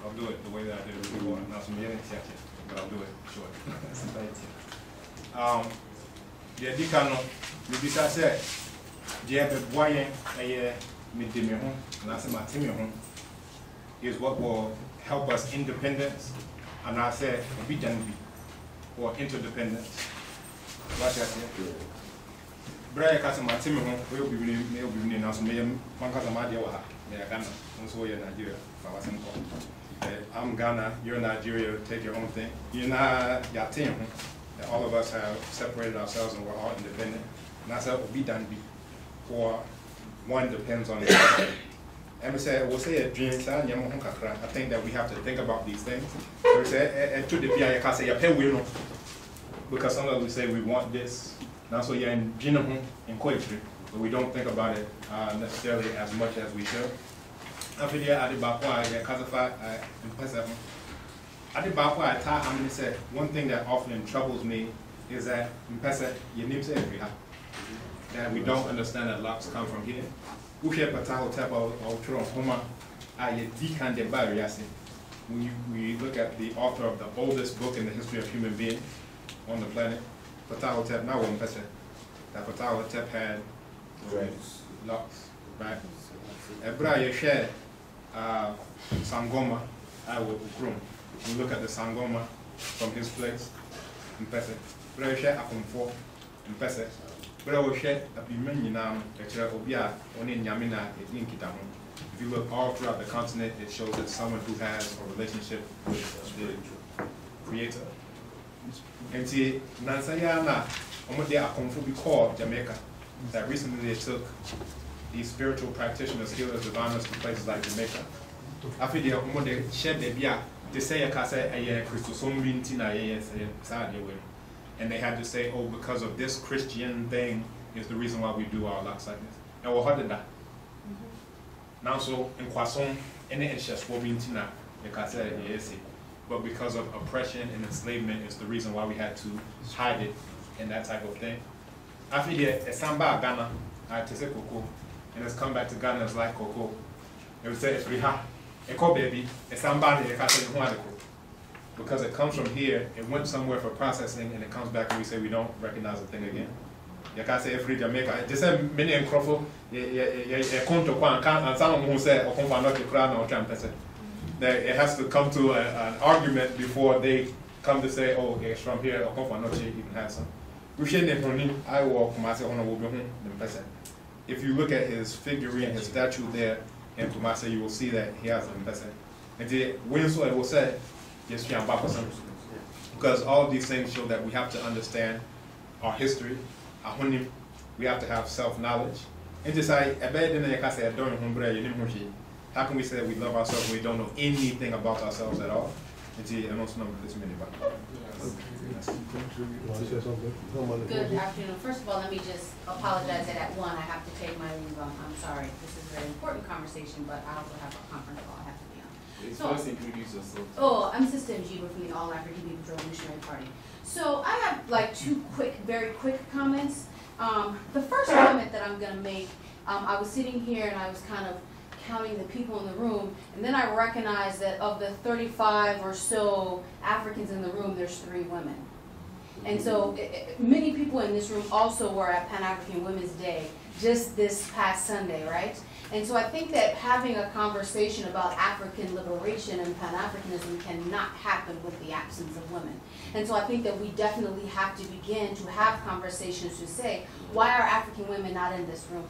I'll do it the way that I did it before. Now, but I'll do it short. The Dicano, the Bisa said, Jeb Boyan, a Midimion, and I said, my Timion is what will help us independence, and I said, be done or interdependence. What I said. Brian Casama Timion will be winning us, Mayam, Mancasamadia, Ghana, and so you're Nigeria, for what's in I'm Ghana, you're Nigeria, take your own thing. You're not your team. All of us have separated ourselves and we're all independent. And I said, be done, or one depends on the other. And we say, we'll say a dream, I think that we have to think about these things. We say, because sometimes we say we want this. Now, so you're in Jinahun, in Koitri, but we don't think about it necessarily as much as we should. After the Adibakwa, Kazafa, impressive. Adibakwa, I tell how many said one thing that often troubles me is that your name says that we don't understand that locks come from here. We share Pataho Tepa or Tron Homa, I decan de Bariasi. When we look at the author of the oldest book in the history of human being on the planet, Pataho Tep, now one person, that Pataho Tep had locks, right? Ebra share Sangoma, I will Ukrum. We look at the Sangoma from his place in Pese. Ebra share Akumfo in Pese. Ebra share Apimenina, Etra Obia, Oni Yamina, Inkitamu. If you look all throughout the continent, it shows that someone who has a relationship with the Creator. And see, Nansayana, Omode Akumfo be called Jamaica. That recently they took these spiritual practitioners, healers, diviners to places like Jamaica. After they Omode shed their beer, they say a Casa a Christosum Vintina, and they had to say, oh, because of this Christian thing is the reason why we do our locks like this. And we're hard that. Now, so in Kwasson, and it's just Wobintina, but because of oppression and enslavement is the reason why we had to hide it and that type of thing. After the Samba Ghana, I say Coco, and it's come back to Ghana as like Coco. It would say it's Riha, a co baby, a Samba, because it comes from here, it went somewhere for processing, and it comes back and we say we don't recognize the thing again. You can't say every Jamaica. Just say many and Crawford, a conto quan, and someone who said, or come not to crown or champion. It has to come to an argument before they come to say, oh, it's from here, or come not even has some. I walk if you look at his figurine, his statue there in Kumasi, you will see that he has an person. And I will say, yes, because all of these things show that we have to understand our history, we have to have self-knowledge. And just how can we say that we love ourselves when we don't know anything about ourselves at all? Good afternoon. First of all, let me just apologize that at 1 I have to take my leave. I'm sorry. This is a very important conversation, but I also have a conference call I have to be on. So, first introduce yourself. Oh, I'm Sister Mjiba from the All African People's Revolutionary Party. So I have like two very quick comments. The first comment that I'm going to make, I was sitting here and I was kind of counting the people in the room, and then I recognized that of the 35 or so Africans in the room, there's 3 women. And so many people in this room also were at Pan-African Women's Day just this past Sunday, right? And so I think that having a conversation about African liberation and Pan-Africanism cannot happen with the absence of women. And so I think that we definitely have to begin to have conversations to say, why are African women not in this room?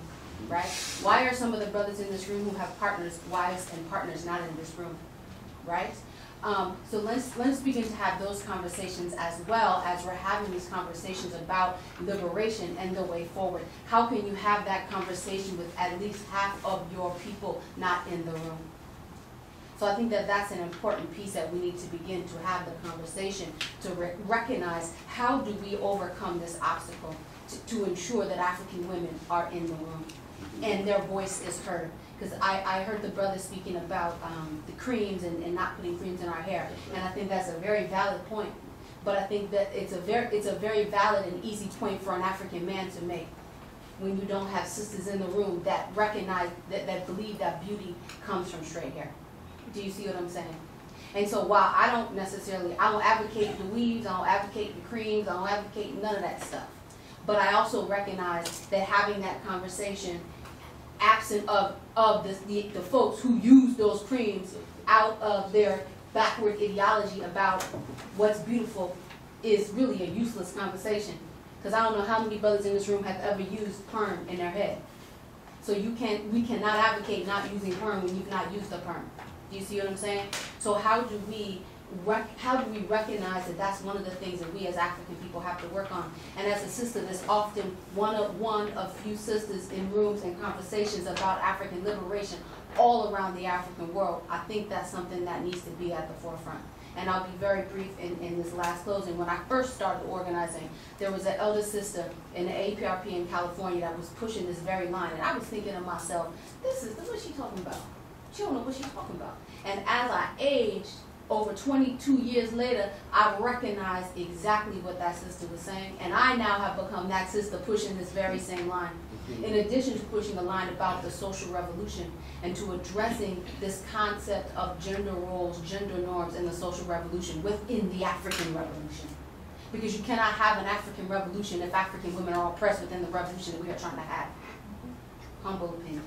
Right? Why are some of the brothers in this room who have partners, wives and partners not in this room? Right? So let's begin to have those conversations as well as we're having these conversations about liberation and the way forward. How can you have that conversation with at least half of your people not in the room? So I think that that's an important piece that we need to begin to have the conversation to recognize how do we overcome this obstacle to ensure that African women are in the room and their voice is heard. Because I heard the brother speaking about the creams and not putting creams in our hair, and I think that's a very valid point. But I think that it's a very valid and easy point for an African man to make when you don't have sisters in the room that recognize, that believe that beauty comes from straight hair. Do you see what I'm saying? And so while I don't advocate the weaves, I don't advocate the creams, I don't advocate none of that stuff. But I also recognize that having that conversation, absent of the folks who use those creams out of their backward ideology about what's beautiful, is really a useless conversation. Because I don't know how many brothers in this room have ever used perm in their head. So we cannot advocate not using perm when you've not used the perm. Do you see what I'm saying? So how do we recognize that that's one of the things that we as African people have to work on? And as a sister that's often one of few sisters in rooms and conversations about African liberation all around the African world, I think that's something that needs to be at the forefront. And I'll be very brief in this last closing. When I first started organizing, there was an elder sister in the APRP in California that was pushing this very line. And I was thinking to myself, this sister, what's she talking about? She don't know what she's talking about. And as I aged, over 22 years later, I recognized exactly what that sister was saying. And I now have become that sister pushing this very same line. In addition to pushing the line about the social revolution and to addressing this concept of gender roles, gender norms in the social revolution within the African revolution. Because you cannot have an African revolution if African women are oppressed within the revolution that we are trying to have. Humble opinion.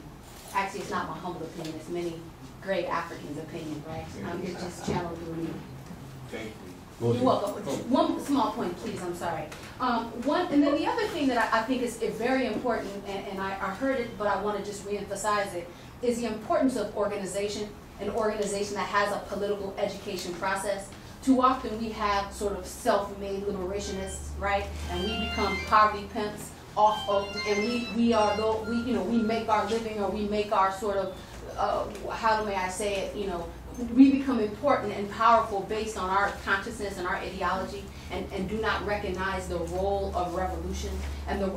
Actually, it's not my humble opinion, it's many great Africans' opinion, right? It's just channeled through me. Thank you. You're welcome. One small point, please, I'm sorry. And then the other thing that I think is very important, and I heard it, but I want to just reemphasize it, is the importance of organization, an organization that has a political education process. Too often we have sort of self-made liberationists, right? And we become poverty pimps off of, and we make our living, or we make our sort of, how may I say it, we become important and powerful based on our consciousness and our ideology, and do not recognize the role of revolution and the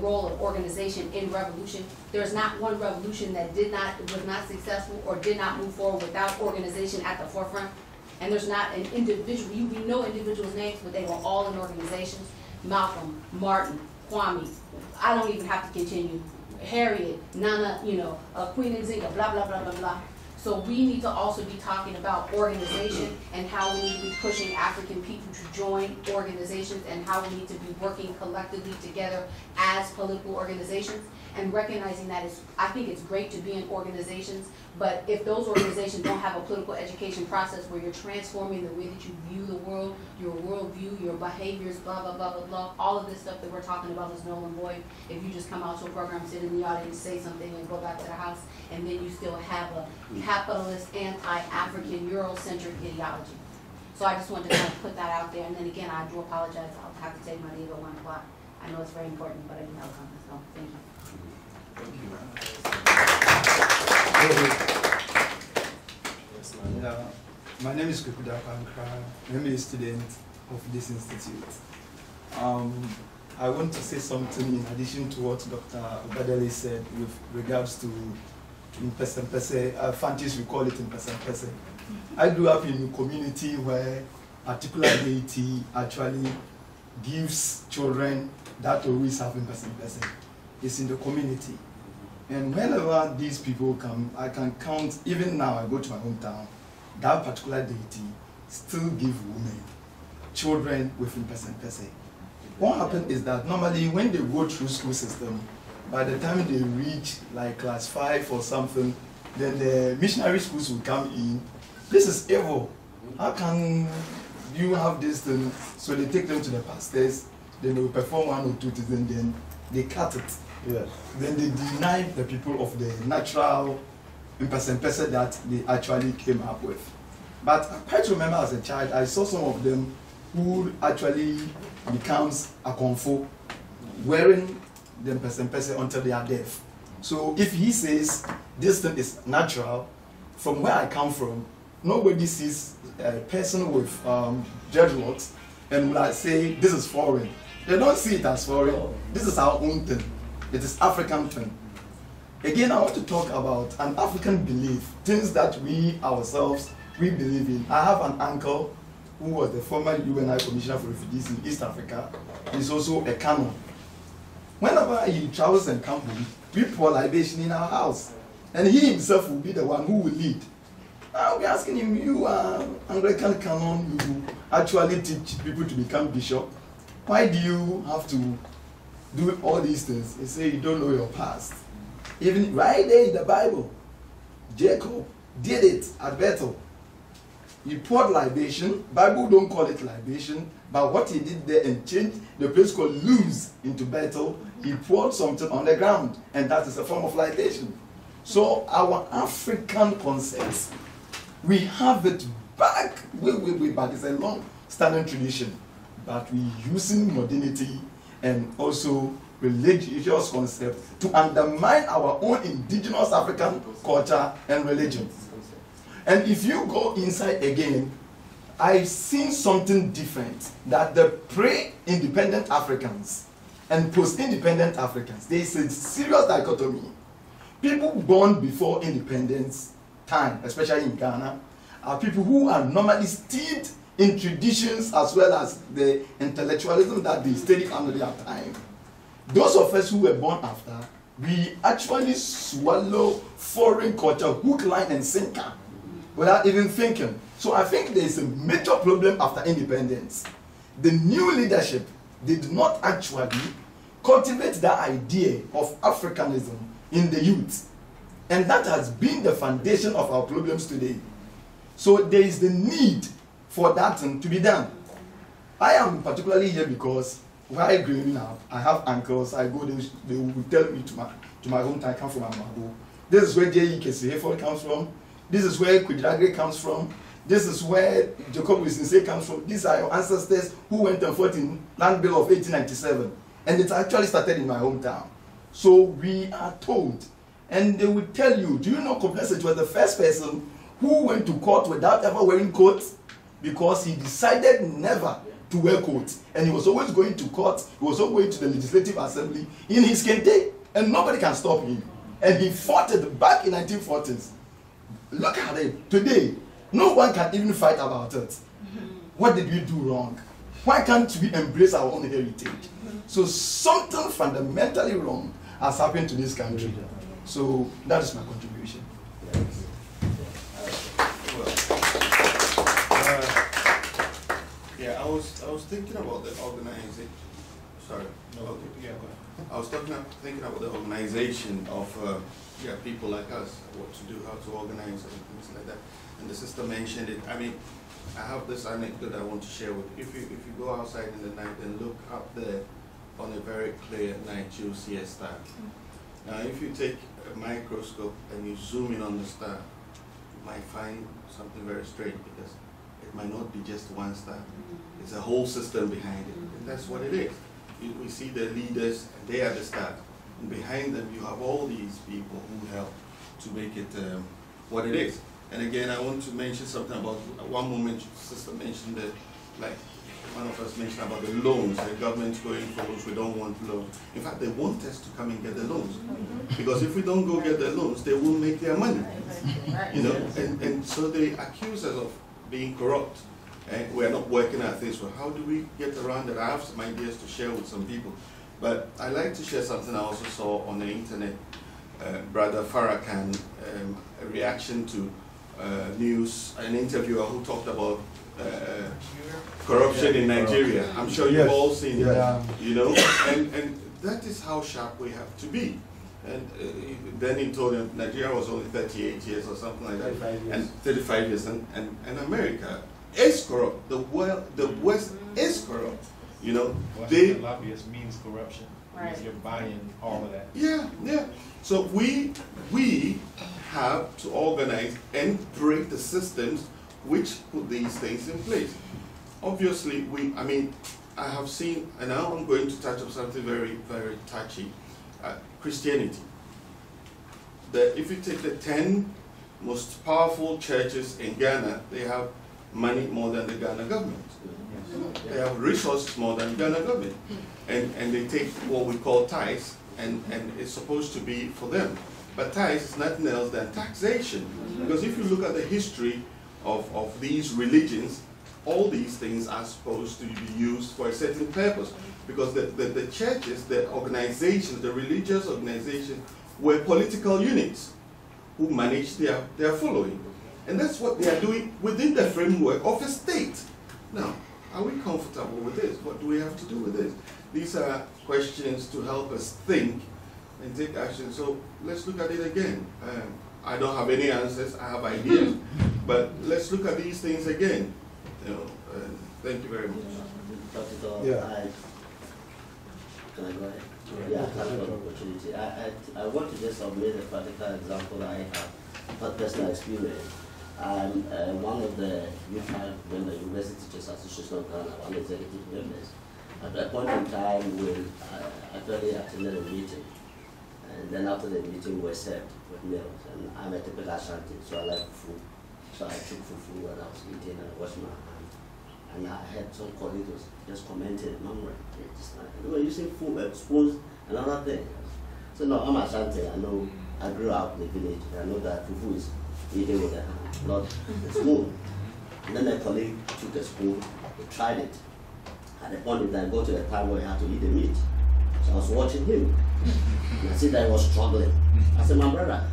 role of organization in revolution. There's not one revolution that was not successful or did not move forward without organization at the forefront. And there's not an individual, we know individuals' names, but they were all in organizations. Malcolm, Martin, Kwame, I don't even have to continue. Harriet, Nana, Queen Nzinga, blah, blah, blah, blah, blah. So we need to also be talking about organization and how we need to be pushing African people to join organizations, and how we need to be working collectively together as political organizations, and recognizing that I think it's great to be in organizations, but if those organizations don't have a political education process where you're transforming the way that you view the world, your worldview, your behaviors, blah, blah, blah, blah, blah, all of this stuff that we're talking about is null and void if you just come out to a program, sit in the audience, say something, and go back to the house, and then you still have a capitalist, anti-African, Eurocentric ideology. So I just wanted to kind of put that out there, and then again, I do apologize, I'll have to take my leave at 1 o'clock. I know it's very important, but I didn't have time, so thank you. Yes, ma'am. Yeah, my name is Kukuda Pankra. I'm a student of this institute. I want to say something in addition to what Dr. Obadele said with regards to Mpese, Fantis we call it Mpese. I grew up in a community where a particular deity actually gives children that always have Mpese. It's in the community. And whenever these people come, I can count, even now I go to my hometown, that particular deity still give women, children with Mpese. What happens is that normally when they go through school system, by the time they reach like class 5 or something, then the missionary schools will come in. This is evil. How can you have this thing? So they take them to the pastors, then they will perform 1 or 2 things, and then they cut it. Yes. Then they deny the people of the natural Mpese that they actually came up with. But I quite remember as a child, I saw some of them who actually becomes a konfo, wearing the Mpese until they are deaf. So if he says this thing is natural, from where I come from, nobody sees a person with dreadlocks and will say this is foreign. They don't see it as foreign. This is our own thing. It is African thing. Again, I want to talk about an African belief, things that we ourselves, we believe in. I have an uncle who was the former UN Commissioner for Refugees in East Africa, is also a canon. Whenever he travels in Kambon, we pour libation in our house. And he himself will be the one who will lead. I'll be asking him, you are Anglican canon, you actually teach people to become bishop. Why do you have to do all these things? He say you don't know your past. Even right there in the Bible, Jacob did it at Bethel. He poured libation. Bible don't call it libation, but what he did there and changed the place called Luz into Bethel, he poured something on the ground, and that is a form of libation. So our African concepts, we have it back, way back. It's a long-standing tradition, but we're using modernity and also religious concepts to undermine our own indigenous African culture and religion. And if you go inside again, I've seen something different, that the pre-independent Africans and post-independent Africans, there is a serious dichotomy. People born before independence time, especially in Ghana, are people who are normally steeped in traditions as well as the intellectualism that they study under their time. Those of us who were born after, we actually swallow foreign culture hook, line, and sinker without even thinking. So I think there is a major problem after independence. The new leadership did not actually cultivate that idea of Africanism in the youth. And that has been the foundation of our problems today. So there is the need for that to be done. I am particularly here because while growing up, I have uncles, I go, they will tell me to my hometown, I come from Amago. This is where J.E. Keseheford comes from. This is where Kujidagre comes from. This is where Jacob Wisinse comes from. These are your ancestors who went and fought in Land Bill of 1897. And it actually started in my hometown. So we are told, and they will tell you, do you know Kobnesich was the first person who went to court without ever wearing coats? Because he decided never to wear coats. And he was always going to court, he was always going to the Legislative Assembly in his kente, and nobody can stop him. And he fought it back in 1940s. Look at it. Today, no one can even fight about it. What did we do wrong? Why can't we embrace our own heritage? So something fundamentally wrong has happened to this country. So that is my contribution. Yeah, I was thinking about the organization. Sorry. Okay. Yeah, go ahead. I was thinking about the organization of people like us, what to do, how to organize, and things like that. And the sister mentioned it. I mean, I have this anecdote I want to share with you. If you go outside in the night and look up there on a very clear night, you'll see a star. Now, if you take a microscope and you zoom in on the star, you might find something very strange, because it might not be just one star. It's a whole system behind it, and that's what it is. We see the leaders, and they are the star. And behind them, you have all these people who help to make it what it is. And again, I want to mention something about one moment, sister mentioned that, like one of us mentioned about the loans, the government's going for loans, we don't want loans. In fact, they want us to come and get the loans. Because if we don't go get the loans, they won't make their money. You know, and so they accuse us of being corrupt. And we're not working at things. Well, how do we get around that? I have some ideas to share with some people. But I like to share something I also saw on the internet. Brother Farrakhan, a reaction to news, an interviewer who talked about corruption in Nigeria. I'm sure you've all seen it, you know, and that is how sharp we have to be. And then he told him Nigeria was only 38 years or something like that, 35 years. And 35 years, and America is corrupt. The West is corrupt. You know, the lobbyist means corruption. Right. You're buying all of that. Yeah, yeah. So we have to organize and break the systems which put these things in place. Obviously, I have seen, and now I'm going to touch on something very, very touchy, Christianity. If you take the 10 most powerful churches in Ghana, they have money more than the Ghana government. They have resources more than the Ghana government. And they take what we call tithes, and it's supposed to be for them. But tithes is nothing else than taxation. Because if you look at the history of these religions, all these things are supposed to be used for a certain purpose, because the churches, the organizations, the religious organizations were political units who managed their following. And that's what they are doing within the framework of a state. Now, are we comfortable with this? What do we have to do with this? These are questions to help us think and take action. So let's look at it again. I don't have any answers, I have ideas, but let's look at these things again. You know, thank you very much. Yeah. Can I go ahead? Yeah, thank you for the opportunity. I want to just submit a practical example I have, not personal experience. I'm one of the youth member University Teachers Association of Ghana, one executive members. At a point in time, we actually attended a meeting, and then after the meeting, we were served with meals. And I'm a typical Ashanti, so I like food. So I took fufu when I was eating and I washed my hands. And I had some colleagues just commented, Mama, they were using food, spoons, and other things. So no, I'm Ashanti. I know, I grew up in the village. I know that fufu is eating with the hand, not the spoon. And then a colleague took a spoon, he tried it. At the point in time, got to the time where he had to eat the meat. So I was watching him. And I see that he was struggling. I said, my brother,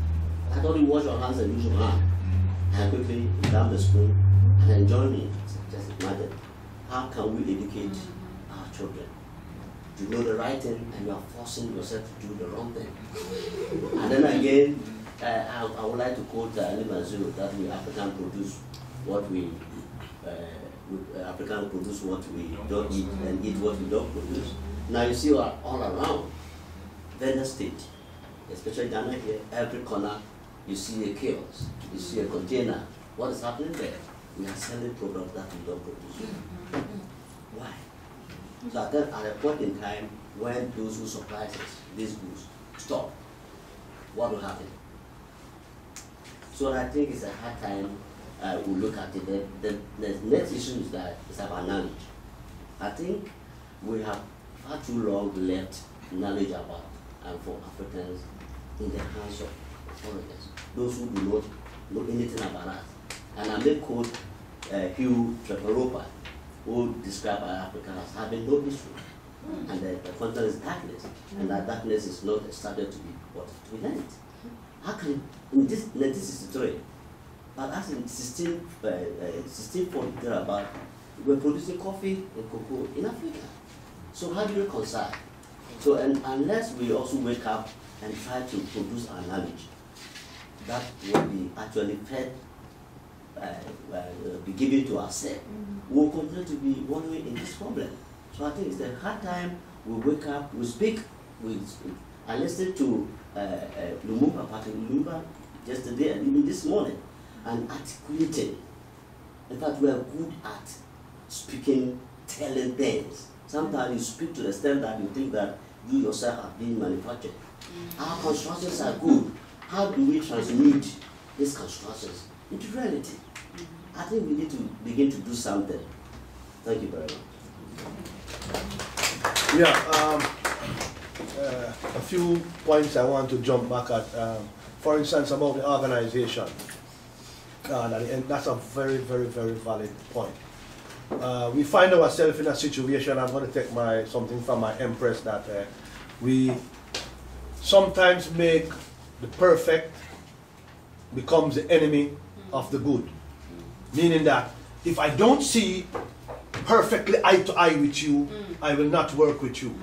I thought you wash your hands and use your hand. And I quickly grabbed the spoon and enjoyed it. Just imagine, how can we educate our children to know the right thing and you are forcing yourself to do the wrong thing? And then again, I would like to quote Limanzu that we African produce what we African produce what we don't eat and eat what we don't produce. Now you see all around Venice State, especially Ghana here, every corner you see a kiosk, you see a container. What is happening there? We are selling products that we don't produce. Why? So at a point in time when those who supply us these goods stop, what will happen? So I think it's a hard time we look at it. The next issue is that it's about knowledge. I think we have far too long left knowledge about and for Africans in the hands of foreigners, those who do not know anything about us. And I may quote Hugh Treperopa, who described Africa as having no history. And the continent is darkness, and that darkness is not started to be what to be light. How can, in this 1963, but as in 1640 thereabout, we were producing coffee and cocoa in Africa. So how do you reconcile? So unless we also wake up and try to produce our knowledge, that will be actually fed, be given to ourselves, we will continue to be wallowing in this problem. So I think it's a hard time. We wake up, we speak. I listened to Lumumba, Patrick Lumumba, yesterday and even this morning, and articulating. In fact, we are good at speaking, telling things. Sometimes you speak to the extent that you think that you yourself are being manufactured. Our constructions are good. How do we transmute these constructions into reality? I think we need to begin to do something. Thank you very much. Yeah, a few points I want to jump back at. For instance, about the organization. And that's a very, very, very valid point. We find ourselves in a situation, I'm going to take something from my Empress, that we sometimes make the perfect becomes the enemy of the good. Meaning that if I don't see perfectly eye to eye with you, I will not work with you.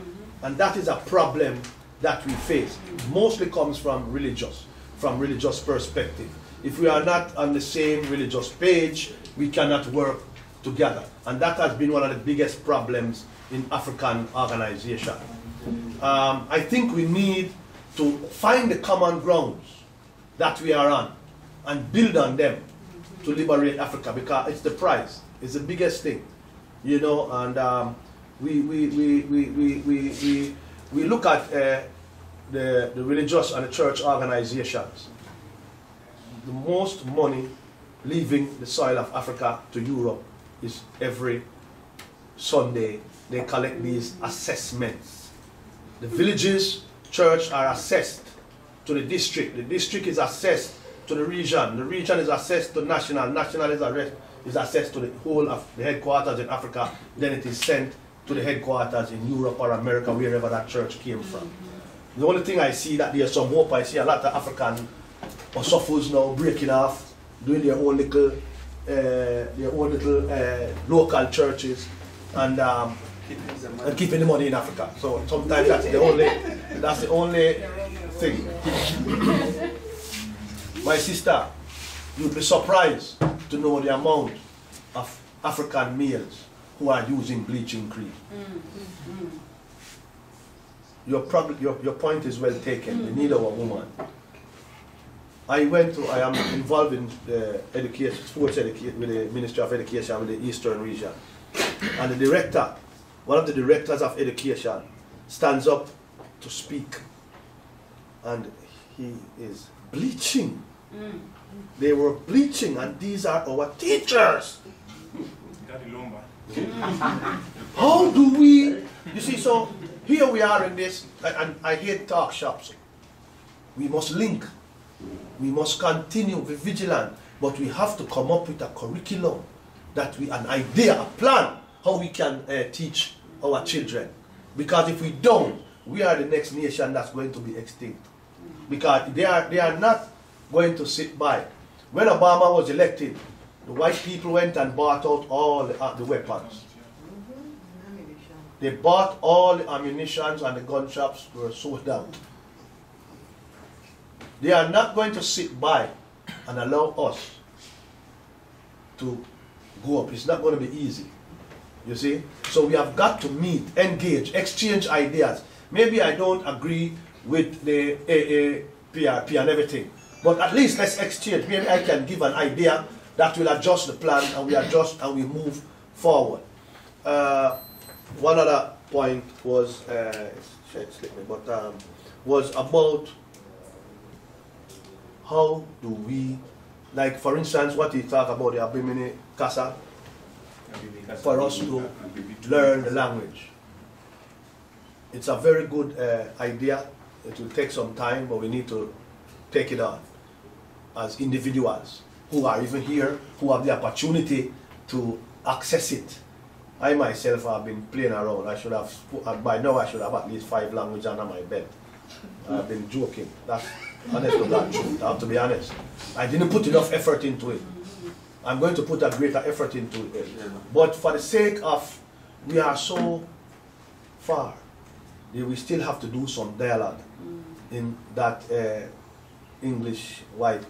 And that is a problem that we face. It mostly comes from religious perspective. If we are not on the same religious page, we cannot work together. And that has been one of the biggest problems in African organization. I think we need to find the common grounds that we are on and build on them to liberate Africa, because it's the prize. It's the biggest thing, you know. And we look at the religious and the church organizations. The most money leaving the soil of Africa to Europe is every Sunday. They collect these assessments. The villages, church are assessed to the district. The district is assessed to the region. The region is assessed to national. National is is assessed to the whole of the headquarters in Africa, then it is sent to the headquarters in Europe or America, wherever that church came from. The only thing I see that there's some hope, I see a lot of African Osophos now breaking off, doing their own little local churches and keeping the money in Africa. So sometimes that's the only thing. My sister, you'd be surprised to know the amount of African males who are using bleaching cream. Your point is well taken. We need our woman. I am involved in education, sports education, with the Ministry of Education with the Eastern region. And the director, one of the directors of education, stands up to speak. And he is bleaching. They were bleaching, and these are our teachers. How do we, you see, so here we are in this, and I hate talk shops. We must link. We must continue, be vigilant, but we have to come up with a curriculum, an idea, a plan, how we can teach our children. Because if we don't, we are the next nation that's going to be extinct. Because they are not going to sit by. When Obama was elected, the white people went and bought out all the weapons. They bought all the ammunition, and the gun shops were sold out. They are not going to sit by and allow us to go up. It's not going to be easy. You see? So we have got to meet, engage, exchange ideas. Maybe I don't agree with the AAPRP and everything, but at least let's exchange. Maybe I can give an idea that will adjust the plan, and we adjust and we move forward. One other point was, was about how do we, like for instance, what he talked about the Abimini Kasa, for us to learn the language. It's a very good idea. It will take some time, but we need to take it on as individuals who are even here, who have the opportunity to access it. I myself have been playing around. I should have, by now I should have at least 5 languages under my belt. I've been joking. That's honest to God truth. I have to be honest. I didn't put enough effort into it. I'm going to put a greater effort into it. But for the sake of, we are so far, we still have to do some dialogue in that English white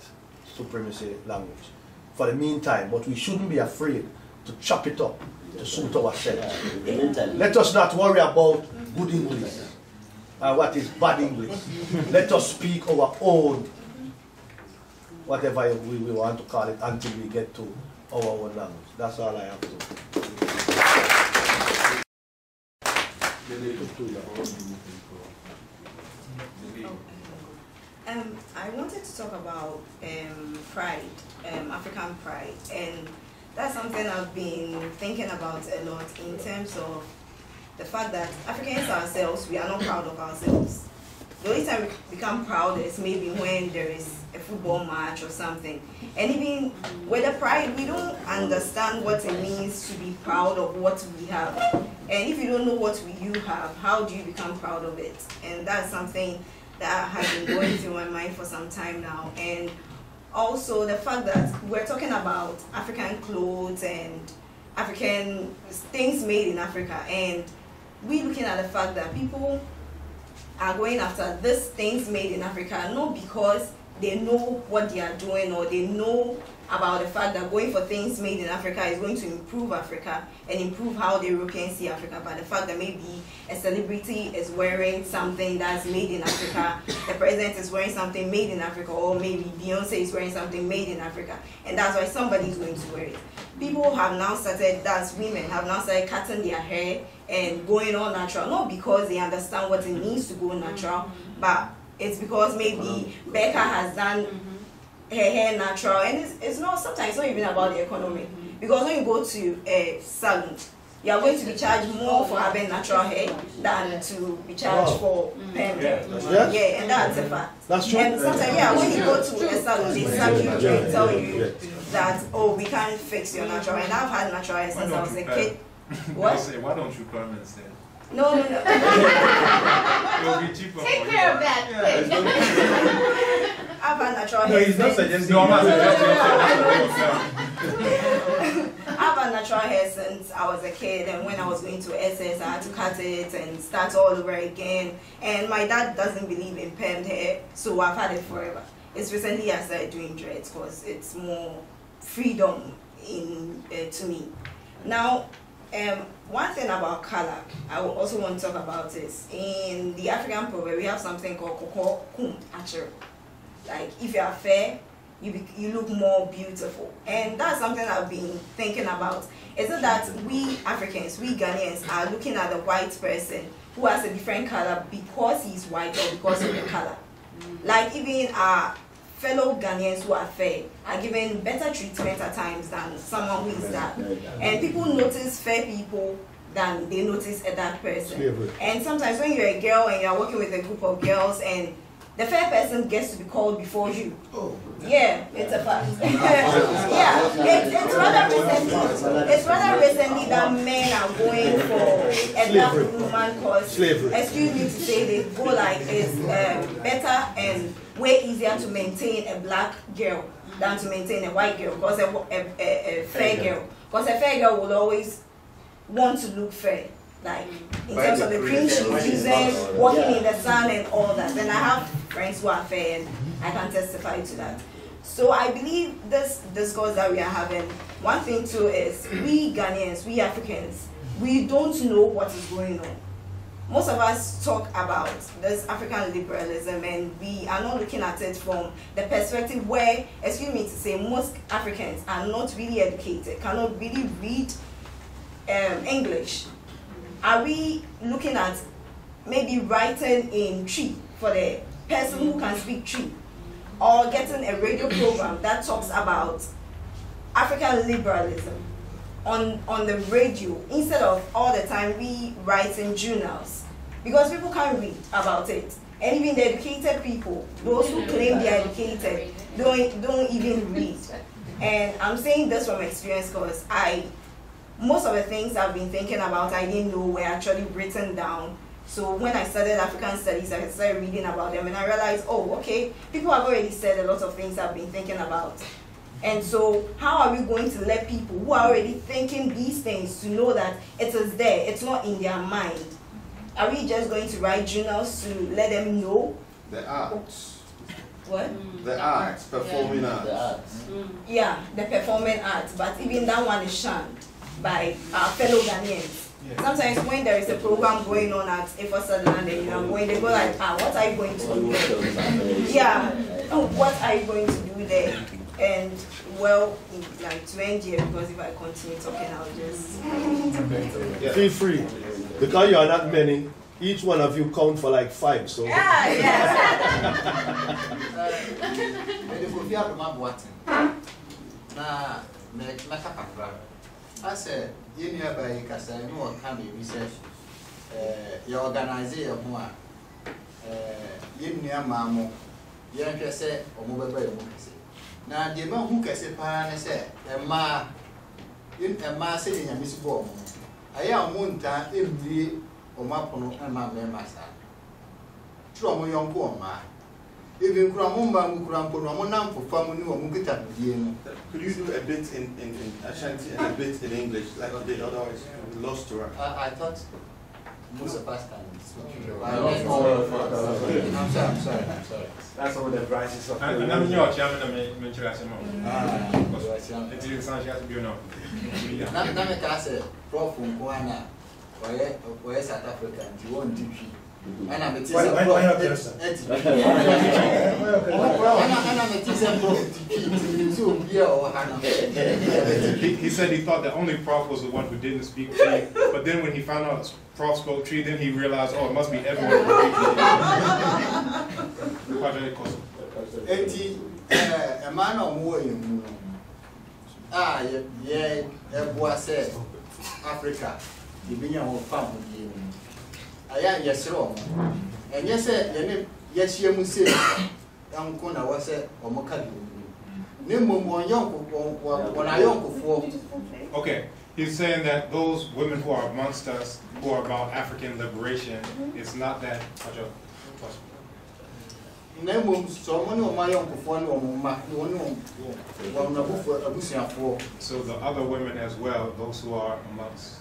supremacy language for the meantime. But we shouldn't be afraid to chop it up to suit ourselves. Let us not worry about good English, what is bad English. Let us speak our own, whatever we want to call it, until we get to our own language. That's all I have to do. I wanted to talk about pride, African pride, and that's something I've been thinking about a lot in terms of the fact that Africans ourselves, we are not proud of ourselves. The only time we become proud is maybe when there is a football match or something. And even with the pride, we don't understand what it means to be proud of what we have. And if you don't know what you have, how do you become proud of it? And that's something that has been going through my mind for some time now. And also the fact that we're talking about African clothes and African things made in Africa, and we're looking at the fact that people are going after these things made in Africa not because they know what they are doing or they know about the fact that going for things made in Africa is going to improve Africa and improve how the Europeans see Africa, but the fact that maybe a celebrity is wearing something that's made in Africa, the president is wearing something made in Africa, or maybe Beyonce is wearing something made in Africa, and that's why somebody is going to wear it. People have now started, that's women, have now started cutting their hair and going all natural, not because they understand what it means to go natural, but it's because maybe Becca has done her hair natural, and it's not, sometimes it's not even about the economy, because when you go to a salon, you are going to be charged more for having natural hair than to be charged for perm hair. Yeah, and that's a fact. That's true. And sometimes, yeah, when you go to a salon, they slap you and tell you that, oh, we can't fix your natural, and I've had natural hair since I was a kid. What? Why don't you come instead? No. It will be cheaper. Take care of that. I've had natural No, hair. he's not since- suggesting. No, I'm not I've had natural hair since I was a kid, and when I was going to SS, I had to cut it and start all over again. And my dad doesn't believe in permed hair, so I've had it forever. It's recently I started doing dreads because it's more freedom to me. Now, one thing about color I will also want to talk about is in the African proverb we have something called koko kum achero. Like if you are fair, you look more beautiful, and that's something I've been thinking about. Is it that we Africans, we Ghanaians, are looking at the white person who has a different color because he's white or because of the color? Like even our fellow Ghanaians who are fair are given better treatment at times than someone who is dark, and people notice fair people than they notice a dark person. Slavery. And sometimes when you're a girl and you're working with a group of girls and the fair person gets to be called before you. Oh. Yeah, it's a fact. Yeah, it's rather recently that men are going for a black woman because, excuse me to say, they go like it's better and way easier to maintain a black girl than to maintain a white girl, because a fair girl. Because a fair girl will always want to look fair. Like in terms of the cream she's using, walking in the sun and all that. Then I have friends who are fair and I can testify to that. So I believe this discourse that we are having, one thing too is we Ghanaians, we Africans, we don't know what is going on. Most of us talk about this African liberalism and we are not looking at it from the perspective where, excuse me to say, most Africans are not really educated, cannot really read English. Are we looking at maybe writing in Tree for the person who can speak Tree, or getting a radio program that talks about African liberalism on the radio instead of all the time we write in journals? Because people can't read about it, and even the educated people, those who claim they are educated, don't even read. And I'm saying this from experience because most of the things I've been thinking about, I didn't know were actually written down. So when I studied African studies, I started reading about them and I realized, oh, okay, people have already said a lot of things I've been thinking about. And so how are we going to let people who are already thinking these things to know that it is there, it's not in their mind? Are we just going to write journals to let them know? The arts. What? The arts, performing arts. The arts. Yeah, the performing arts, but even that one is shunned by our fellow Ghanaians. Sometimes when there is a program going on at Ifo Sutherland and you are going, they go like, what are you going to do there? Yeah, what are you going to do there? And well, like to end here, because if I continue talking, I'll just... Feel free, because you are not many. Each one of you count for like 5, so... I said, you know, by Casa, no one can be research. You organize your more. You near Mammo, you can say, or mobile by now, the man who can say, Parana said, a ma in a mass in a Miss Bomb. I am one time every or Mapono and my master. True, young poor ma. Even Kramumba, Kramponam for family or Mugita. Could you do a bit in Ashanti and a bit in English, like you did, otherwise we lost to her? I thought most of us can speak. I'm sorry. That's all the branches of and I'm your chairman of Menchurasimo. It's in San Jacques. Nameka said, Prof. Mwana, where South Africa, and you won't teach. And I'm a teacher. He said he thought the only prof was the one who didn't speak Tree, but then when he found out prof spoke Tree, then he realized, oh, it must be everyone who speaks a man or more in Africa, the Binian family. I am yes, wrong. And yes, yes, you must say, Uncle, I was a Omokadu. Okay, he's saying that those women who are amongst us, who are about African liberation, it's not that much of so the other women as well, those who are amongst.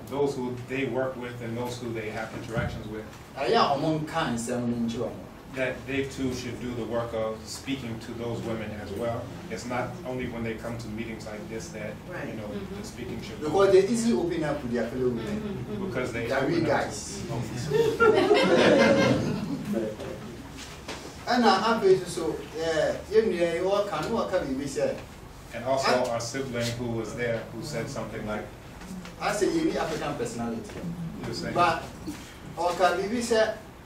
Those who they work with and those who they have interactions with. That they too should do the work of speaking to those women as well. It's not only when they come to meetings like this that you know the speaking should go. Because they easily open up to their fellow women. Because they are we guys. And I'm so and also our sibling who was there who said something like, I say you need African personality. But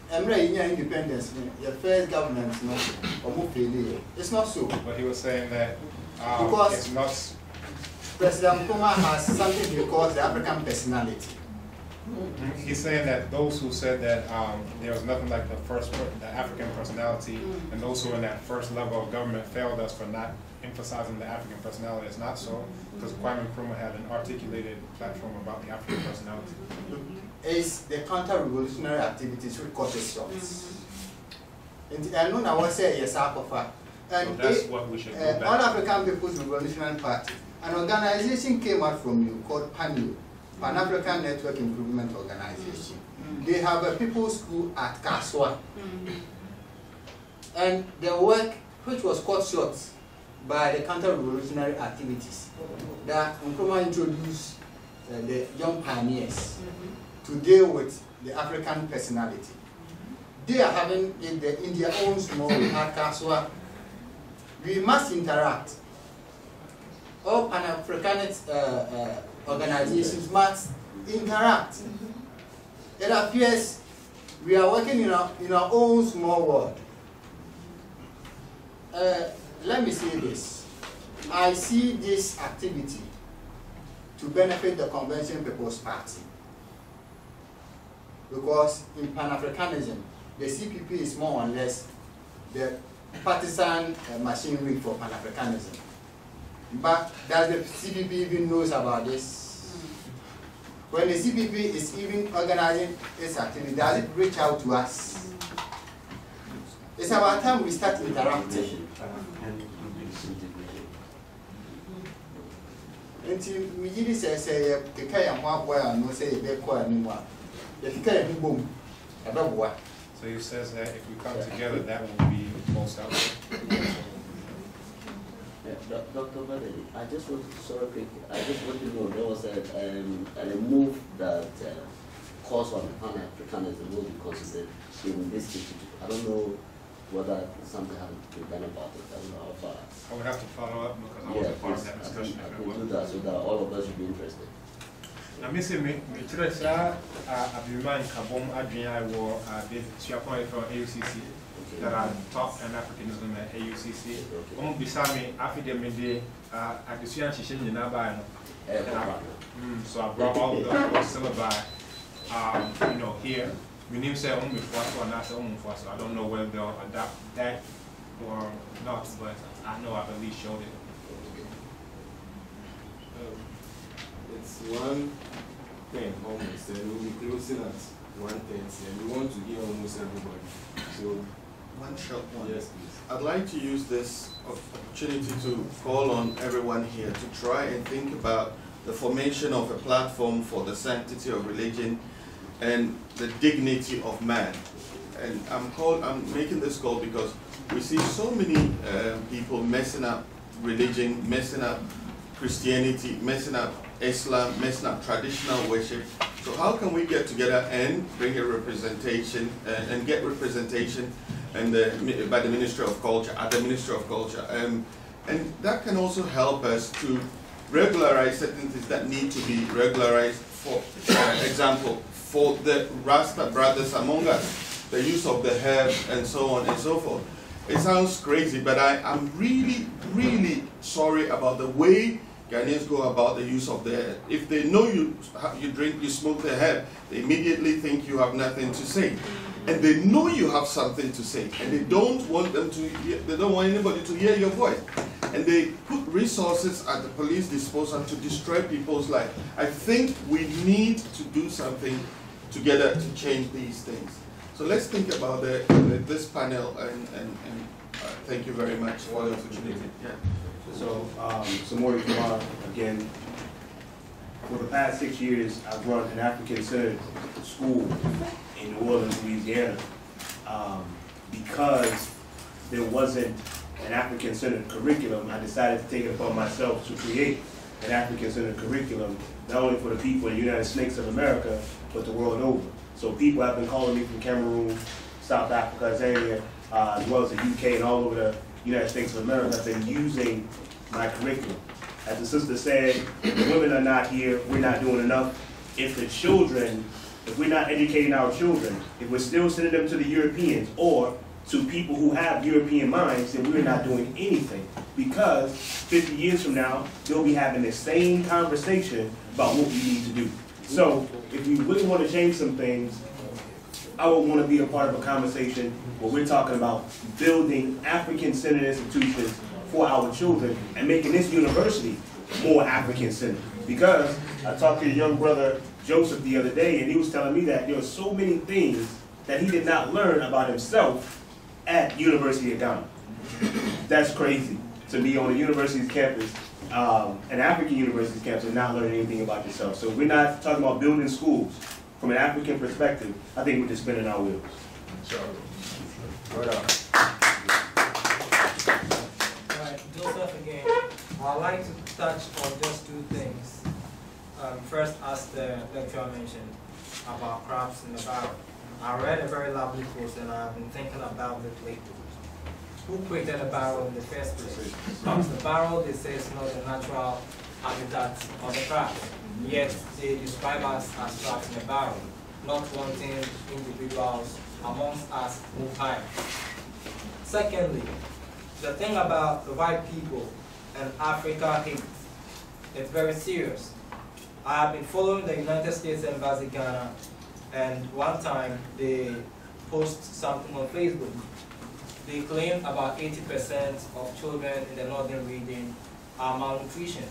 independence, your first government, it's not so. But he was saying that because it's not. President Nkrumah has something he calls the African personality. He's saying that those who said that there was nothing like the African personality, and those who were in that first level of government failed us for not emphasizing the African personality. It's not so, because Kwame Nkrumah had an articulated platform about the African personality. It's the counter-revolutionary activities which cut the shots. And I know I say yes, and so that's what we should go back All African People's Revolutionary Party, an organization came out from you called PANU, Pan-African Network Improvement Organization. They have a people's school at Kaswa. And their work, which was cut short by the counter-revolutionary activities, that Nkrumah introduced the young pioneers to deal with the African personality. They are having in their own small Kaswa. We must interact. All Pan-Africanist organizations must interact. It appears we are working in our own small world. Let me say this. I see this activity to benefit the Convention People's Party. Because in Pan-Africanism, the CPP is more or less the partisan machinery for Pan-Africanism. But does the CPP even knows about this? When the CPP is even organizing its activity, does it reach out to us? It's about time we start interacting. Until we really say the kind of boy and no say they call anymore. The kind of boom, about what? So he says that if we come together, that will be most helpful. Dr. Badeli, I just want to know, there was a move that calls on Pan-Africanism will be considered in this institute. I don't know whether something has been done about it. I don't know how far. I would have to follow up because I wasn't part of that discussion. I can do that so that all of us should be interested. Now, Miss me, Abdulman Kambon Adrian or Chiapoy from AUCC that are top Pan-Africanism at AUCC. Beside me, after the midday, at the Sian Shishin in Abano. So I brought all of the syllabi, here. We need to say only for us or not so I don't know whether they'll adapt that or not, but I know I've at least showed it. It's one thing almost, and we'll be closing at 1:30, and we want to hear almost everybody. So, one short one. Yes, please. I'd like to use this opportunity to call on everyone here to try and think about the formation of a platform for the sanctity of religion and the dignity of man. And I'm making this call because we see so many people messing up religion, messing up Christianity, messing up Islam, messing up traditional worship. So how can we get together and bring a representation and get representation and by the Ministry of Culture, at the Ministry of Culture, and that can also help us to regularize certain things that need to be regularized. For example, for the Rasta brothers among us, the use of the herb and so on and so forth. It sounds crazy, but I'm really, really sorry about the way Ghanaians go about the use of the herb. If they know you drink, you smoke the herb, they immediately think you have nothing to say. and they know you have something to say, and they don't want them to hear, they don't want anybody to hear your voice. And they put resources at the police disposal to destroy people's lives. I think we need to do something together to change these things. So let's think about this panel, and thank you very much for the opportunity. Yeah. So, Samori Kumar, again, for the past 6 years, I've run an African-centered school in New Orleans, Louisiana, because there wasn't an African-centered curriculum. I decided to take it upon myself to create an African-centered curriculum, not only for the people in the United States of America, but the world over. So people have been calling me from Cameroon, South Africa, Zambia, as well as the UK and all over the United States of America have been using my curriculum. As the sister said, if the women are not here, we're not doing enough. If the children, if we're not educating our children, if we're still sending them to the Europeans or to people who have European minds, then we're not doing anything. Because 50 years from now, they'll be having the same conversation about what we need to do. So if we really want to change some things, I would want to be a part of a conversation where we're talking about building African-centered institutions for our children and making this university more African-centered. Because I talked to a young brother, Joseph, the other day, and he was telling me that there are so many things that he did not learn about himself at University of Ghana. That's crazy, to be on a university's campus, an African university's campus, and not learn anything about yourself. So we're not talking about building schools. From an African perspective, I think we're just spinning our wheels. Right on. Alright, Joseph again. I'd like to touch on just two things. First, as the lecturer mentioned about crabs in the barrel. I read a very lovely post and I've been thinking about it lately. Who created a barrel in the first place? Because the barrel, they say, is not the natural habitat of the crab. Yet they describe us as trapped in a barrel, not wanting individuals amongst us move higher. Secondly, the thing about the white people and Africa hate, it's very serious. I have been following the United States Embassy Ghana, and one time they post something on Facebook. They claim about 80% of children in the northern region are malnutrition.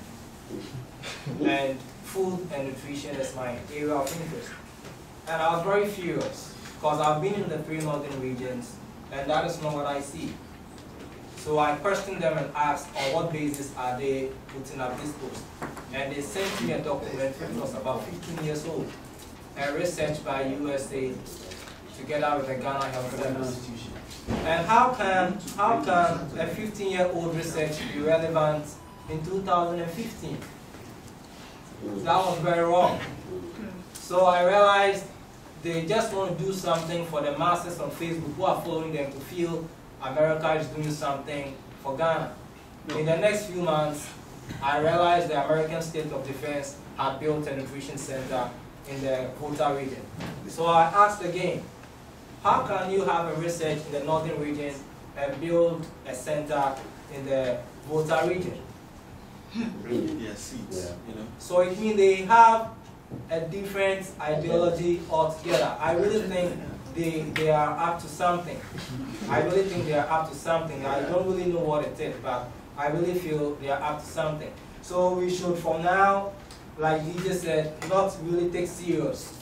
And food and nutrition is my area of interest. And I was very furious, because I've been in the 3 northern regions, and that is not what I see. So I questioned them and asked on what basis are they putting up this post. And they sent me a document which was about 15 years old, a research by USA together with the Ghana Health Institution. And how can a 15-year-old research be relevant in 2015? That was very wrong. So I realized they just want to do something for the masses on Facebook who are following them to feel America is doing something for Ghana. In the next few months, I realized the American State of Defense had built a nutrition center in the Volta region. So I asked again, how can you have a research in the northern region and build a center in the Volta region? Seeds, you know. So it means they have a different ideology altogether. I really think they are up to something. I really think they are up to something. I don't really know what it is, but I really feel they are up to something. So we should, from now, like DJ said, not really take serious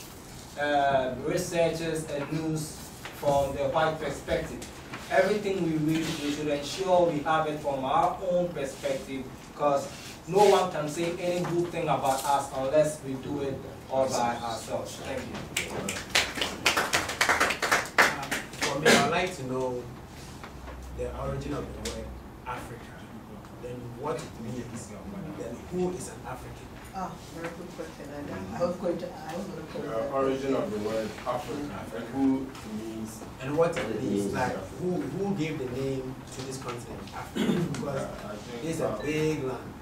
researchers and news from the white perspective. Everything we read, we should ensure we have it from our own perspective, because no one can say any good thing about us unless we do it all by ourselves. Thank you. For me, I'd like to know the origin of the word Africa, then what it means, then who is an African? Ah, very good question. I was going to the origin of the word Africa, and who means, and what it means, like who gave the name to this continent, Africa? Because it's a big land.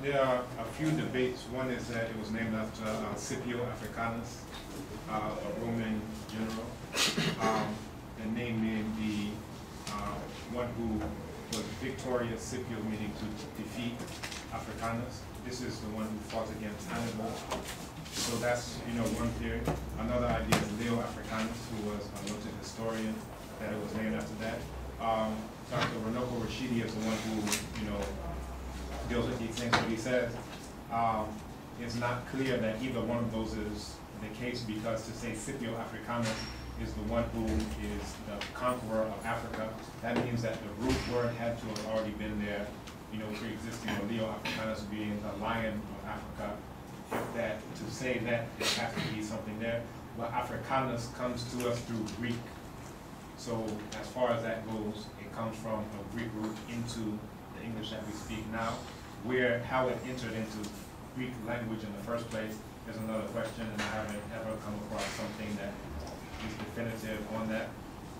There are a few debates. One is that it was named after Scipio Africanus, a Roman general. The name may be one who was victorious, Scipio meaning to defeat Africanus. This is the one who fought against Hannibal So that's, one theory. Another idea is Leo Africanus, who was a noted historian, that it was named after that. Dr. Runoko Rashidi is the one who, deals with these things. What he says, it's not clear that either one of those is the case, because to say Scipio Africanus is the one who is the conqueror of Africa, that means that the root word had to have already been there, pre-existing, or Leo Africanus being the lion of Africa. That to say that there has to be something there. But Africanus comes to us through Greek. So as far as that goes, it comes from a Greek root into the English that we speak now. How it entered into Greek language in the first place is another question, and I haven't ever come across something that is definitive on that.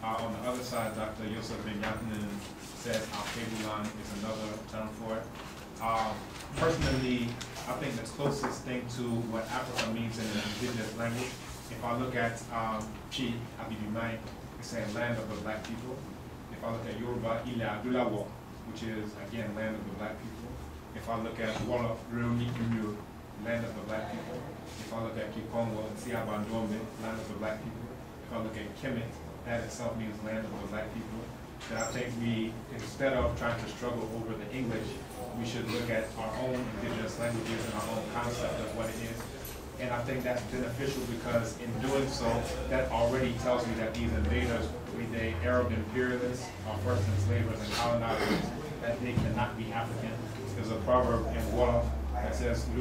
On the other side, Dr. Yosef Ben-Yakinen says Al-Kebulan is another term for it. Personally, I think the closest thing to what Africa means in an indigenous language, if I look at Chi Abidumai, it's a land of the black people. If I look at Yoruba, Ile Adulawo, which is, again, land of the black people. If I look at Wolof, Rumi Kumyo, land of the black people. If I look at Kikongo, Siabandombe, land of the black people. If I look at Kemet, that itself means land of the black people. Then I think we, instead of trying to struggle over the English, we should look at our own indigenous languages and our own concept of what it is. And I think that's beneficial because in doing so, that already tells me that these invaders, be they Arab imperialists or first enslavers and colonizers, that they cannot be African. There's a proverb in Wolof that says, it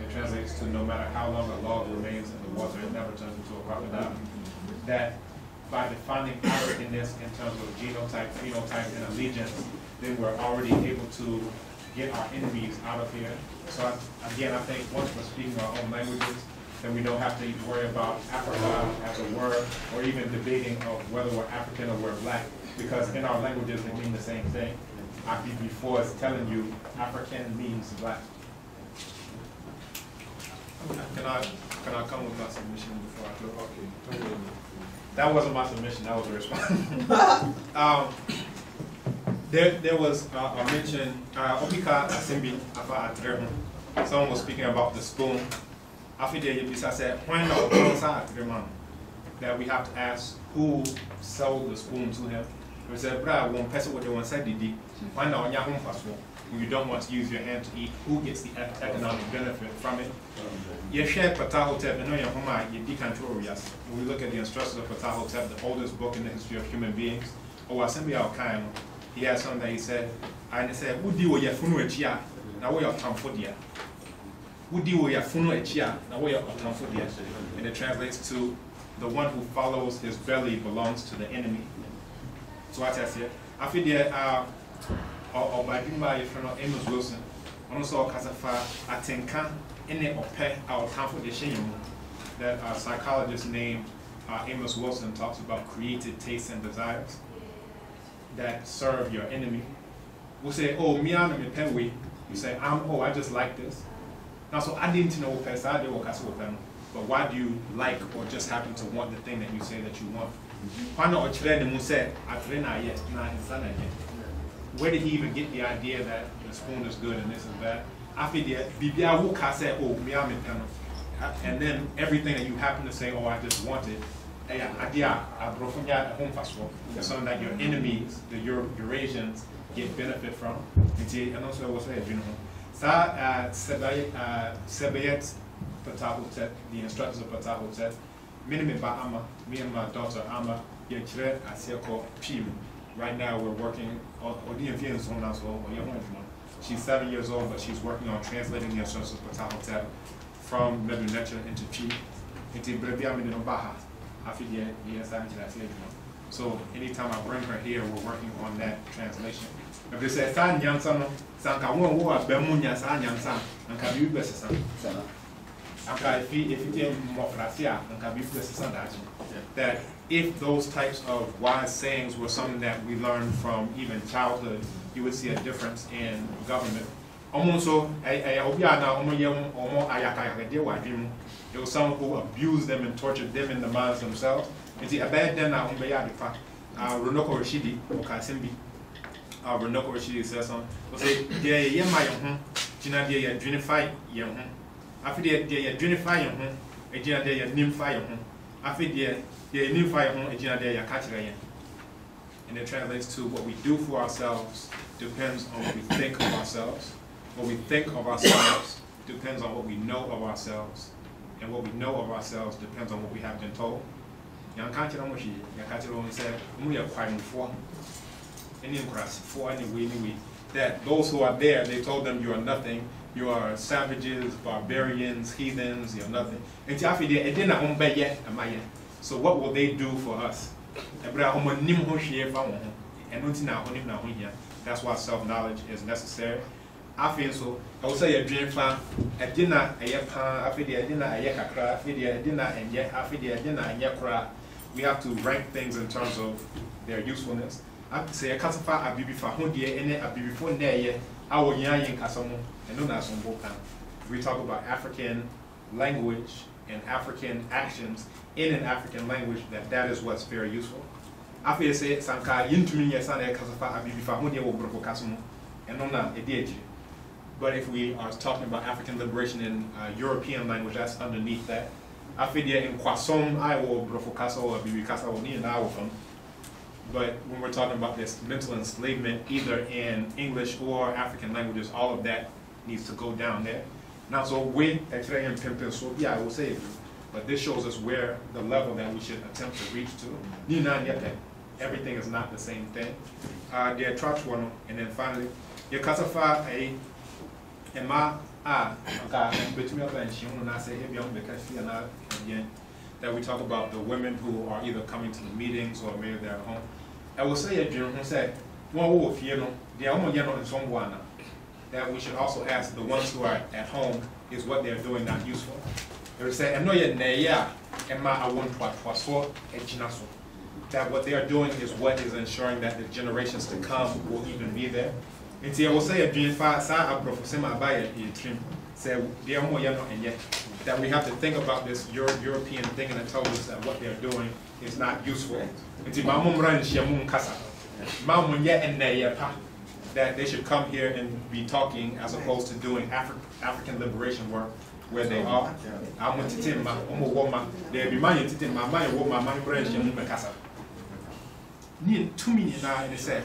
translates to no matter how long a log remains in the water, it never turns into a crocodile. That by defining Africanness in terms of genotype, phenotype, and allegiance, then we're already able to get our enemies out of here. So again, I think once we're speaking our own languages, then we don't have to worry about Africa as a word, or even debating of whether we're African or we're black, because in our languages they mean the same thing. Before it's telling you African means black. Can I come with my submission before I go? Okay. That wasn't my submission, that was a response. There was a mention, Opika Asimbi, someone was speaking about the spoon. I said, when that we have to ask who sold the spoon to him. We said, one person with the one side, you don't want to use your hand to eat, who gets the economic benefit from it? You share Patahotep, and you decontrol. When we look at the instructions of Patahotep, the oldest book in the history of human beings, he had something that he said, and he said, Would you your funu echia, now we are Tamfodia. Would you your funu echia, now we are Tamfodia. And it translates to the one who follows his belly belongs to the enemy. So I tell you, I feel that or by doing my friend Amos Wilson, also Kasafa Atenka in the Ope our town for the shame that a psychologist named Amos Wilson talks about created tastes and desires that serve your enemy. We'll say, oh, me I'm a penway. You say, I just like this. Now, so I didn't know but why do you like or just happen to want the thing that you say that you want? Where did he even get the idea that the spoon is good and this is bad? I feel that and then everything that you happen to say, oh, I just want it, it's something that your enemies, the Eurasians, get benefit from. And also, what's that? Patahotep, the instructors of Patahotep, me and my daughter Ama, right now we're working on she's 7 years old, but she's working on translating the instructions of Patahotep from Medu Necha into Chi. So anytime I bring her here, we're working on that translation. If they say that if those types of wise sayings were something that we learned from even childhood, you would see a difference in government. It was someone who abused them and tortured them in the minds themselves. Runoko Rashidi, Runoko Rashidi says something. Gina de ya dreamify young. After the dreamify young, a Gina de ya nimfy young. After the nimfy young, a Gina de ya catch. And it translates to what we do for ourselves depends on what we think of ourselves. What we think of ourselves depends on what we know of ourselves. And what we know of ourselves depends on what we have been told. Young country on which you said, we are quite for any for anyway. That those who are there, they told them you are nothing, you are savages, barbarians, heathens, you're nothing. And so what will they do for us? That's why self-knowledge is necessary. I feel so. I would say a dream plan. A dinner, a pan, a dinner, a yakakra, a dinner, and yet, a dinner, and yakra. We have to rank things in terms of their usefulness. I have to say, a casafa, a bibi for Hondia, and a bibi for Naya, our Yan Casamo, and no national book. We talk about African language and African actions in an African language, that is what's very useful. I feel say, Sanka, Yintumi, Yasana, Casafa, a bibi for Hondia, or Broko Casamo, and no, not a deity. But if we are talking about African liberation in European language, that's underneath that. I feel in Kwasom, I will Brofocaso or Bibicasa or Ni and I will come. But when we're talking about this mental enslavement, either in English or African languages, all of that needs to go down there. Now, so with actually in Pimpin, so yeah, I will say it. But this shows us where the level that we should attempt to reach to. Ni na yet that everything is not the same thing. There trash one, and then finally, your Casafa a Emma between and she and I say that we talk about the women who are either coming to the meetings or maybe they're at home. I will say a general who said, one that we should also ask the ones who are at home, is what they're doing not useful? They would say, I know you're that what they are doing is what is ensuring that the generations to come will even be there. And I will say a dream that we have to think about this European thing and tell us that what they're doing is not useful. That they should come here and be talking as opposed to doing African liberation work where they are.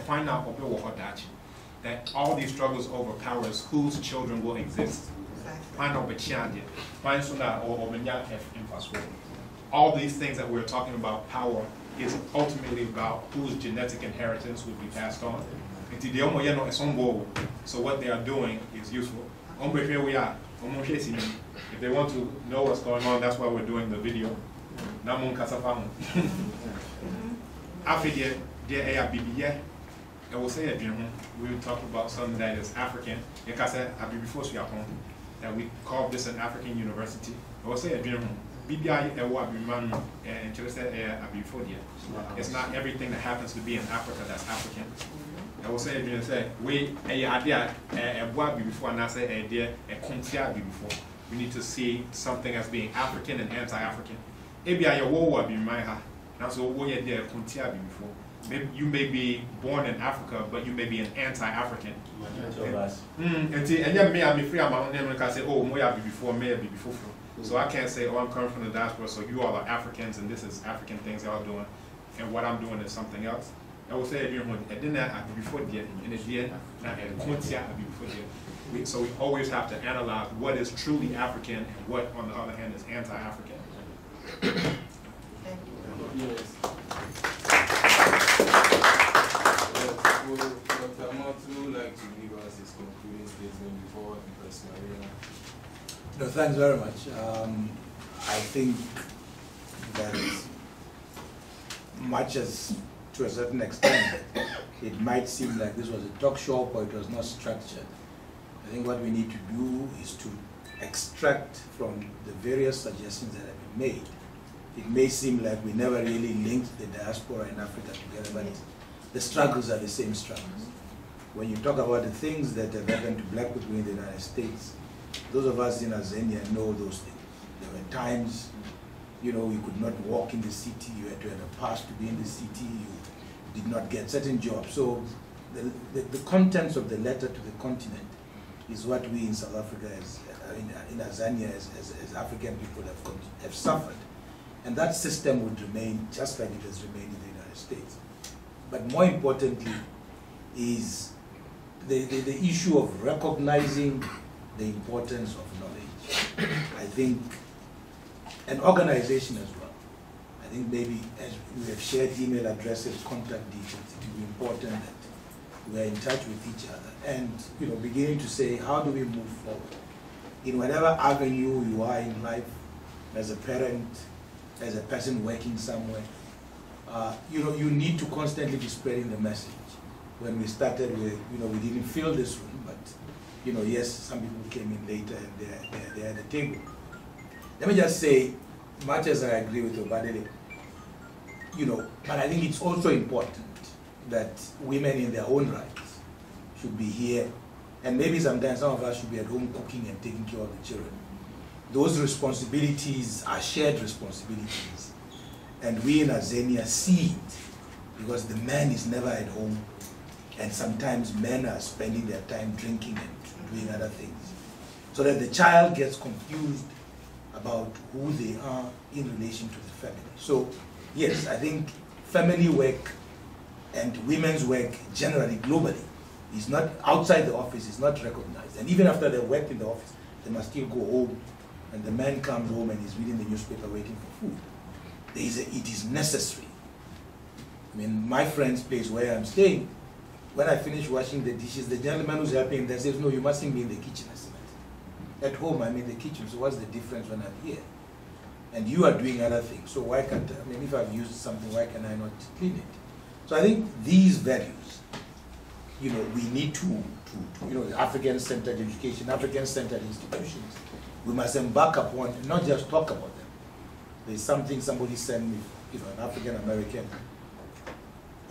Find out that all these struggles over powers, whose children will exist. All these things that we're talking about, power, is ultimately about whose genetic inheritance would be passed on. So what they are doing is useful. Here we are. If they want to know what's going on, that's why we're doing the video. I will say it, we will talk about something that is African. Like I said, that we call this an African university. I will say it, it's not everything that happens to be in Africa that's African. I will say it, we need to see something as being African and anti-African. Maybe you may be born in Africa, but you may be an anti-African. So I can't say, oh, I'm coming from the diaspora, so you all are Africans, and this is African things y'all doing, and what I'm doing is something else. I will say, so we always have to analyze what is truly African and what, on the other hand, is anti-African. Would Dr. Matlou like to give us his concluding statement before we press Marina? No, thanks very much. I think that much as, to a certain extent, it might seem like this was a talk show, but it was not structured. I think what we need to do is to extract from the various suggestions that have been made. It may seem like we never really linked the diaspora in Africa together, but the struggles are the same struggles. When you talk about the things that have happened to black people in the United States, those of us in Azania know those things. There were times, you know, you could not walk in the city, you had to have a pass to be in the city, you did not get certain jobs. So the contents of the letter to the continent is what we in South Africa, in Tanzania, as African people have suffered. And that system would remain just like it has remained in the United States. But more importantly is the issue of recognizing the importance of knowledge. I think, and organization as well. I think maybe as we have shared email addresses, contact details, it will be important that we are in touch with each other and beginning to say, how do we move forward? In whatever avenue you are in life, as a parent, as a person working somewhere, you need to constantly be spreading the message. When we started, we didn't fill this room, but yes, some people came in later and they're at the table. Let me just say, much as I agree with Obadele, but I think it's also important that women in their own rights should be here, and maybe sometimes some of us should be at home cooking and taking care of the children. Those responsibilities are shared responsibilities, and we in Azania see it, because the man is never at home, and sometimes men are spending their time drinking and doing other things, so that the child gets confused about who they are in relation to the family. So yes, I think family work and women's work generally, globally, is not outside the office, is not recognized. And even after they work in the office, they must still go home, and the man comes home and is reading the newspaper waiting for food. It is necessary. I mean, my friend's place where I'm staying, when I finish washing the dishes, the gentleman who's helping there says, no, you mustn't be in the kitchen. I said, at home, I'm in the kitchen, so what's the difference when I'm here? And you are doing other things, so why can't, I mean, if I've used something, why can I not clean it? So I think these values, we need to African-centered education, African-centered institutions, we must embark upon, not just talk about them. There's something somebody sent me, an African-American,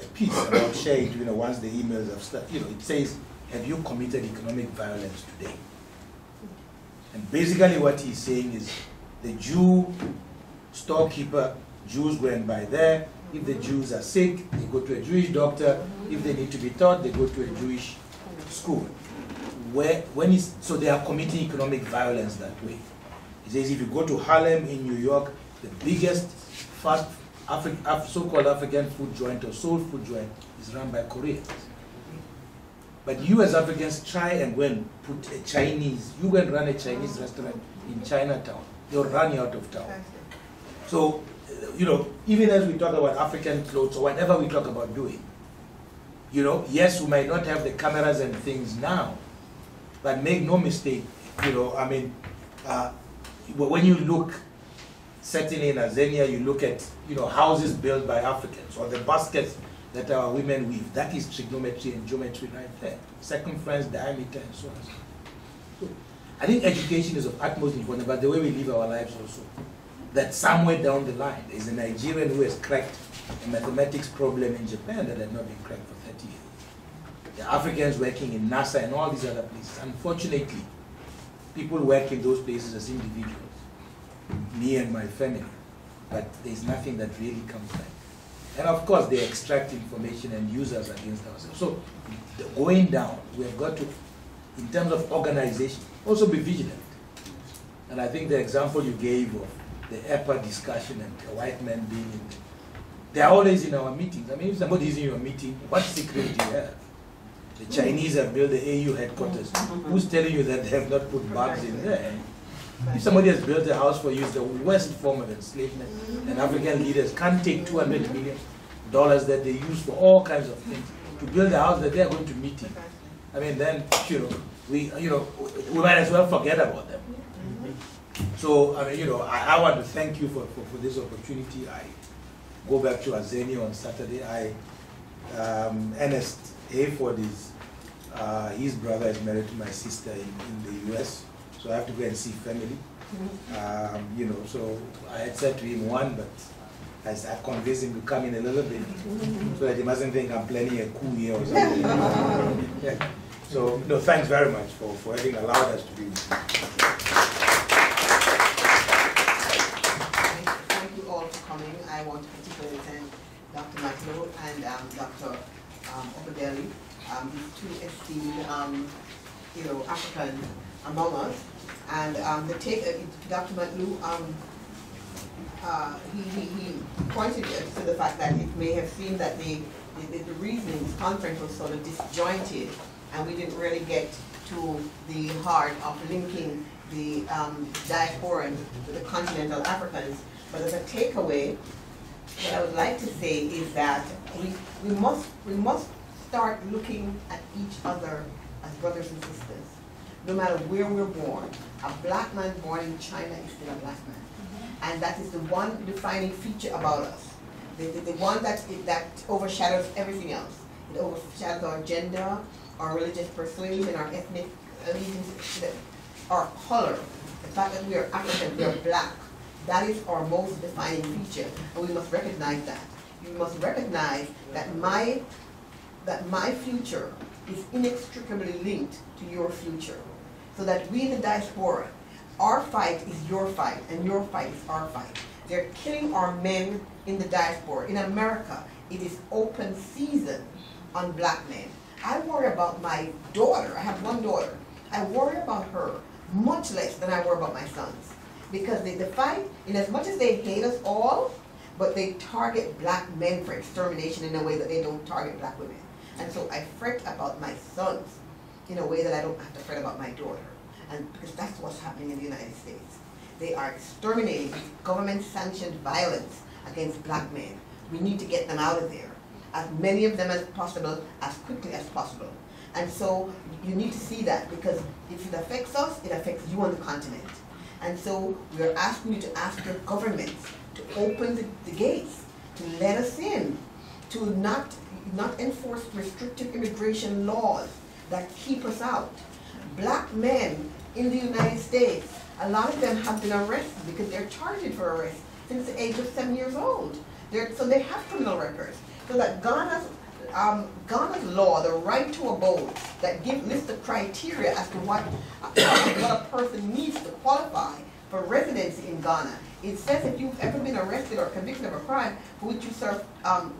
a piece about sharing, once the emails have started, it says, have you committed economic violence today? And basically what he's saying is, the Jew storekeeper, Jews go and buy there. If the Jews are sick, they go to a Jewish doctor. If they need to be taught, they go to a Jewish school. So they are committing economic violence that way. He says if you go to Harlem in New York, the biggest fast so-called African food joint or soul food joint is run by Koreans. But you as Africans try and go and put a Chinese, you go and run a Chinese restaurant in Chinatown, they'll run you out of town. So, even as we talk about African clothes or whatever we talk about doing, yes, we might not have the cameras and things now, but make no mistake, when you look, certainly in Azania, you look at, houses built by Africans or the baskets that our women weave. That is trigonometry and geometry right there. Circumference, diameter, and so on. So I think education is of utmost importance, but the way we live our lives also. That somewhere down the line, there is a Nigerian who has cracked a mathematics problem in Japan that had not been cracked for 30 years. The Africans working in NASA and all these other places. Unfortunately, people work in those places as individuals, me and my family, but there's nothing that really comes back. And of course, they extract information and use us against ourselves. So going down, we have got to, in terms of organization, also be vigilant. And I think the example you gave of the EPA discussion and the white men being in there, they are always in our meetings. I mean, if somebody is in your meeting, what secret do you have? The Chinese have built the AU headquarters. Who's telling you that they have not put bugs in there? If somebody has built a house for you, it's the worst form of enslavement. And African leaders can't take $200 million that they use for all kinds of things to build a house that they are going to meet in. I mean, then, we might as well forget about them. So, I mean, I want to thank you for this opportunity. I go back to Azania on Saturday. Ernest Hayford is, his brother is married to my sister in the US, so I have to go and see family. So I had said to him but I convinced him to come in a little bit so that he mustn't think I'm planning a coup here or something. Yeah. So, thanks very much for having allowed us to be with you. Thank you all for coming. I want to particularly thank Dr. Matlou and Dr. Obadele, these two esteemed, Africans among us. And Dr. Matlou, he pointed to the fact that it may have seemed that the reasoning, this conference was sort of disjointed, and we didn't really get to the heart of linking the diaspora to the continental Africans. But as a takeaway, what I would like to say is that we must start looking at each other as brothers and sisters, no matter where we're born. A black man born in China is still a black man. And that is the one defining feature about us. The one that overshadows everything else. It overshadows our gender, our religious persuasion, our ethnic allegiance, our color. The fact that we are African, we are black. That is our most defining feature, and we must recognize that. You must recognize that my future is inextricably linked to your future. So that we in the diaspora, our fight is your fight, and your fight is our fight. They're killing our men in the diaspora. In America, it is open season on black men. I worry about my daughter. I have one daughter. I worry about her much less than I worry about my sons. Because the fight, in as much as they hate us all, but they target black men for extermination in a way that they don't target black women. And so I fret about my sons in a way that I don't have to fret about my daughter. And because that's what's happening in the United States. They are exterminating government-sanctioned violence against black men. We need to get them out of there, as many of them as possible, as quickly as possible. And so you need to see that, because if it affects us, it affects you on the continent. And so we are asking you to ask your governments to open the gates, to let us in, to not enforce restrictive immigration laws that keep us out. Black men in the United States, a lot of them have been arrested because they're charged for arrest since the age of 7 years old. So they have criminal records. So that Ghana's law, the right to abode, that lists the criteria as to what a person needs to qualify for residency in Ghana. It says if you've ever been arrested or convicted of a crime for which you served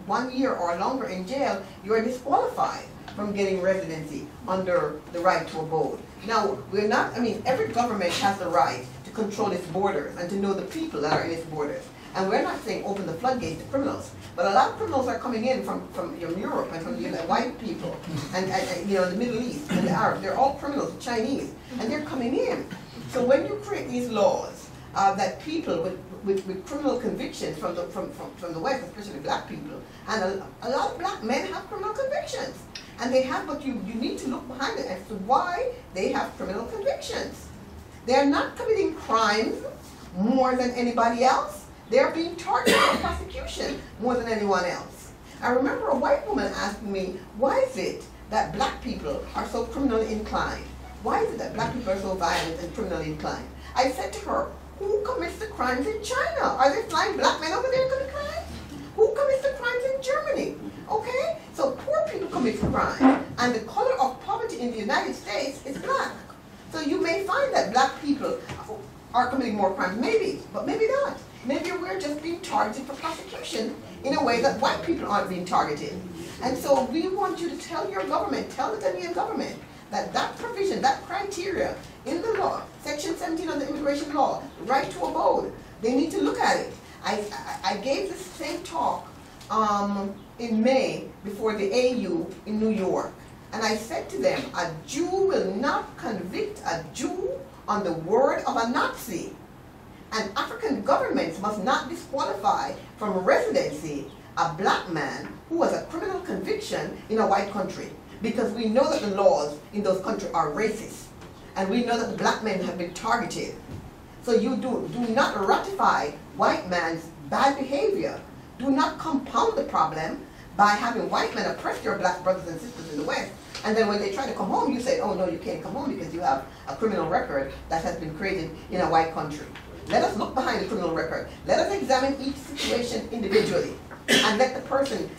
1 year or longer in jail, you are disqualified from getting residency under the right to abode. Now, every government has the right to control its borders and to know the people that are in its borders. And we're not saying open the floodgates to criminals, but a lot of criminals are coming in from Europe and from the white people and the Middle East and the Arabs. They're all criminals, Chinese, and they're coming in. So when you create these laws that people with criminal convictions from the West, especially black people, and a lot of black men have criminal convictions. And they have, but you need to look behind it as to why they have criminal convictions. They're not committing crimes more than anybody else. They're being targeted for prosecution more than anyone else. I remember a white woman asking me, why is it that black people are so criminally inclined? Why is it that black people are so violent and criminally inclined? I said to her, who commits the crimes in China? Are there flying black men over there committing crimes? Who commits the crimes in Germany? Okay, so poor people commit crime, and the color of poverty in the United States is black. So you may find that black people are committing more crimes, maybe, but maybe not. Maybe we're just being targeted for prosecution in a way that white people aren't being targeted. And so we want you to tell your government, tell the Ghanaian government, that provision, that criteria in the law, Section 17 of the immigration law, right to abode, they need to look at it. I gave this same talk in May before the AU in New York. And I said to them, a Jew will not convict a Jew on the word of a Nazi. And African governments must not disqualify from residency a black man who has a criminal conviction in a white country. Because we know that the laws in those countries are racist. And we know that the black men have been targeted. So you do not ratify white man's bad behavior. Do not compound the problem by having white men oppress your black brothers and sisters in the West. And then when they try to come home, you say, oh no, you can't come home because you have a criminal record that has been created in a white country. Let us look behind the criminal record. Let us examine each situation individually. And let the person,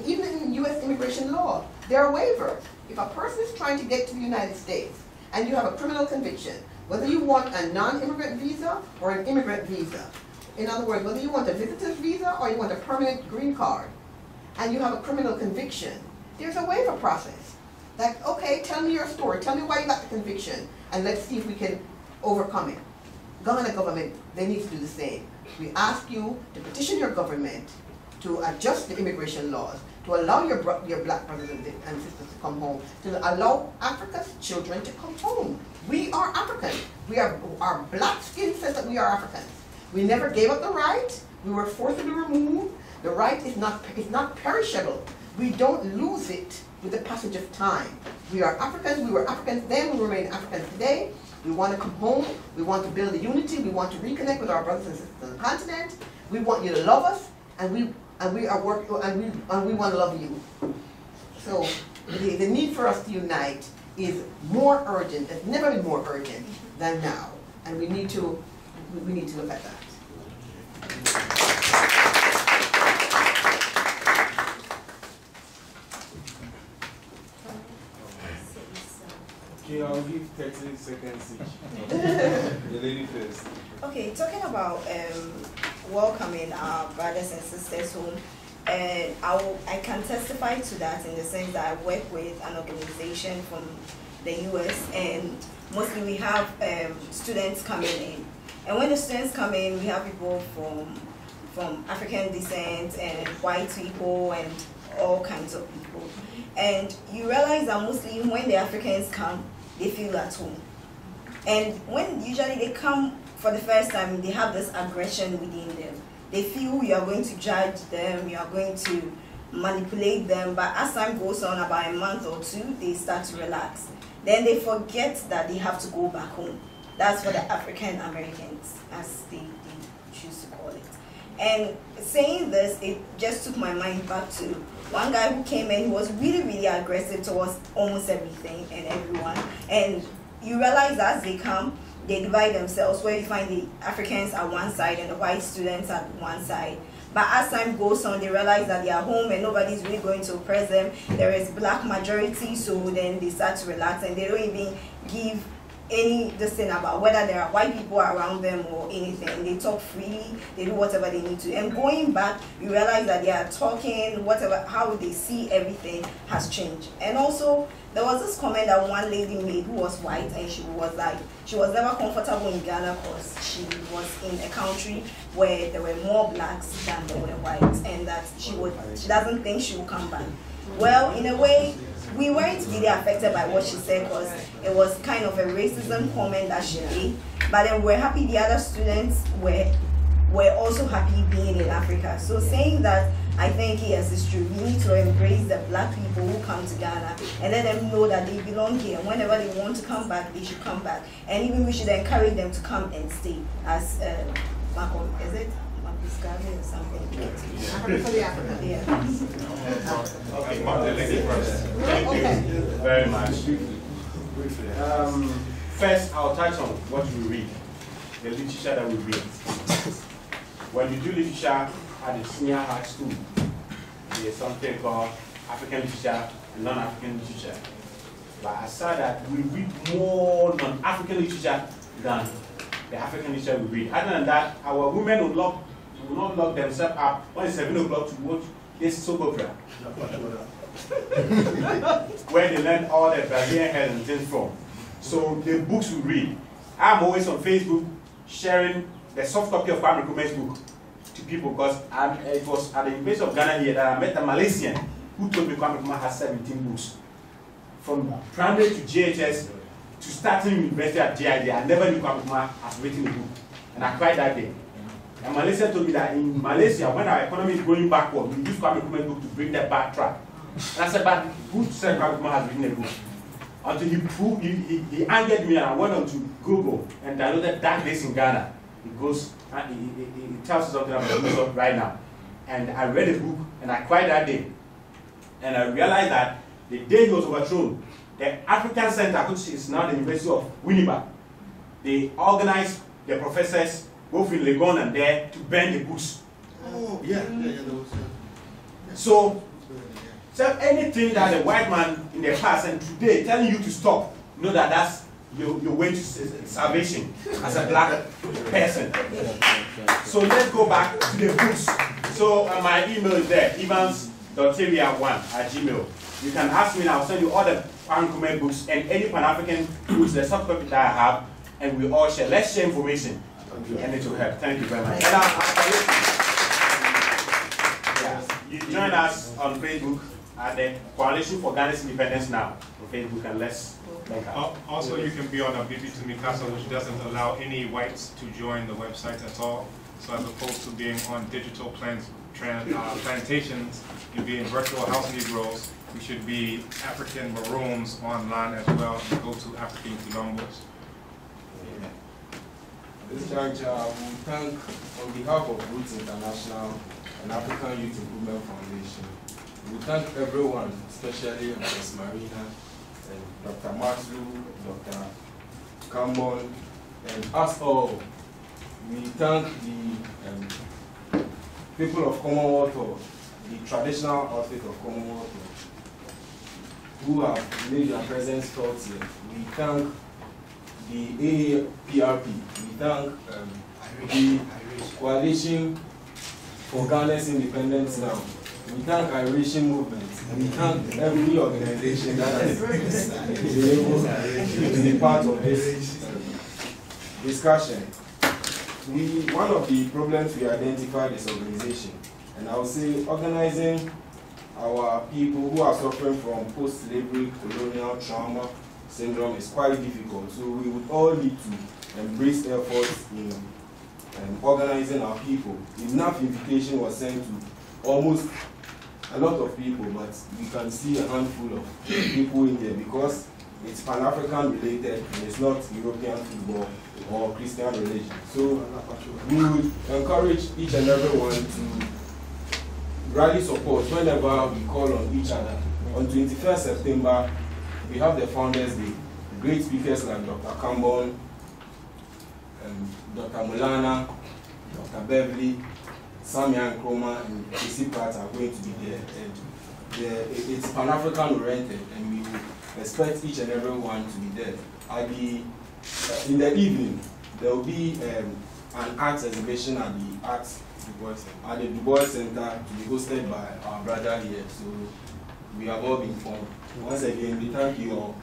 even in U.S. immigration law, there are waivers. If a person is trying to get to the United States and you have a criminal conviction, whether you want a non-immigrant visa or an immigrant visa, in other words, whether you want a visitor's visa or you want a permanent green card, and you have a criminal conviction, there's a waiver process. Like, okay, tell me your story. Tell me why you got the conviction, and let's see if we can overcome it. Ghana government, they need to do the same. We ask you to petition your government to adjust the immigration laws, to allow your black brothers and sisters to come home, to allow Africa's children to come home. We are Africans. Our black skin says that we are Africans. We never gave up the right. We were forcibly removed. The right is not perishable. We don't lose it with the passage of time. We are Africans. We were Africans then. We remain Africans today. We want to come home. We want to build a unity. We want to reconnect with our brothers and sisters on the continent. We want you to love us, and we want to love you. So the need for us to unite is more urgent. It's never been more urgent than now, and we need to look at that. Okay, I'll give 30 seconds each. The lady first. Okay, talking about welcoming our brothers and sisters home, and I can testify to that in the sense that I work with an organization from the US, and mostly we have students coming in. And when the students come in, we have people from African descent and white people and all kinds of people. And you realize that mostly when the Africans come, they feel at home. And when usually they come for the first time, they have this aggression within them. They feel you are going to judge them, you are going to manipulate them, but as time goes on, about a month or two, they start to relax. Then they forget that they have to go back home. That's for the African Americans, as they choose to call it. And saying this, it just took my mind back to one guy who came in, he was really, really aggressive towards almost everything and everyone. And you realize as they come, they divide themselves, where you find the Africans at one side and the white students at one side. But as time goes on, they realize that they are home and nobody's really going to oppress them. There is black majority, so then they start to relax and they don't even give any thing about whether there are white people around them or anything. They talk freely, they do whatever they need to. And going back, you realize that they are talking, whatever, how they see everything has changed. And also, there was this comment that one lady made who was white, and she was like, she was never comfortable in Ghana because she was in a country where there were more blacks than there were whites, and that she doesn't think she will come back. Well, in a way, we weren't really affected by what she said because it was kind of a racism comment that she made. But then we're happy the other students were also happy being in Africa. So saying that, I think yes, it's true. We need to embrace the black people who come to Ghana and let them know that they belong here. Whenever they want to come back, they should come back. And even we should encourage them to come and stay. As Malcolm, is it? Or something. Africa for the African. Yeah. Okay, Martin, thank you very much. First, I'll touch on what we read, the literature that we read. When you do literature at the senior high school, there's something called African literature and non-African literature. But I saw that we read more non-African literature than the African literature we read. Other than that, our women will not lock themselves up when it's 7 o'clock to watch this soap opera. Where they learn all the Brazilian hair and things from. So the books we read. I'm always on Facebook sharing the soft copy of Kwame Nkrumah's book to people because it was at the University of Ghana here that I met a Malaysian who told me Kwame Nkrumah has 17 books. From primary to JHS to starting university at GID, I never knew Kwame Nkrumah has written a book. And I cried that day. And Malaysia told me that in Malaysia, when our economy is going backward, we use Kwame Nkrumah's book to bring that back track. And I said, but who said Kwame Nkrumah has written a book? Until he proved, he angered me, and I went on to Google and downloaded Dark Days in Ghana. It goes, it tells us something about the book right now. And I read the book, and I cried that day. And I realized that the day he was overthrown, the African Center, which is now the University of Winnipeg, they organized the professors, both in Legon and there, to burn the books. Oh, yeah. So anything that a white man in the past and today telling you to stop, know that that's your way to salvation as a black person. So let's go back to the books. So my email is there, evans.teria1@gmail.com. You can ask me and I'll send you all the Ankume books and any Pan-African books, the soft copy that I have, and we all share. Let's share information, and it will help. Thank you very much. You join us on Facebook at the Coalition for Ghana's Independence Now on Facebook, and let's make up. Also, you can be on a BB to Mikasa, which doesn't allow any whites to join the website at all. So as opposed to being on digital plantations, you'll be in virtual house Negroes. We should be African Maroons online as well, and go to African Quilombos. This juncture, we thank, on behalf of Rootz International and African Youth Improvement Foundation, we thank everyone, especially Ms. Marina, and Dr. Matlou, Dr. Kambon, and us all. We thank the people of Commonwealth, or the traditional outfit of Commonwealth, who have made their presence felt here. We thank the AAPRP, we thank the Coalition for Ghana's Independence Now, we thank Irishing Movement, and we thank every organization that has been able to be part of this discussion. One of the problems we identified is organization, and I would say organizing our people who are suffering from post-slavery colonial trauma syndrome is quite difficult. So we would all need to embrace efforts in organizing our people. Enough invitation was sent to almost a lot of people, but we can see a handful of people in there because it's Pan-African related and it's not European football or Christian religion. So we would encourage each and everyone to rally support whenever we call on each other. On 21st September, we have the Founders Day. Great speakers like Dr. Kambon, Dr. Mulana, Dr. Beverly, Samia Nkrumah, and AC Pratt are going to be there. And it's Pan-African oriented, and we will expect each and every one to be there. In the evening, there will be an arts exhibition at the Du Bois Center to be hosted by our brother here. So we have all been informed. Once again, we thank you all.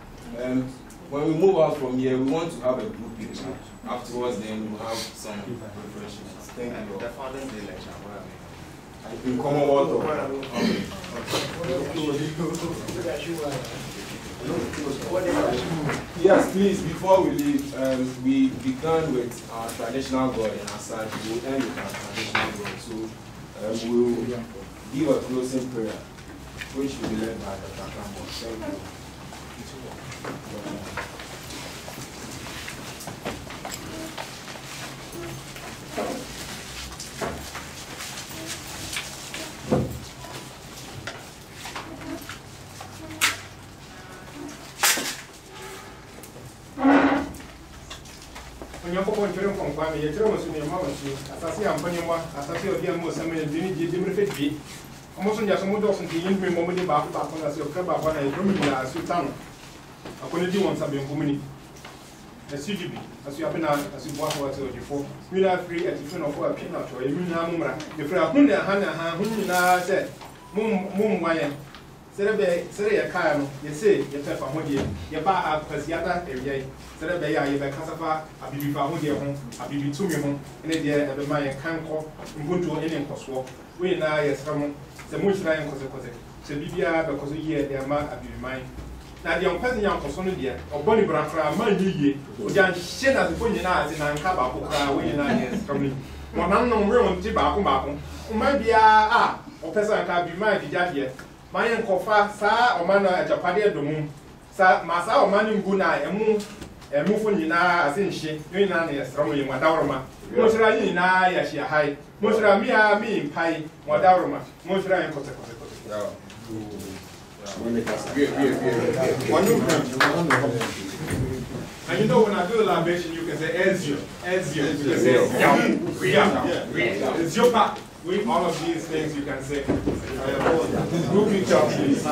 When we move out from here, we want to have a group picture. Afterwards, then we'll have some refreshments. Thank you all. The Founders Day lecture, where are we? In Commonwealth. Yes, please, before we leave, we began with our traditional God, and as such, we will end with our traditional God. So we'll give a closing prayer, which will be led by Dr. Kambon. Thank you. As you have been as you walk over to the before, we are free at the front of our peanut or a minamura. The friend Hannah, whom I said, Moon Wyan. Say a car, you say, you tell from what you buy a Pasiata area. Say, you buy Cassava, a baby for home, a baby to me home, and a dear of my can't call, and go to any cost. We now, yes, from the most line because so Bibia because a year they are mad at the mind. Now the young person young person dear, or Bonnie Brafra, my ye, or Jan Shen as the Punina in Ankaba, who are winning ideas from me. One unknown room, Tibaco, who might be or person can be my Vidia. My uncle Sa or Mana at Japadia do moon. Sa Massa or Manu Guna, and move on as in she, you know, strongly, Madaroma. Most Rayina, yes, she high. Most Ramia, me in Pai, Madaroma. Most Rayan consequences. And you know when I do the libation, you can say Ezio, you can say it's your part. With all of these things you can say. Group picture, please.